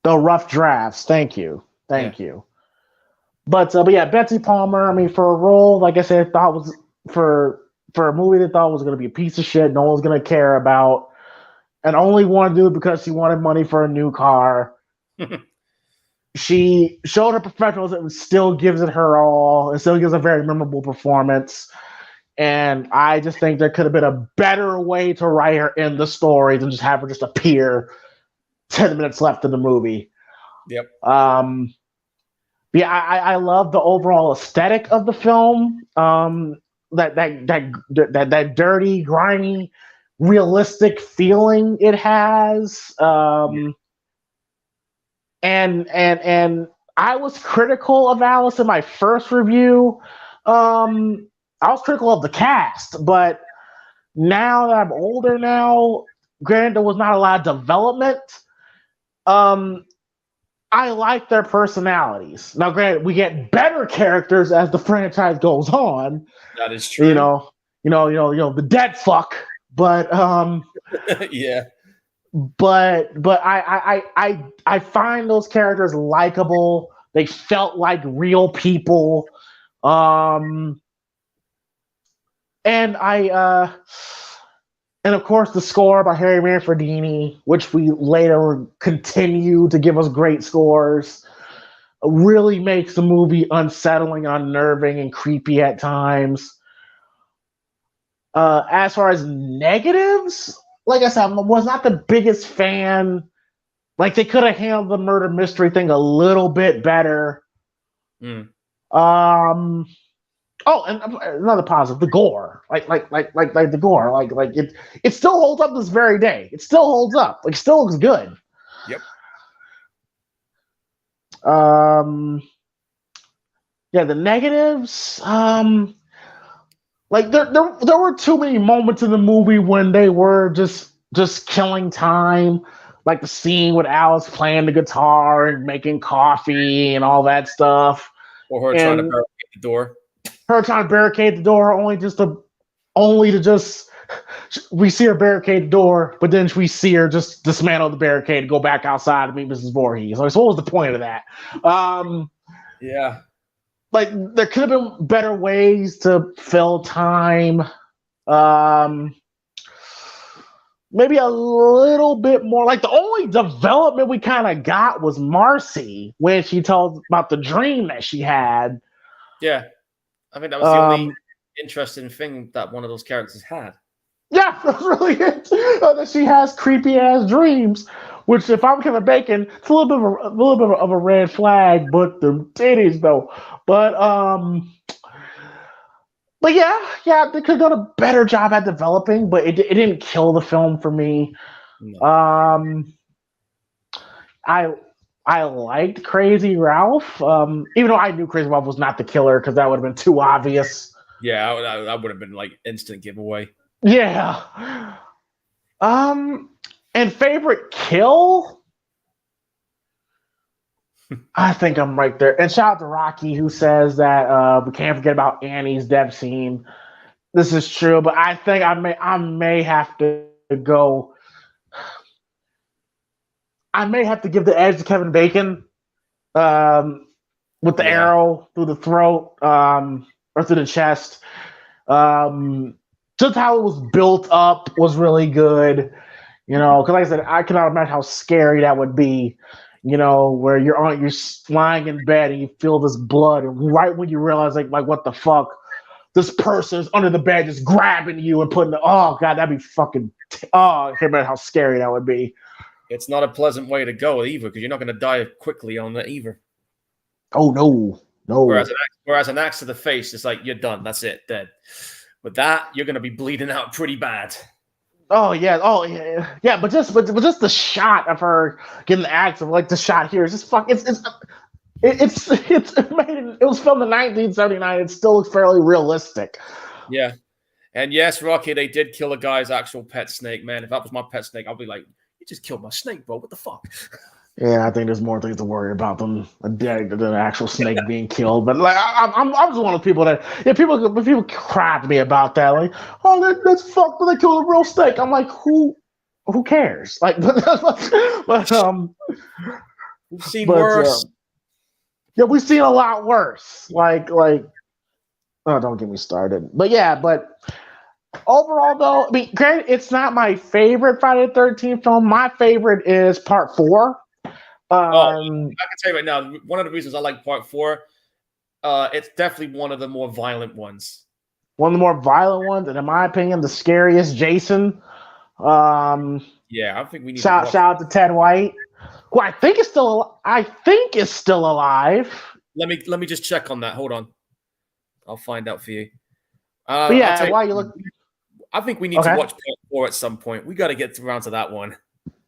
The rough drafts. Thank you. But yeah, Betsy Palmer. I mean, for a role, like I said, thought was for a movie they thought was going to be a piece of shit, no one's going to care about, and only wanted to do it because she wanted money for a new car. She showed her professionalism and still gives it her all, and still gives a very memorable performance. And I just think there could have been a better way to write her in the story than just have her just appear 10 minutes left in the movie. Yep. Yeah, I love the overall aesthetic of the film. That dirty, grimy, realistic feeling it has. And I was critical of Alice in my first review. I was critical of the cast, but now that I'm older now, granted there was not a lot of development. I like their personalities. Now, granted, we get better characters as the franchise goes on. That is true. You know, the dead fuck. But yeah. But I find those characters likable. They felt like real people. And of course the score by Harry Manfredini, which we later continue to give us great scores, really makes the movie unsettling, unnerving, and creepy at times. As far as negatives, like I said, I was not the biggest fan. Like, they could have handled the murder mystery thing a little bit better. Oh, and another positive, the gore. Like the gore. Like it still holds up this very day. It still holds up. Like, still looks good. Yep. Yeah, the negatives. Like there were too many moments in the movie when they were just killing time. Like the scene with Alice playing the guitar and making coffee and all that stuff. Or her trying to barricade the door. Her trying to barricade the door, only to just we see her barricade the door, but then we see her just dismantle the barricade and go back outside to meet Mrs. Voorhees. Like, so what was the point of that? Yeah. Like, there could have been better ways to fill time. Maybe a little bit more. Like, the only development we kind of got was Marcy when she told about the dream that she had. Yeah. I think that was the only interesting thing that one of those characters had. Yeah, that's really it. That she has creepy ass dreams, which, if I'm Kevin Bacon, it's a little bit of a red flag. But the titties, though. But yeah, they could have done a better job at developing, but it didn't kill the film for me. No. I liked Crazy Ralph, even though I knew Crazy Ralph was not the killer because that would have been too obvious. Yeah, that would have been like instant giveaway. Yeah. And favorite kill? I think I'm right there. And shout out to Rocky, who says that we can't forget about Annie's death scene. This is true, but I think I may have to go. I may have to give the edge to Kevin Bacon with the arrow through the throat or through the chest. Just how it was built up was really good. Because like I said, I cannot imagine how scary that would be. Where you're lying in bed and you feel this blood, and right when you realize like what the fuck, this person is under the bed just grabbing you and putting oh god, that'd be fucking I can't imagine how scary that would be. It's not a pleasant way to go either, because you're not going to die quickly on that either. Oh no, no. Whereas an axe to the face is like, you're done. That's it, dead. With that, you're gonna be bleeding out pretty bad. Oh yeah. But just the shot of her getting the axe, of like the shot here is just fuck. It was filmed in 1979. It still looks fairly realistic. Yeah. And yes, Rocky, they did kill a guy's actual pet snake, man. If that was my pet snake, I'd be like, you just killed my snake, bro. What the fuck? Yeah, I think there's more things to worry about than an actual snake being killed. But like, I'm just one of the people that people crap me about that. Like, oh, that's fucked. They killed a real snake. I'm like, who cares? Like, but we've seen worse. Yeah, we've seen a lot worse. Like, oh, don't get me started. But yeah, overall, though, I mean, granted, it's not my favorite Friday the 13th film. My favorite is Part 4. I can tell you right now, one of the reasons I like Part 4, it's definitely one of the more violent ones. One of the more violent ones, and in my opinion, the scariest Jason. Yeah, I think we need shout out to Ted White, who I think is still alive. Let me just check on that. Hold on, I'll find out for you. But yeah, while you look, I think we need to watch Part 4 at some point. We got to get around to that one.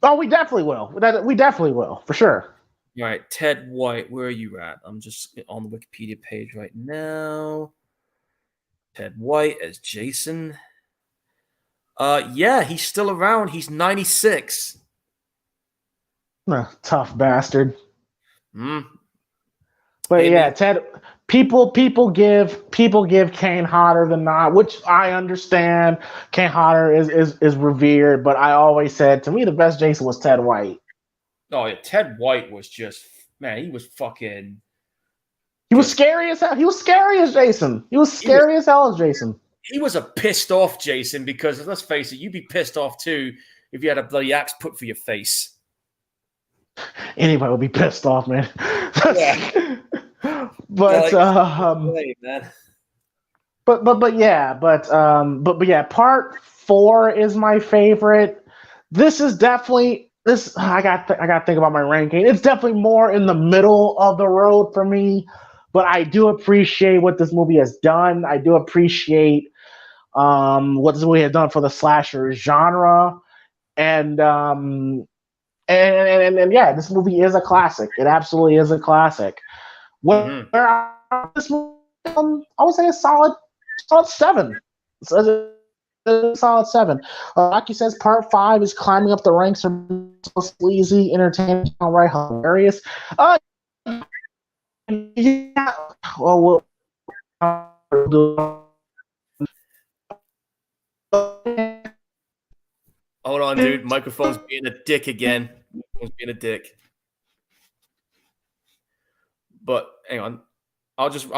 Oh, we definitely will. We definitely will, for sure. All right, Ted White, where are you at? I'm just on the Wikipedia page right now. Ted White as Jason. Yeah, he's still around. He's 96. Tough bastard. But yeah, Ted. People give Kane Hodder the nod, which I understand. Kane Hodder is revered, but I always said, to me, the best Jason was Ted White. Oh yeah, Ted White was just, man, he was fucking. He was scary as hell. He was scary as Jason. He was scary as hell as Jason. He was a pissed off Jason, because let's face it, you'd be pissed off too if you had a bloody axe put for your face. Anybody would be pissed off, man. Yeah. But yeah, Part 4 is my favorite. This is definitely this. I got to think about my ranking. It's definitely more in the middle of the road for me, but I do appreciate what this movie has done. I do appreciate what this movie has done for the slasher genre, and yeah, this movie is a classic. It absolutely is a classic. Where this movie, I would say a solid 7. It's a solid 7. Rocky says Part 5 is climbing up the ranks from so sleazy, entertaining, right, hilarious. Yeah. Well, hold on, dude. Microphone's being a dick again. Microphone's being a dick. But hang on, I'll just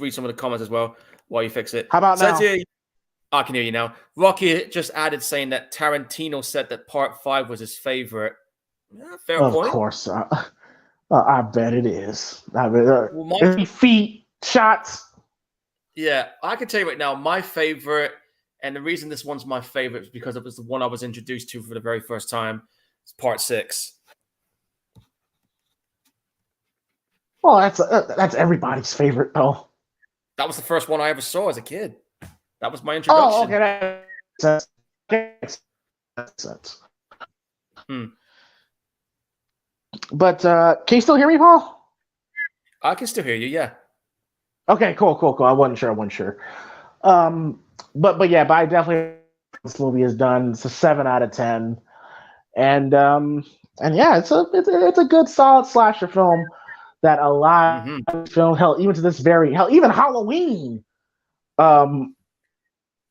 read some of the comments as well while you fix it. How about now? Here, I can hear you now. Rocky just added saying that Tarantino said that Part 5 was his favorite. Yeah, fair point. Of course, I bet it is. I bet feet shots. Yeah, I can tell you right now, my favorite, and the reason this one's my favorite is because it was the one I was introduced to for the very first time. It's Part 6. Well, that's everybody's favorite, though. That was the first one I ever saw as a kid. That was my introduction. Oh, okay, that makes sense. But can you still hear me, Paul? I can still hear you. Yeah. Okay, cool. I wasn't sure. But I definitely this movie is done. It's a 7 out of 10, and yeah, it's a good solid slasher film that a lot of film, hell, even to this very even Halloween,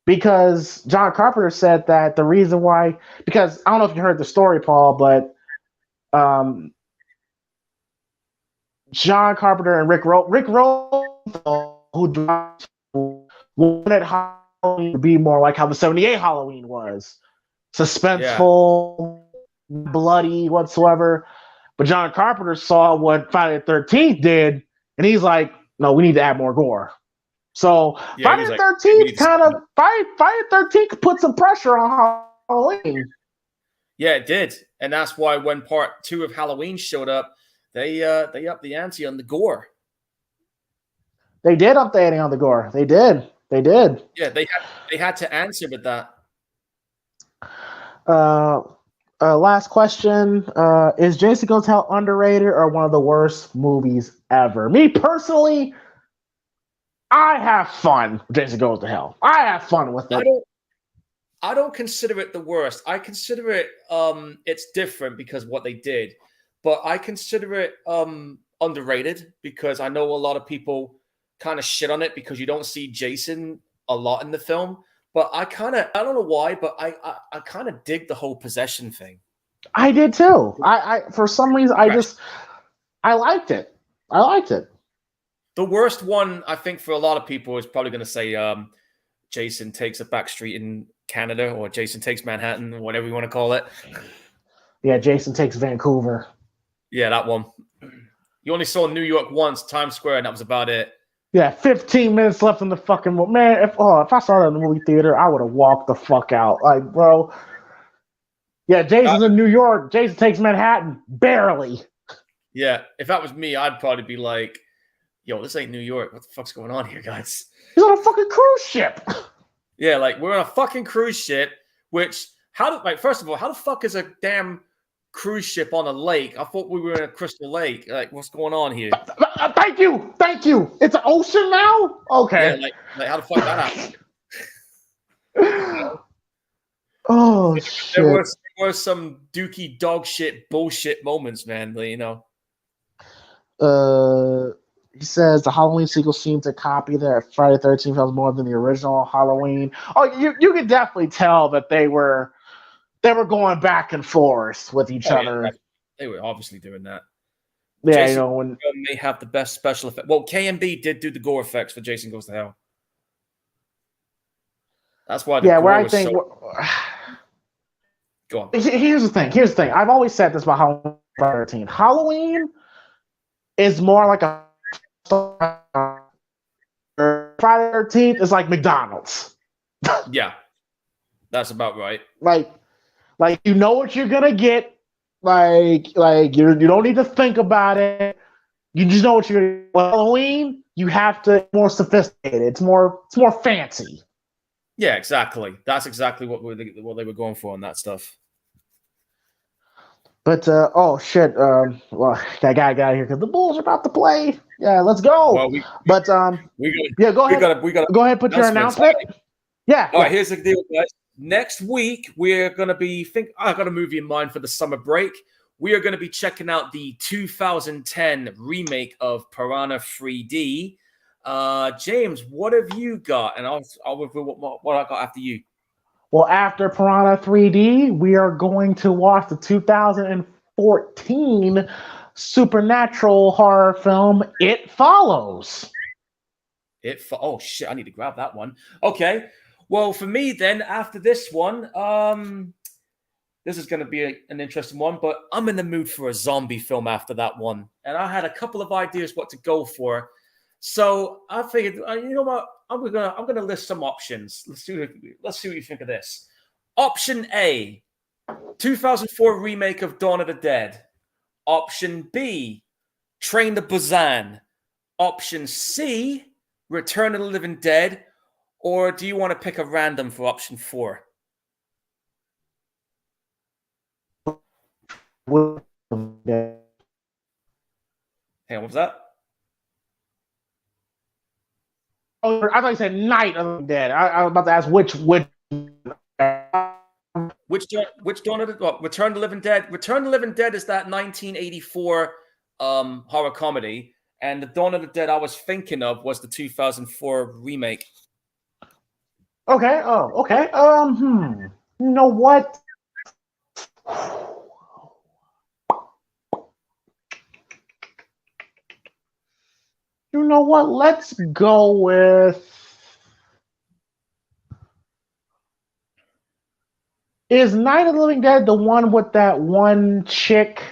because John Carpenter said that the reason why, because I don't know if you heard the story, Paul, but John Carpenter and Rick Rosenthal, who wanted Halloween to be more like how the '78 Halloween was, suspenseful, bloody whatsoever. But John Carpenter saw what Friday the 13th did, and he's like, "No, we need to add more gore." So Friday the 13th Friday the 13th put some pressure on Halloween. Yeah, it did, and that's why when Part 2 of Halloween showed up, they upped the ante on the gore. They did up the ante on the gore. They did. Yeah, they had to answer with that. Last question. Is Jason Goes to Hell underrated or one of the worst movies ever? Me personally, I have fun with Jason Goes to Hell. I have fun with it. I don't consider it the worst. I consider it it's different because of what they did. But I consider it underrated because I know a lot of people kind of shit on it because you don't see Jason a lot in the film. But I don't know why, but I kind of dig the whole possession thing. I did too. I for some reason I liked it. I liked it. The worst one, I think, for a lot of people is probably going to say Jason Takes a Back Street in Canada or Jason Takes Manhattan or whatever you want to call it. Yeah, Jason Takes Vancouver. Yeah, that one. You only saw New York once, Times Square, and that was about it. Yeah, 15 minutes left in the fucking movie. Man, if I saw that in the movie theater, I would have walked the fuck out. Like, bro. Yeah, Jason's in New York. Jason Takes Manhattan. Barely. Yeah, if that was me, I'd probably be like, yo, this ain't New York. What the fuck's going on here, guys? He's on a fucking cruise ship. Yeah, like, we're on a fucking cruise ship, which, first of all, how the fuck is a damn cruise ship on a lake? I thought we were in a crystal lake. Like, what's going on here? Thank you. It's an ocean now? Okay. Yeah, like how the fuck that happened? Oh, shit. There were some dookie dog shit bullshit moments, man. You know. He says the Halloween sequel seemed to copy the Friday the 13th films more than the original Halloween. Oh, you could definitely tell that they were going back and forth with each other. Yeah, they were obviously doing that. Yeah, Jason, you know, when they have the best special effect. Well, KMB did do the gore effects for Jason Goes to Hell. That's why. Where I think. Go on. Here's the thing. I've always said this about Halloween 13. Halloween is more like a Friday 13th is like McDonald's. Yeah, that's about right. Like you know what you're gonna get. Like you don't need to think about it. You just know what you're gonna get. Halloween, you have to more sophisticated. It's more fancy. Yeah, exactly. That's exactly what they were going for on that stuff. But oh shit! Well, I gotta get out of here because the Bulls are about to play. Yeah, let's go. Well, go ahead. Go ahead. Put your announcement. Yeah. All right. Here's the deal, guys. Next week we're gonna be. I got a movie in mind for the summer break. We are gonna be checking out the 2010 remake of Piranha 3D. James, what have you got? And I'll reveal what I got after you. Well, after Piranha 3D, we are going to watch the 2014 supernatural horror film It Follows. Oh shit! I need to grab that one. Okay. Well, for me then, after this one, this is going to be an interesting one. But I'm in the mood for a zombie film after that one, and I had a couple of ideas what to go for. So I figured, you know what? I'm gonna list some options. Let's see what you think of this. Option A, 2004 remake of Dawn of the Dead. Option B, Train to Busan. Option C, Return of the Living Dead. Or do you want to pick a random for option 4? Hey, what was that? Oh, I thought you said Night of the Dead. I was about to ask which. Which Dawn of the Return of the Living Dead? Return of the Living Dead is that 1984 horror comedy, and the Dawn of the Dead I was thinking of was the 2004 remake. Okay. Oh, okay. You know what? You know what? Let's go with. Is Night of the Living Dead the one with that one chick?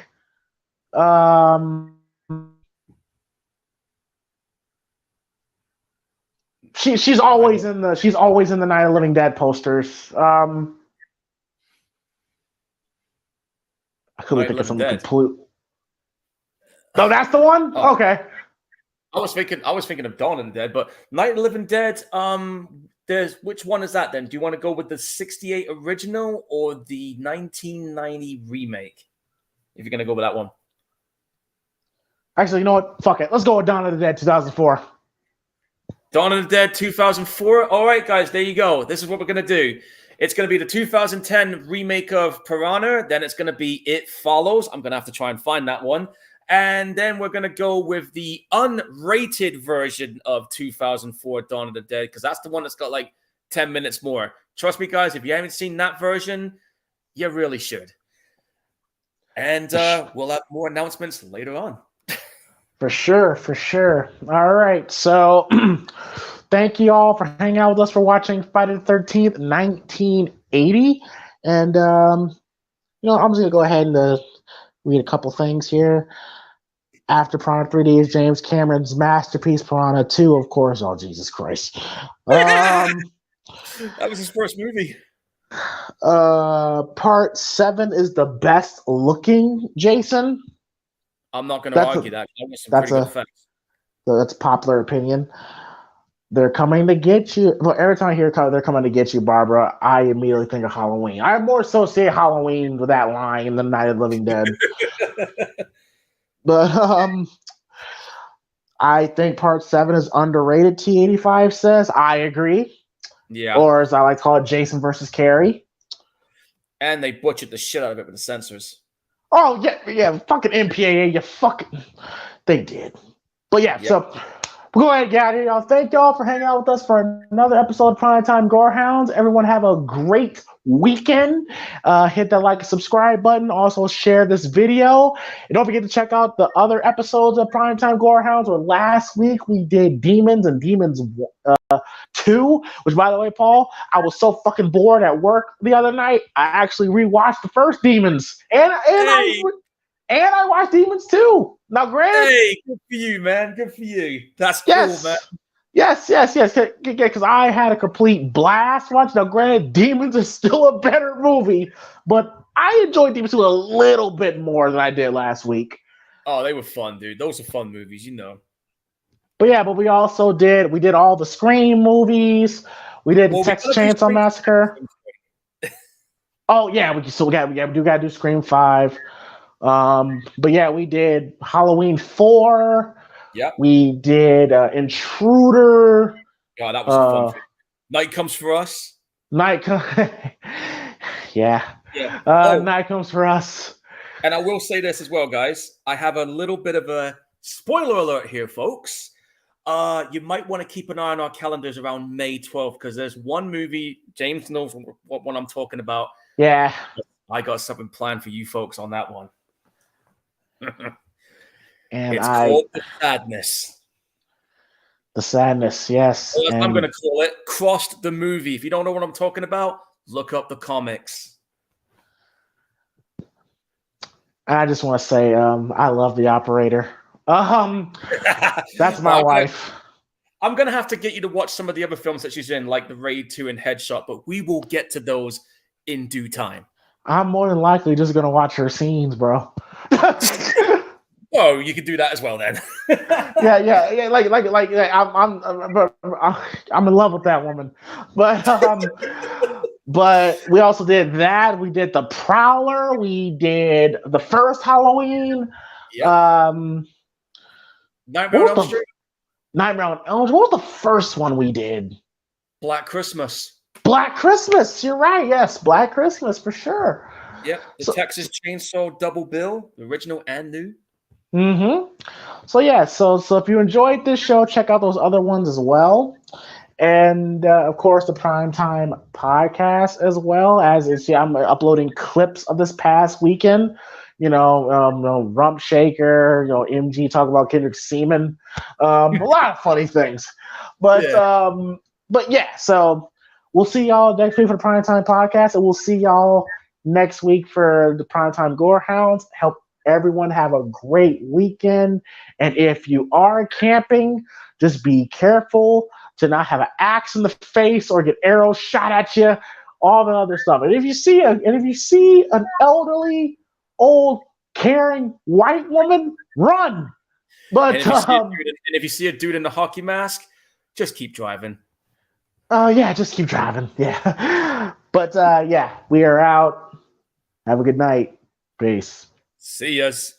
She's always in the Night of the Living Dead posters. I could be thinking something complete. No, that's the one. Oh. Okay. I was thinking of Dawn of the Dead, but Night of the Living Dead. There's which one is that then? Do you want to go with the '68 original or the 1990 remake? If you're gonna go with that one. Actually, you know what? Fuck it. Let's go with Dawn of the Dead 2004. Dawn of the Dead 2004. All right, guys, there you go. This is what we're gonna do. It's gonna be the 2010 remake of Piranha. Then it's gonna be It Follows. I'm gonna have to try and find that one. And then we're going to go with the unrated version of 2004 Dawn of the Dead, because that's the one that's got like 10 minutes more. Trust me, guys, if you haven't seen that version, you really should. And we'll have more announcements later on. For sure. All right. So thank you all for hanging out with us for watching Friday the 13th, 1980. And, I'm just going to go ahead and read a couple things here. After Piranha 3D is James Cameron's masterpiece, Piranha 2, of course. Oh, Jesus Christ. That was his first movie. Part 7 is the best looking Jason. I'm not going to argue that. That's a popular opinion. They're coming to get you. Well, every time I hear they're coming to get you, Barbara, I immediately think of Halloween. I more associate Halloween with that line than Night of the Living Dead. But I think Part 7 is underrated, T85 says. I agree. Yeah. Or as I like to call it, Jason versus Carrie. And they butchered the shit out of it with the censors. Oh, yeah. Fucking MPAA, they did. But yeah, so we'll go ahead and get out of here, y'all. Thank y'all for hanging out with us for another episode of Primetime Gorehounds. Everyone have a great weekend. Hit that like and subscribe button. Also share this video. And don't forget to check out the other episodes of Primetime Gorehounds, where last week we did Demons and Demons 2, which, by the way, Paul, I was so fucking bored at work the other night, I actually rewatched the first Demons. And I watched Demons 2. Now, granted... Hey, good for you, man. Good for you. That's cool, man. Yes. Because I had a complete blast watching. Now, granted, Demons is still a better movie, but I enjoyed Demons 2 a little bit more than I did last week. Oh, they were fun, dude. Those are fun movies, you know. But we also did all the Scream movies. We did Texas Chainsaw Massacre. Oh, yeah. We do got to do Scream 5. But yeah, we did Halloween 4. Yeah. We did Intruder. Oh, that was a fun. Night Comes for Us. Yeah. Night Comes for Us. And I will say this as well, guys. I have a little bit of a spoiler alert here, folks. You might want to keep an eye on our calendars around May 12th, because there's one movie. James knows what one I'm talking about. Yeah. I got something planned for you folks on that one. And it's called The Sadness. The Sadness, yes. I'm going to call it Crossed the Movie. If you don't know what I'm talking about, look up the comics. I just want to say I love the operator. That's my wife. I'm going to have to get you to watch some of the other films that she's in, like The Raid 2 and Headshot, but we will get to those in due time. I'm more than likely just going to watch her scenes, bro. Oh, you could do that as well then. yeah. Like I'm in love with that woman, but we also did that. We did The Prowler. We did the first Halloween. Yep. Nightmare on Elm Street. Nightmare on Elm Street. What was the first one we did? Black Christmas. Black Christmas. You're right. Yes, Black Christmas for sure. Yep. The Texas Chainsaw Double Bill, the original and new. Mm-hmm. So if you enjoyed this show, check out those other ones as well. And of course the Primetime podcast as well. I'm uploading clips of this past weekend. Rump Shaker, MG talk about Kendrick Seaman. A lot of funny things. But so we'll see y'all next week for the Primetime podcast, and we'll see y'all next week for the Primetime Gorehounds. Help everyone have a great weekend. And if you are camping, just be careful to not have an axe in the face or get arrows shot at you, all the other stuff. And if you see an elderly, old, caring white woman, run. But and if you see a dude in the hockey mask, just keep driving. Oh yeah, just keep driving. Yeah. But yeah, we are out. Have a good night. Peace. See yas.